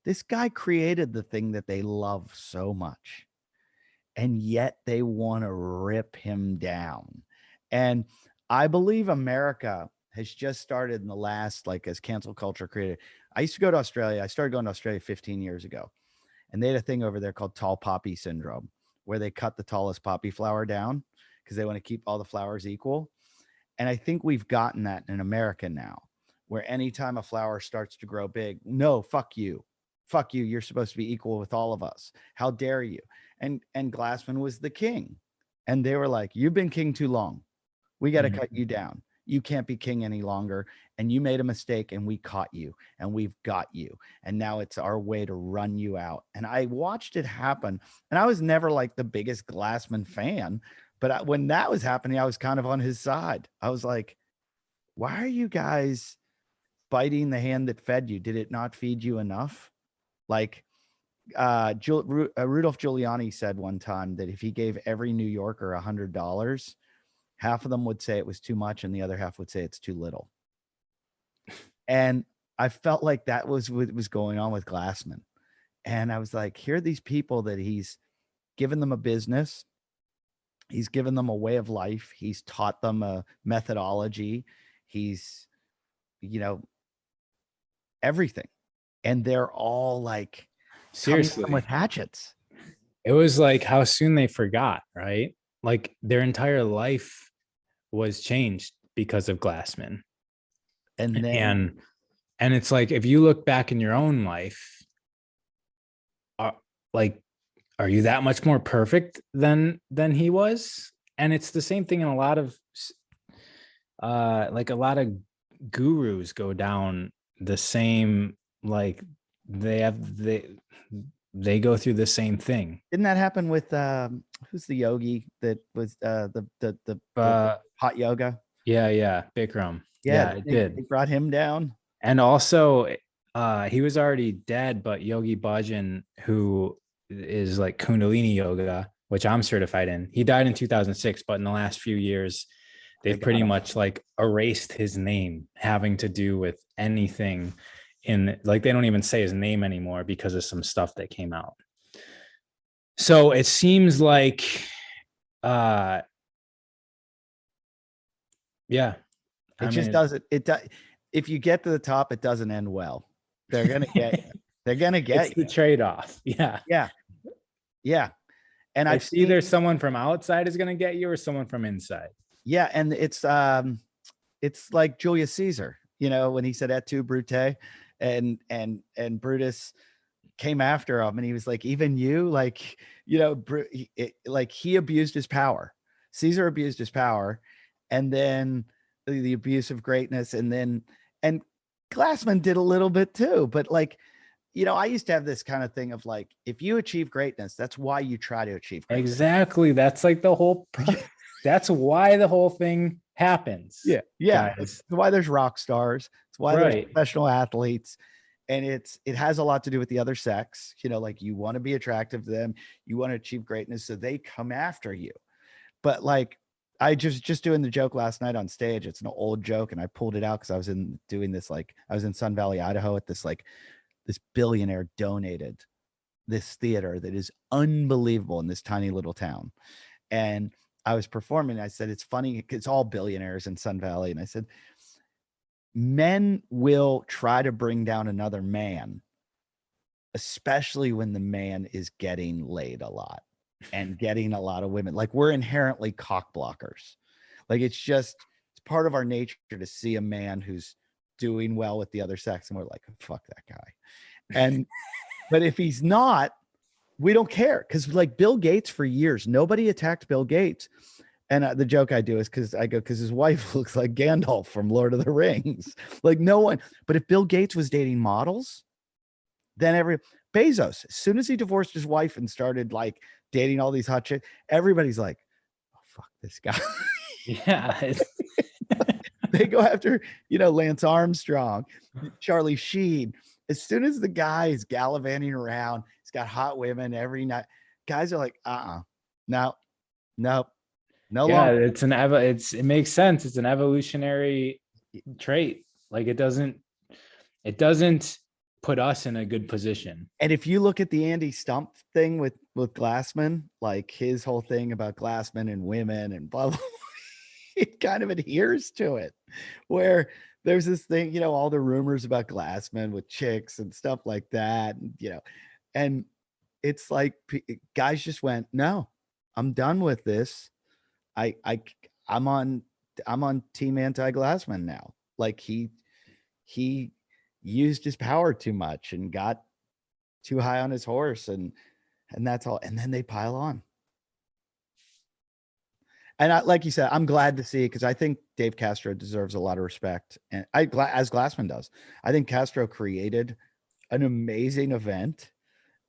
This guy created the thing that they love so much, and yet they want to rip him down. And I believe America has just started in the last, like, as cancel culture created. I used to go to Australia. I started going to Australia 15 years ago, and they had a thing over there called tall poppy syndrome, where they cut the tallest poppy flower down because they want to keep all the flowers equal. And I think we've gotten that in America now, where anytime a flower starts to grow big, no, fuck you. Fuck you. You're supposed to be equal with all of us. How dare you? And Glassman was the king. And they were like, you've been king too long. We got to cut you down. You can't be king any longer. And you made a mistake, and we caught you, and we've got you. And now it's our way to run you out. And I watched it happen. And I was never like the biggest Glassman fan, but when that was happening, I was kind of on his side. I was like, why are you guys biting the hand that fed you? Did it not feed you enough? Like, Rudolph Giuliani said one time that if he gave every New Yorker $100, half of them would say it was too much, and the other half would say it's too little. And I felt like that was what was going on with Glassman. And I was like, here are these people that he's given them a business. He's given them a way of life. He's taught them a methodology. He's, everything. And they're all like, seriously, with hatchets. It was like how soon they forgot, right? Like their entire life was changed because of Glassman. And then, and it's like, if you look back in your own life, are you that much more perfect than he was? And it's the same thing in a lot of gurus go down the same, like they go through the same thing. Didn't that happen with who's the yogi that was the hot yoga? Yeah, Bikram. Yeah, it did. They brought him down. And also he was already dead, but Yogi Bhajan, who is like Kundalini yoga, which I'm certified in, he died in 2006, but in the last few years they've pretty much like erased his name having to do with anything in, like, they don't even say his name anymore because of some stuff that came out. So it seems like yeah, it just doesn't, if you get to the top, it doesn't end well. They're gonna get they're gonna get it's the trade-off. Yeah. And I've seen either someone from outside is gonna get you or someone from inside. Yeah, and it's like Julius Caesar, when he said "Et tu, Brute," and Brutus came after him, and he was like, even you, like, like he abused his power. Caesar abused his power, and then the abuse of greatness, and Glassman did a little bit too. But like, I used to have this kind of thing of like, if you achieve greatness, that's why you try to achieve greatness. Exactly. That's like the whole that's why the whole thing happens. Yeah. It's why there's rock stars. It's why there's professional athletes. And it has a lot to do with the other sex. Like, you want to be attractive to them, you want to achieve greatness, so they come after you. But like, I just doing the joke last night on stage. It's an old joke, and I pulled it out because I was I was in Sun Valley, Idaho, at this billionaire donated this theater that is unbelievable in this tiny little town. And I was performing. I said, it's funny, it's all billionaires in Sun Valley. And I said, men will try to bring down another man, especially when the man is getting laid a lot and getting a lot of women. Like, we're inherently cock blockers. Like, it's part of our nature to see a man who's doing well with the other sex, and we're like, fuck that guy. But if he's not, we don't care. Because like Bill Gates, for years, nobody attacked Bill Gates. And the joke I do is because his wife looks like Gandalf from Lord of the Rings. Like, no one. But if Bill Gates was dating models, then Bezos, as soon as he divorced his wife and started like dating all these hot chicks, everybody's like, oh, fuck this guy. Yeah. They go after, Lance Armstrong, Charlie Sheen. As soon as the guy is gallivanting around, he's got hot women every night. guys are like, no, no, no Yeah, longer. it makes sense. It's an evolutionary trait. Like it doesn't put us in a good position. And if you look at the Andy Stump thing with Glassman, like his whole thing about Glassman and women and blah, blah, blah, it kind of adheres to it, where there's this thing, all the rumors about Glassman with chicks and stuff like that, and it's like guys just went, no, I'm done with this. I'm on team anti-Glassman now. Like he used his power too much and got too high on his horse, and that's all. And then they pile on. And like you said, I'm glad to see, because I think Dave Castro deserves a lot of respect, and as Glassman does. I think Castro created an amazing event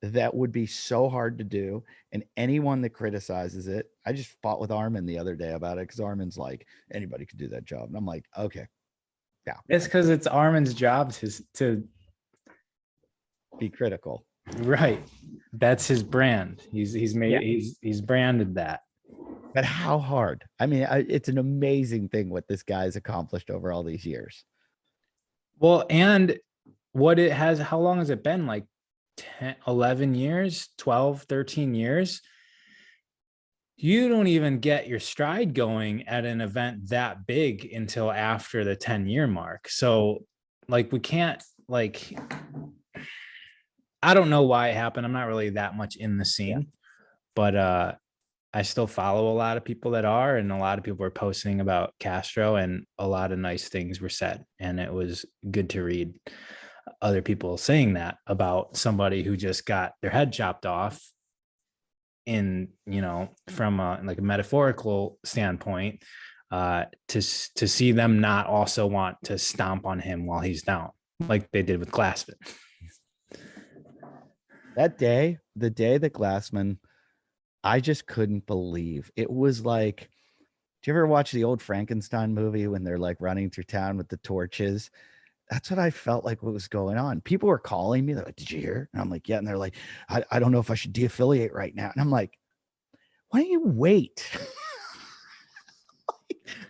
that would be so hard to do, and anyone that criticizes it, I just fought with Armin the other day about it, because Armin's like, anybody could do that job, and I'm like, okay, yeah, It's because it's Armin's job to be critical, right. That's his brand. He's branded that. but how hard? I mean, it's an amazing thing what this guy's accomplished over all these years. Well, and how long has it been? Like 10, 11 years, 12, 13 years. You don't even get your stride going at an event that big until after the 10-year mark. So like we can't, like, I don't know why it happened. I'm not really that much in the scene, but I still follow a lot of people that are, and a lot of people were posting about Castro, and a lot of nice things were said. And it was good to read other people saying that about somebody who just got their head chopped off from like a metaphorical standpoint, to see them not also want to stomp on him while he's down, like they did with Glassman. That day, the day that Glassman, I just couldn't believe it. Was like, do you ever watch the old Frankenstein movie when they're like running through town with the torches? That's what I felt like what was going on. People were calling me. They're like, did you hear? And I'm like, yeah. And they're like, I don't know if I should de-affiliate right now. And I'm like, why don't you wait?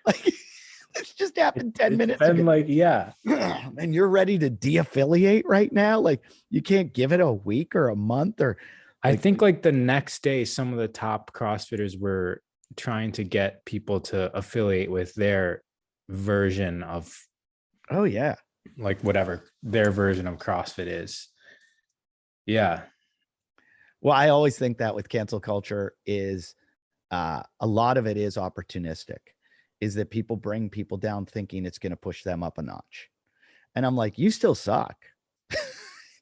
like it's just happened 10 minutes ago. Like, yeah. And you're ready to de-affiliate right now? Like you can't give it a week or a month, or I think like the next day, some of the top CrossFitters were trying to get people to affiliate with their version of, oh yeah, like whatever their version of CrossFit is. Yeah. Well, I always think that with cancel culture is a lot of it is opportunistic, is that people bring people down thinking it's going to push them up a notch. And I'm like, you still suck.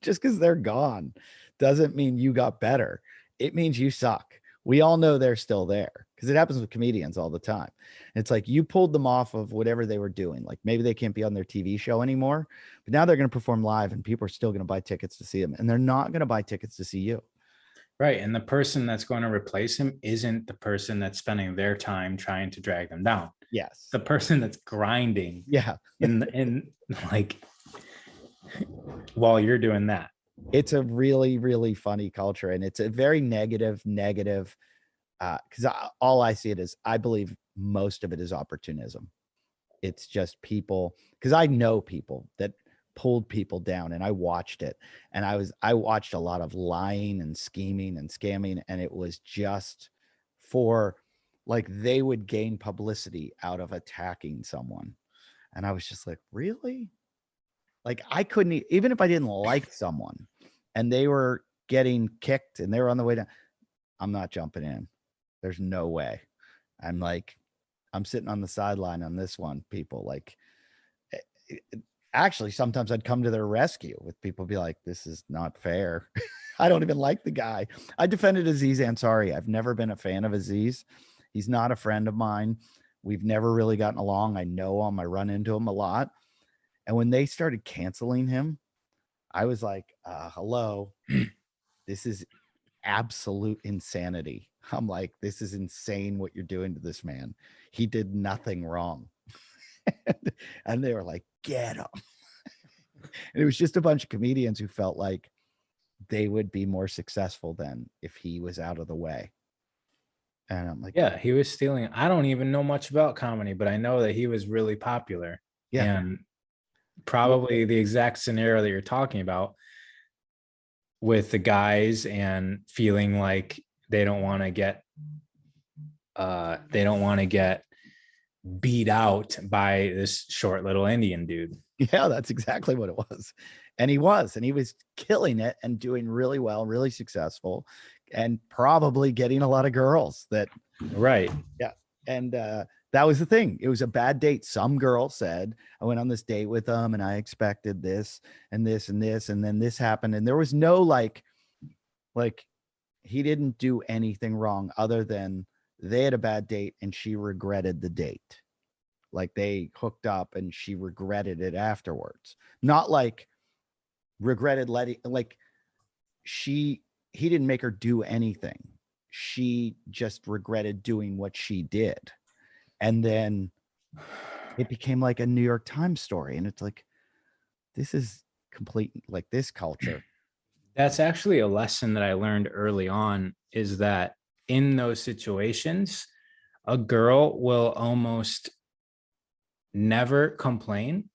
Just because they're gone doesn't mean you got better. It means you suck. We all know they're still there, because it happens with comedians all the time. It's like you pulled them off of whatever they were doing. Like maybe they can't be on their TV show anymore, but now they're going to perform live and people are still going to buy tickets to see them, and they're not going to buy tickets to see you. Right. And the person that's going to replace him isn't the person that's spending their time trying to drag them down. Yes. The person that's grinding. Yeah. in like while you're doing that. It's a really, really funny culture, and it's a very negative, because all I see it is, I believe most of it is opportunism. It's just people, because I know people that pulled people down, and I watched it, and I watched a lot of lying and scheming and scamming, and it was just for, like, they would gain publicity out of attacking someone. And I was just like, really? Like, I couldn't, even if I didn't like someone and they were getting kicked and they were on the way down, I'm not jumping in. There's no way. I'm like, I'm sitting on the sideline on this one, people. Like, actually, sometimes I'd come to their rescue with people be like, this is not fair. I don't even like the guy. I defended Aziz Ansari. I've never been a fan of Aziz. He's not a friend of mine. We've never really gotten along. I know him. I run into him a lot. And when they started canceling him, I was like, hello, this is absolute insanity. I'm like, this is insane what you're doing to this man. He did nothing wrong. And they were like, get him. And it was just a bunch of comedians who felt like they would be more successful than if he was out of the way. And I'm like, Yeah, he was stealing. I don't even know much about comedy, but I know that he was really popular. Yeah. And probably the exact scenario that you're talking about with the guys and feeling like they don't want to get beat out by this short little Indian dude. yeah, that's exactly what it was. And he was killing it and doing really well, really successful, and probably getting a lot of girls that, Right. yeah. And that was the thing. It was a bad date. Some girl said, I went on this date with him and I expected this and this and this, and then this happened. And there was no like he didn't do anything wrong other than they had a bad date and she regretted the date. Like they hooked up and she regretted it afterwards. Not like regretted letting, like he didn't make her do anything. She just regretted doing what she did. And then it became like a New York Times story. And it's like, this is complete, like this culture. That's actually a lesson that I learned early on, is that in those situations, a girl will almost never complain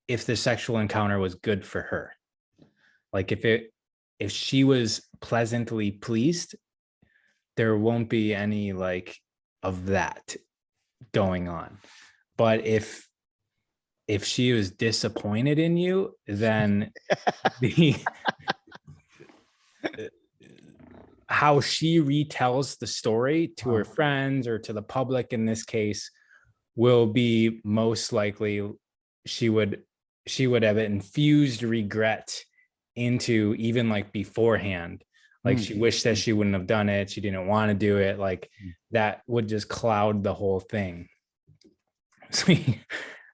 if the sexual encounter was good for her. Like if she was pleasantly pleased, there won't be any like of that going on. But if she was disappointed in you, then the how she retells the story to her friends or to the public in this case will be most likely she would have infused regret into, even like beforehand. Like she wished that she wouldn't have done it. She didn't want to do it. Like that would just cloud the whole thing. So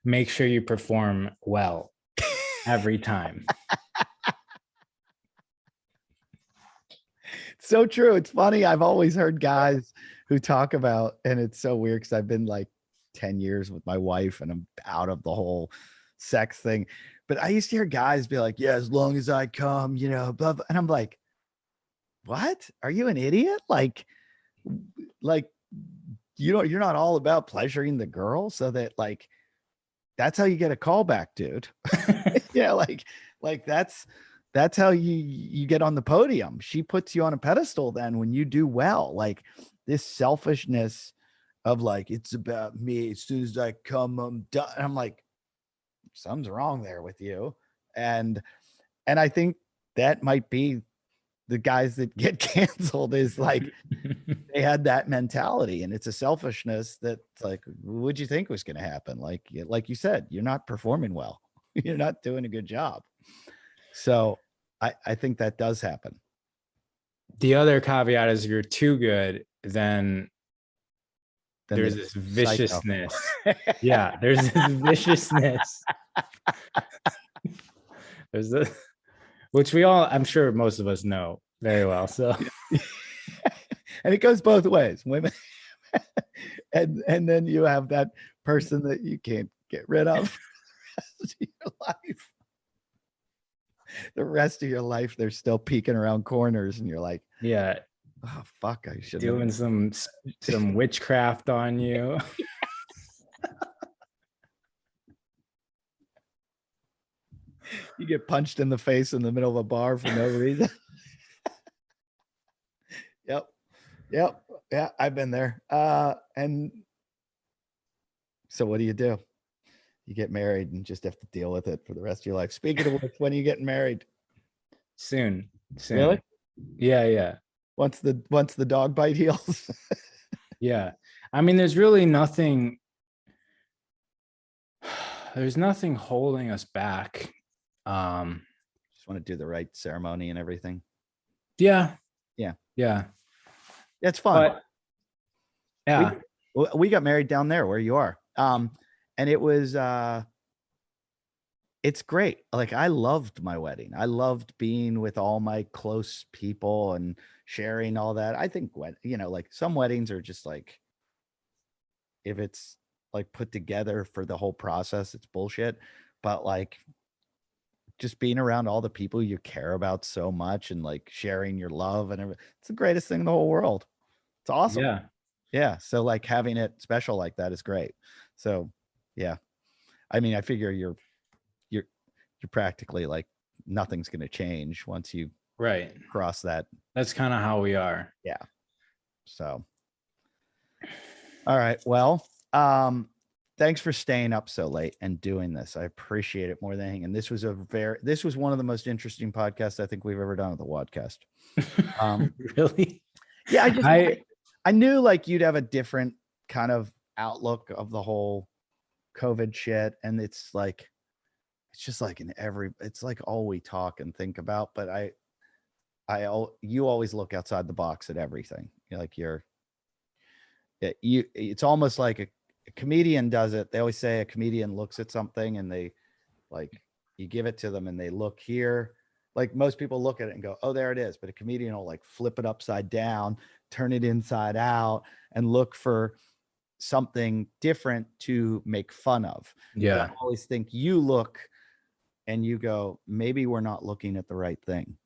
make sure you perform well every time. So true. It's funny. I've always heard guys who talk about, and it's so weird because I've been like 10 years with my wife and I'm out of the whole sex thing. But I used to hear guys be like, yeah, as long as I come, you know, blah, blah. And I'm like, what? Are you an idiot? Like you know, you're not all about pleasuring the girl so that like that's how you get a callback, dude. Yeah, like that's how you get on the podium. She puts you on a pedestal then when you do well. Like this selfishness of like, it's about me. As soon as I come, I'm done. And I'm like, something's wrong there with you. And I think that might be the guys that get canceled, is like they had that mentality, and it's a selfishness that's like, what'd you think was going to happen? Like you said, you're not performing well. You're not doing a good job. So I think that does happen. The other caveat is if you're too good, then there's this viciousness. Yeah, there's this viciousness. There's the, which we all, I'm sure most of us know very well. So, and it goes both ways, women. and then you have that person that you can't get rid of your life. The rest of your life, they're still peeking around corners, and you're like, yeah, oh fuck, I should doing some witchcraft on you. You get punched in the face in the middle of a bar for no reason. Yep. Yeah, I've been there. And so what do? You get married and just have to deal with it for the rest of your life. Speaking of which, when are you getting married? Soon. Really? Yeah. Once the dog bite heals. Yeah. I mean, there's really nothing. There's nothing holding us back. Just want to do the right ceremony and everything. Yeah. It's fun. But, yeah. We got married down there where you are. And it was it's great. Like I loved my wedding. I loved being with all my close people and sharing all that. I think like some weddings are just like, if it's like put together for the whole process, it's bullshit. But like just being around all the people you care about so much and like sharing your love and everything. It's the greatest thing in the whole world. It's awesome. Yeah. Yeah. So like having it special like that is great. So yeah. I mean, I figure you're practically like nothing's going to change once you Right. cross that. That's kind of how we are. Yeah. So, all right. Well, thanks for staying up so late and doing this. I appreciate it more than anything. And this was one of the most interesting podcasts I think we've ever done at the WODcast. Really? Yeah. I knew like you'd have a different kind of outlook of the whole COVID shit. And it's just like it's like all we talk and think about, but you always look outside the box at everything. It's almost like a comedian does it. They always say a comedian looks at something and they like, you give it to them and they look here. Like most people look at it and go, oh, there it is. But a comedian will like flip it upside down, turn it inside out and look for something different to make fun of. Yeah. But I always think you look and you go, maybe we're not looking at the right thing.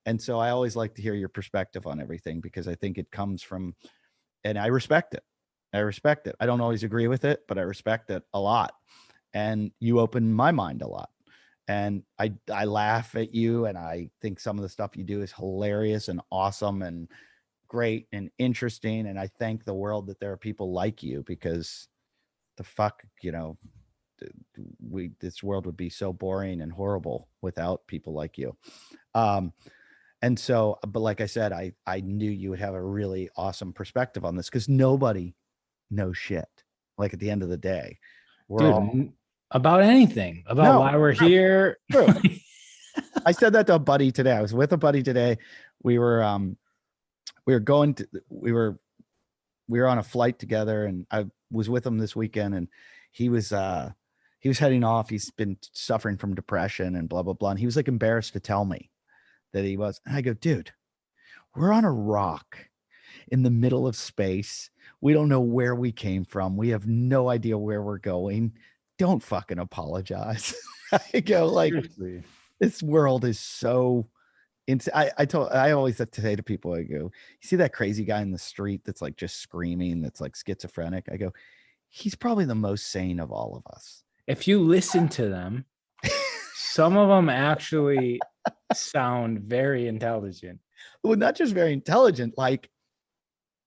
And so I always like to hear your perspective on everything because I think it comes from, and I respect it. I don't always agree with it, but I respect it a lot. And you open my mind a lot. And I laugh at you and I think some of the stuff you do is hilarious and awesome and great and interesting. And I thank the world that there are people like you because the fuck, this world would be so boring and horrible without people like you. And so, but like I said, I knew you would have a really awesome perspective on this because nobody knows shit. Like at the end of the day, about anything, about why we're here. True. I said that to a buddy today. I was with a buddy today. We were on a flight together and I was with him this weekend and he was heading off. He's been suffering from depression and blah, blah, blah. And he was like embarrassed to tell me that he was. And I go, dude, we're on a rock in the middle of space. We don't know where we came from. We have no idea where we're going. Don't fucking apologize. I go like, seriously. This world is so I always say to people, I go, you see that crazy guy in the street that's like just screaming, that's like schizophrenic. I go, he's probably the most sane of all of us. If you listen to them, some of them actually sound very intelligent. Well, not just very intelligent, like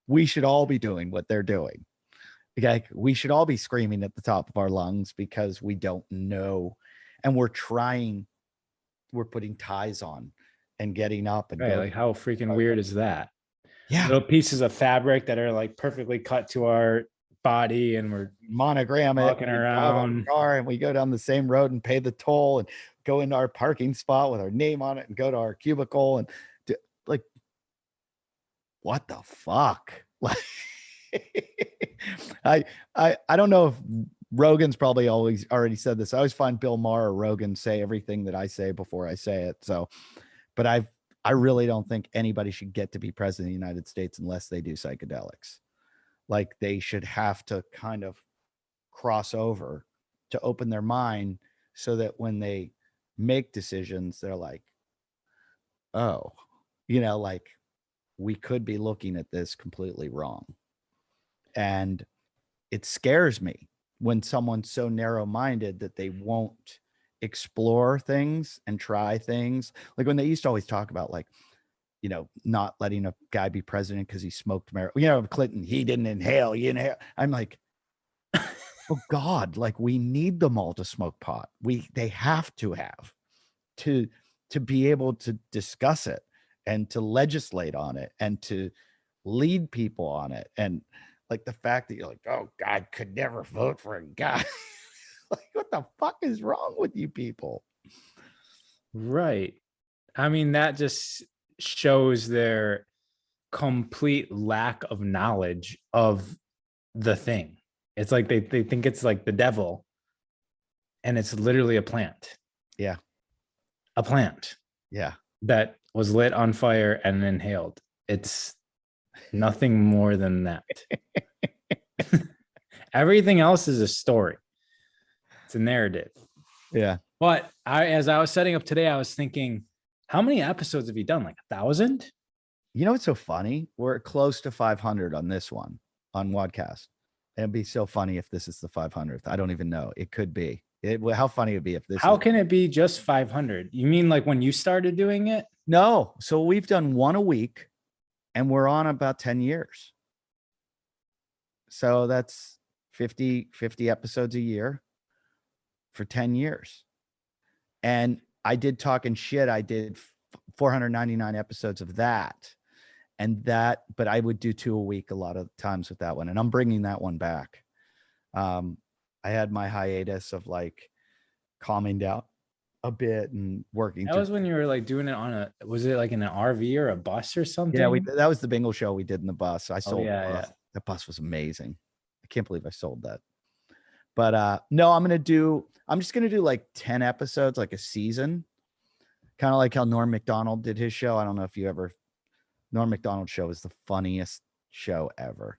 we should all be doing what they're doing. Like we should all be screaming at the top of our lungs because we don't know. And we're putting ties on and getting up and right, like how freaking weird is that? Yeah. Little pieces of fabric that are like perfectly cut to our body and we're monogram walking around car and we go down the same road and pay the toll and go into our parking spot with our name on it and go to our cubicle and like what the fuck? Like I don't know if Rogan's probably already said this. I always find Bill Maher or Rogan say everything that I say before I say it. So, but I really don't think anybody should get to be president of the United States unless they do psychedelics. Like they should have to kind of cross over to open their mind so that when they make decisions, they're like, oh, like we could be looking at this completely wrong. And it scares me when someone's so narrow-minded that they won't explore things and try things. Like when they used to always talk about like, not letting a guy be president because he smoked marijuana. Clinton, he didn't inhale, he inhaled. I'm like, oh God, like we need them all to smoke pot. They have to have to be able to discuss it and to legislate on it and to lead people on it. And like the fact that you're like, oh, God could never vote for a guy. Like, what the fuck is wrong with you people? Right. I mean, that just shows their complete lack of knowledge of the thing. It's like they think it's like the devil and it's literally a plant. Yeah. A plant. Yeah. That was lit on fire and inhaled. It's nothing more than that. Everything else is a story. It's a narrative. Yeah. But as I was setting up today, I was thinking, how many episodes have you done? Like 1,000? You know what's so funny? We're close to 500 on this one on WODcast. It'd be so funny if this is the 500th. I don't even know. It could be. How funny it would be if this. How can it be just 500? You mean like when you started doing it? No. So we've done one a week, and we're on about 10 years. So that's 50 episodes a year for 10 years. And I did Talking Shit. I did 499 episodes of that. But I would do 2 a week a lot of times with that one. And I'm bringing that one back. I had my hiatus of like calming down a bit and working. That was when you were like doing it was it like in an RV or a bus or something? Yeah, that was the bingo show we did in the bus. I sold the bus. Yeah. That bus was amazing. I can't believe I sold that. But no, I'm just gonna do like 10 episodes, like a season. Kind of like how Norm Macdonald did his show. I don't know if Norm Macdonald's show is the funniest show ever.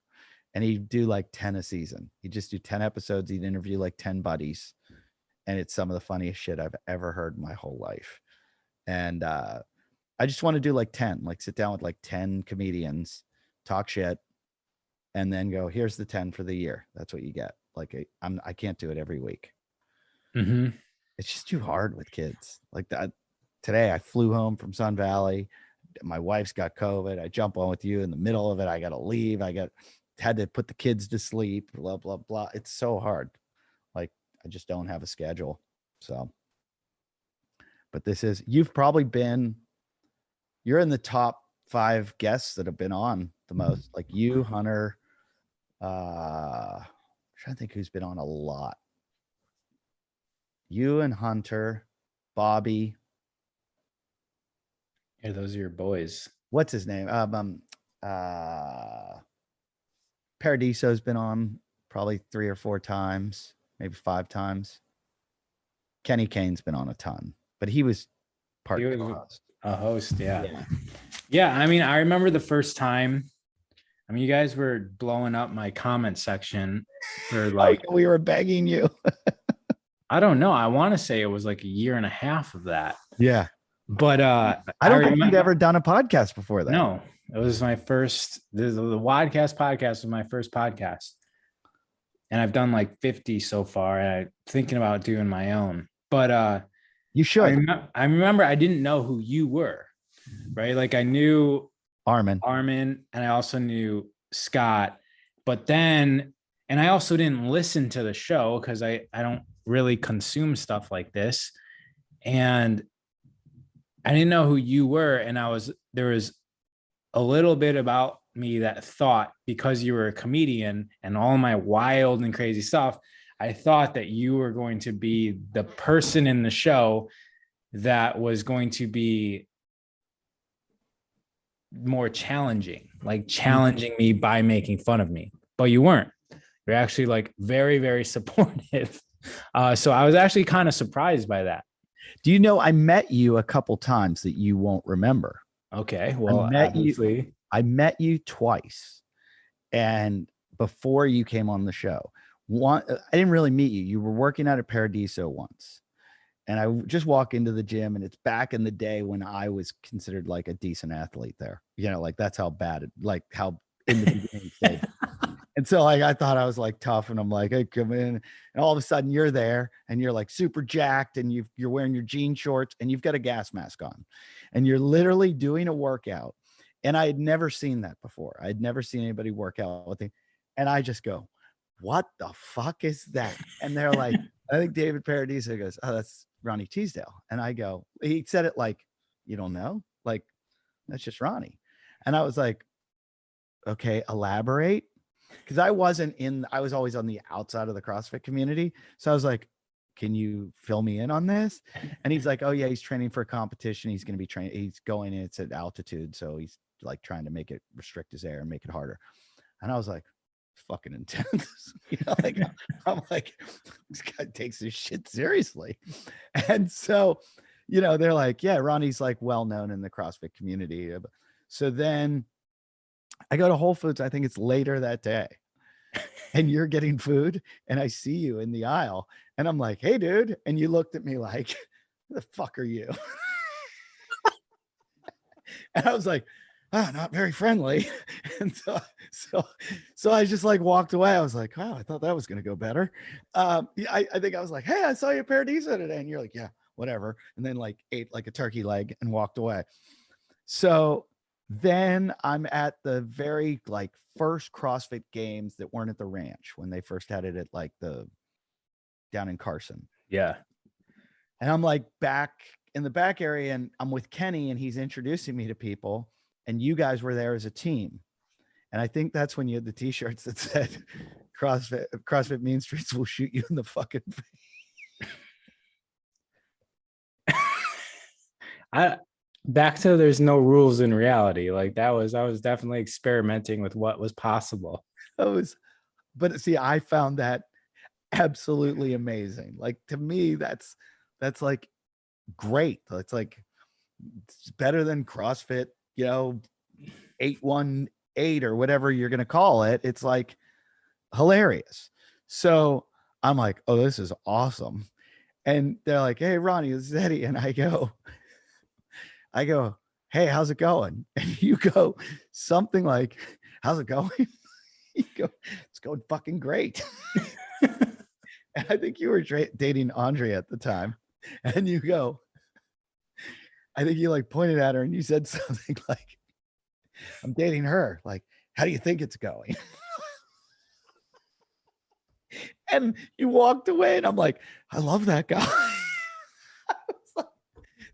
And he'd do like 10 a season. He'd just do 10 episodes. He'd interview like 10 buddies. And it's some of the funniest shit I've ever heard in my whole life. And I just want to do like 10, like sit down with like 10 comedians, talk shit, and then go, here's the 10 for the year. That's what you get. Like I can't do it every week. Mm-hmm. It's just too hard with kids. Like that. Today I flew home from Sun Valley. My wife's got COVID. I jump on with you in the middle of it. I got to leave. Had to put the kids to sleep, blah, blah, blah. It's so hard. Like I just don't have a schedule. So, but you're in the top 5 guests that have been on the most, like you, Hunter, I'm trying to think who's been on a lot. You and Hunter, Bobby. Yeah, those are your boys. What's his name? Paradiso's been on probably 3 or 4 times, maybe 5 times. Kenny Kane's been on a ton, but he was a host. Yeah. I mean, I remember the first time. I mean, you guys were blowing up my comment section for like we were begging you. I don't know. I want to say it was like a year and a half of that. Yeah. But I don't think you'd ever done a podcast before that. No, it was my first. The WODcast podcast was my first podcast, and I've done like 50 so far. And I'm thinking about doing my own. But you should. I remember I didn't know who you were, right? Like I knew Armin, and I also knew Scott. But then, and I also didn't listen to the show because I don't really consume stuff like this, and I didn't know who you were. And there was a little bit about me that thought, because you were a comedian and all my wild and crazy stuff, I thought that you were going to be the person in the show that was going to be more challenging, like challenging me by making fun of me. But you weren't. You're actually like very, very supportive. So I was actually kind of surprised by that. Do you know I met you a couple times that you won't remember? Okay, well, I met you twice, and before you came on the show, I didn't really meet you. You were working out at Paradiso once, and I just walk into the gym, and it's back in the day when I was considered like a decent athlete there. You know, like that's how bad how in the beginning stage. And so like I thought I was like tough, and I'm like, hey, come in, and all of a sudden you're there and you're like super jacked, and you're wearing your jean shorts and you've got a gas mask on, and you're literally doing a workout. And I had never seen that before. I'd never seen anybody work out with it. And I just go, what the fuck is that? And they're like, I think David Paradiso goes, oh, that's Ronnie Teasdale. And I go, he said it like, you don't know? Like, that's just Ronnie. And I was like, okay, elaborate. Because I was always on the outside of the CrossFit community. So I was like, can you fill me in on this? And he's like, oh yeah, he's training for a competition. He's going to be training. He's going in, it's at altitude. So he's like trying to make it restrict his air and make it harder. And I was like, fucking intense. You know, like I'm like, this guy takes his shit seriously. And so, you know, they're like, yeah, Ronnie's like well-known in the CrossFit community. So then I go to Whole Foods. I think it's later that day, and you're getting food, and I see you in the aisle, And I'm like, hey, dude. And you looked at me like, who the fuck are you? And I was like, oh, not very friendly. And so I just like walked away. I was like, wow, I thought that was going to go better. Yeah, I think I was like, hey, I saw you at Paradiso today. And you're like, yeah, whatever. And then like ate like a turkey leg and walked away. So then I'm at the very like first CrossFit games that weren't at the ranch when they first had it at like the down in Carson. Yeah. And I'm like back in the back area and I'm with Kenny and he's introducing me to people and you guys were there as a team. And I think that's when you had the t-shirts that said CrossFit Mean Streets will shoot you in the fucking face. Back to there's no rules in reality. Like I was definitely experimenting with what was possible. But see, I found that absolutely amazing. Like to me, that's like great. It's like it's better than CrossFit, 818 or whatever you're gonna call it. It's like hilarious. So I'm like, oh, this is awesome. And they're like, hey, Ronnie, this is Eddie. And I go, hey, how's it going? And you go something like, how's it going? You go, it's going fucking great. And I think you were dating Andre at the time. And you go, I think you like pointed at her and you said something like, I'm dating her. Like, how do you think it's going? And you walked away and I'm like, I love that guy.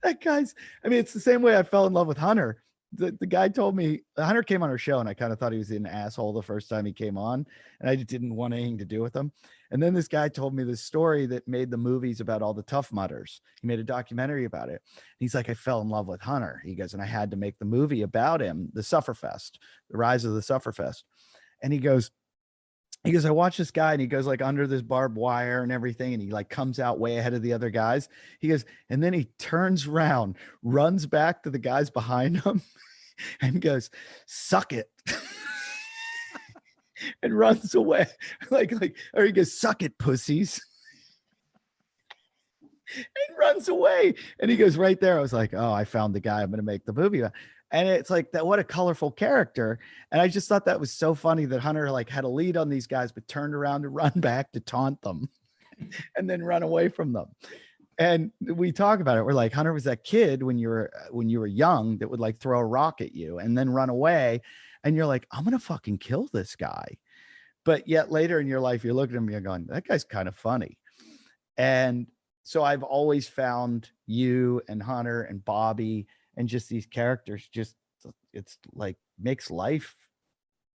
That guy's, I mean, it's the same way I fell in love with Hunter. The guy told me, Hunter came on our show and I kind of thought he was an asshole the first time he came on and I just didn't want anything to do with him. And then this guy told me this story that made the movies about all the Tough Mudders. He made a documentary about it. He's like, I fell in love with Hunter. He goes, and I had to make the movie about him, the Sufferfest, the rise of the Sufferfest. And he goes, I watch this guy and he goes like under this barbed wire and everything. And he like comes out way ahead of the other guys. He goes, and then he turns around, runs back to the guys behind him and goes, suck it. And runs away. Or he goes, suck it, pussies. And runs away. And he goes right there. I was like, oh, I found the guy I'm going to make the movie about. And it's like that, what a colorful character. And I just thought that was so funny that Hunter like had a lead on these guys, but turned around to run back to taunt them and then run away from them. And we talk about it. We're like, Hunter was that kid when you were young that would like throw a rock at you and then run away. And you're like, I'm going to fucking kill this guy. But yet later in your life, you're looking at him and you're going, that guy's kind of funny. And so I've always found you and Hunter and Bobby and just these characters, it's like makes life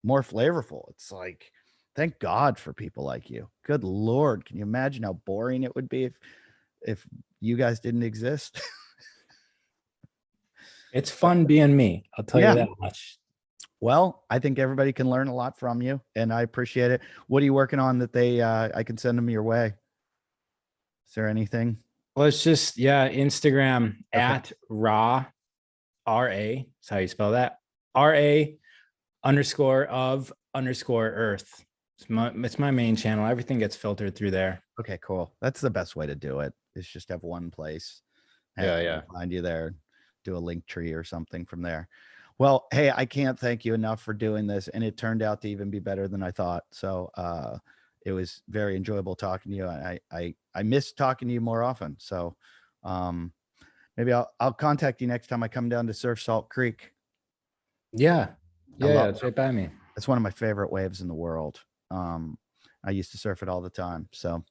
more flavorful. It's like, thank God for people like you. Good Lord. Can you imagine how boring it would be if you guys didn't exist? It's fun being me. I'll tell you that much. Well, I think everybody can learn a lot from you and I appreciate it. What are you working on that I can send them your way? Is there anything? Well, it's just, Instagram at raw. RA, that's how you spell that. RA_of_earth. It's my main channel. Everything gets filtered through there. Okay, cool. That's the best way to do it. Is just have one place. Yeah. Find you there, do a link tree or something from there. Well, hey, I can't thank you enough for doing this. And it turned out to even be better than I thought. So it was very enjoyable talking to you. I miss talking to you more often. So maybe I'll contact you next time I come down to Surf Salt Creek. Yeah, it's right by me. It's one of my favorite waves in the world. I used to surf it all the time. So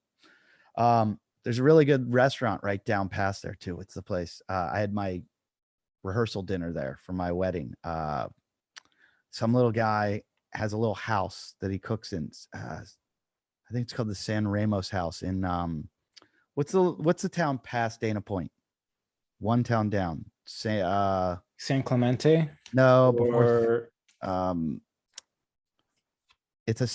there's a really good restaurant right down past there too. It's the place. I had my rehearsal dinner there for my wedding. Some little guy has a little house that he cooks in. I think it's called the San Ramos house in what's the town past Dana Point? One town down. San Clemente? No, before it's a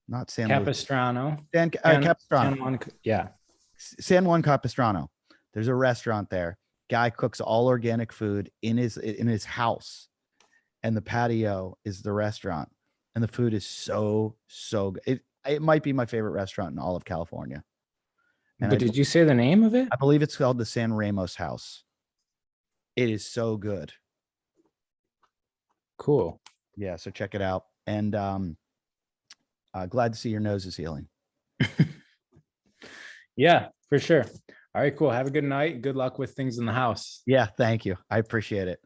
not San Capistrano. Capistrano. Yeah. San Juan Capistrano. There's a restaurant there. Guy cooks all organic food in his house, and the patio is the restaurant, and the food is so good. It might be my favorite restaurant in all of California. And But did you say the name of it? I believe it's called the San Ramos House. It is so good. Cool. Yeah, so check it out. And glad to see your nose is healing. Yeah, for sure. All right, cool. Have a good night. Good luck with things in the house. Yeah, thank you. I appreciate it.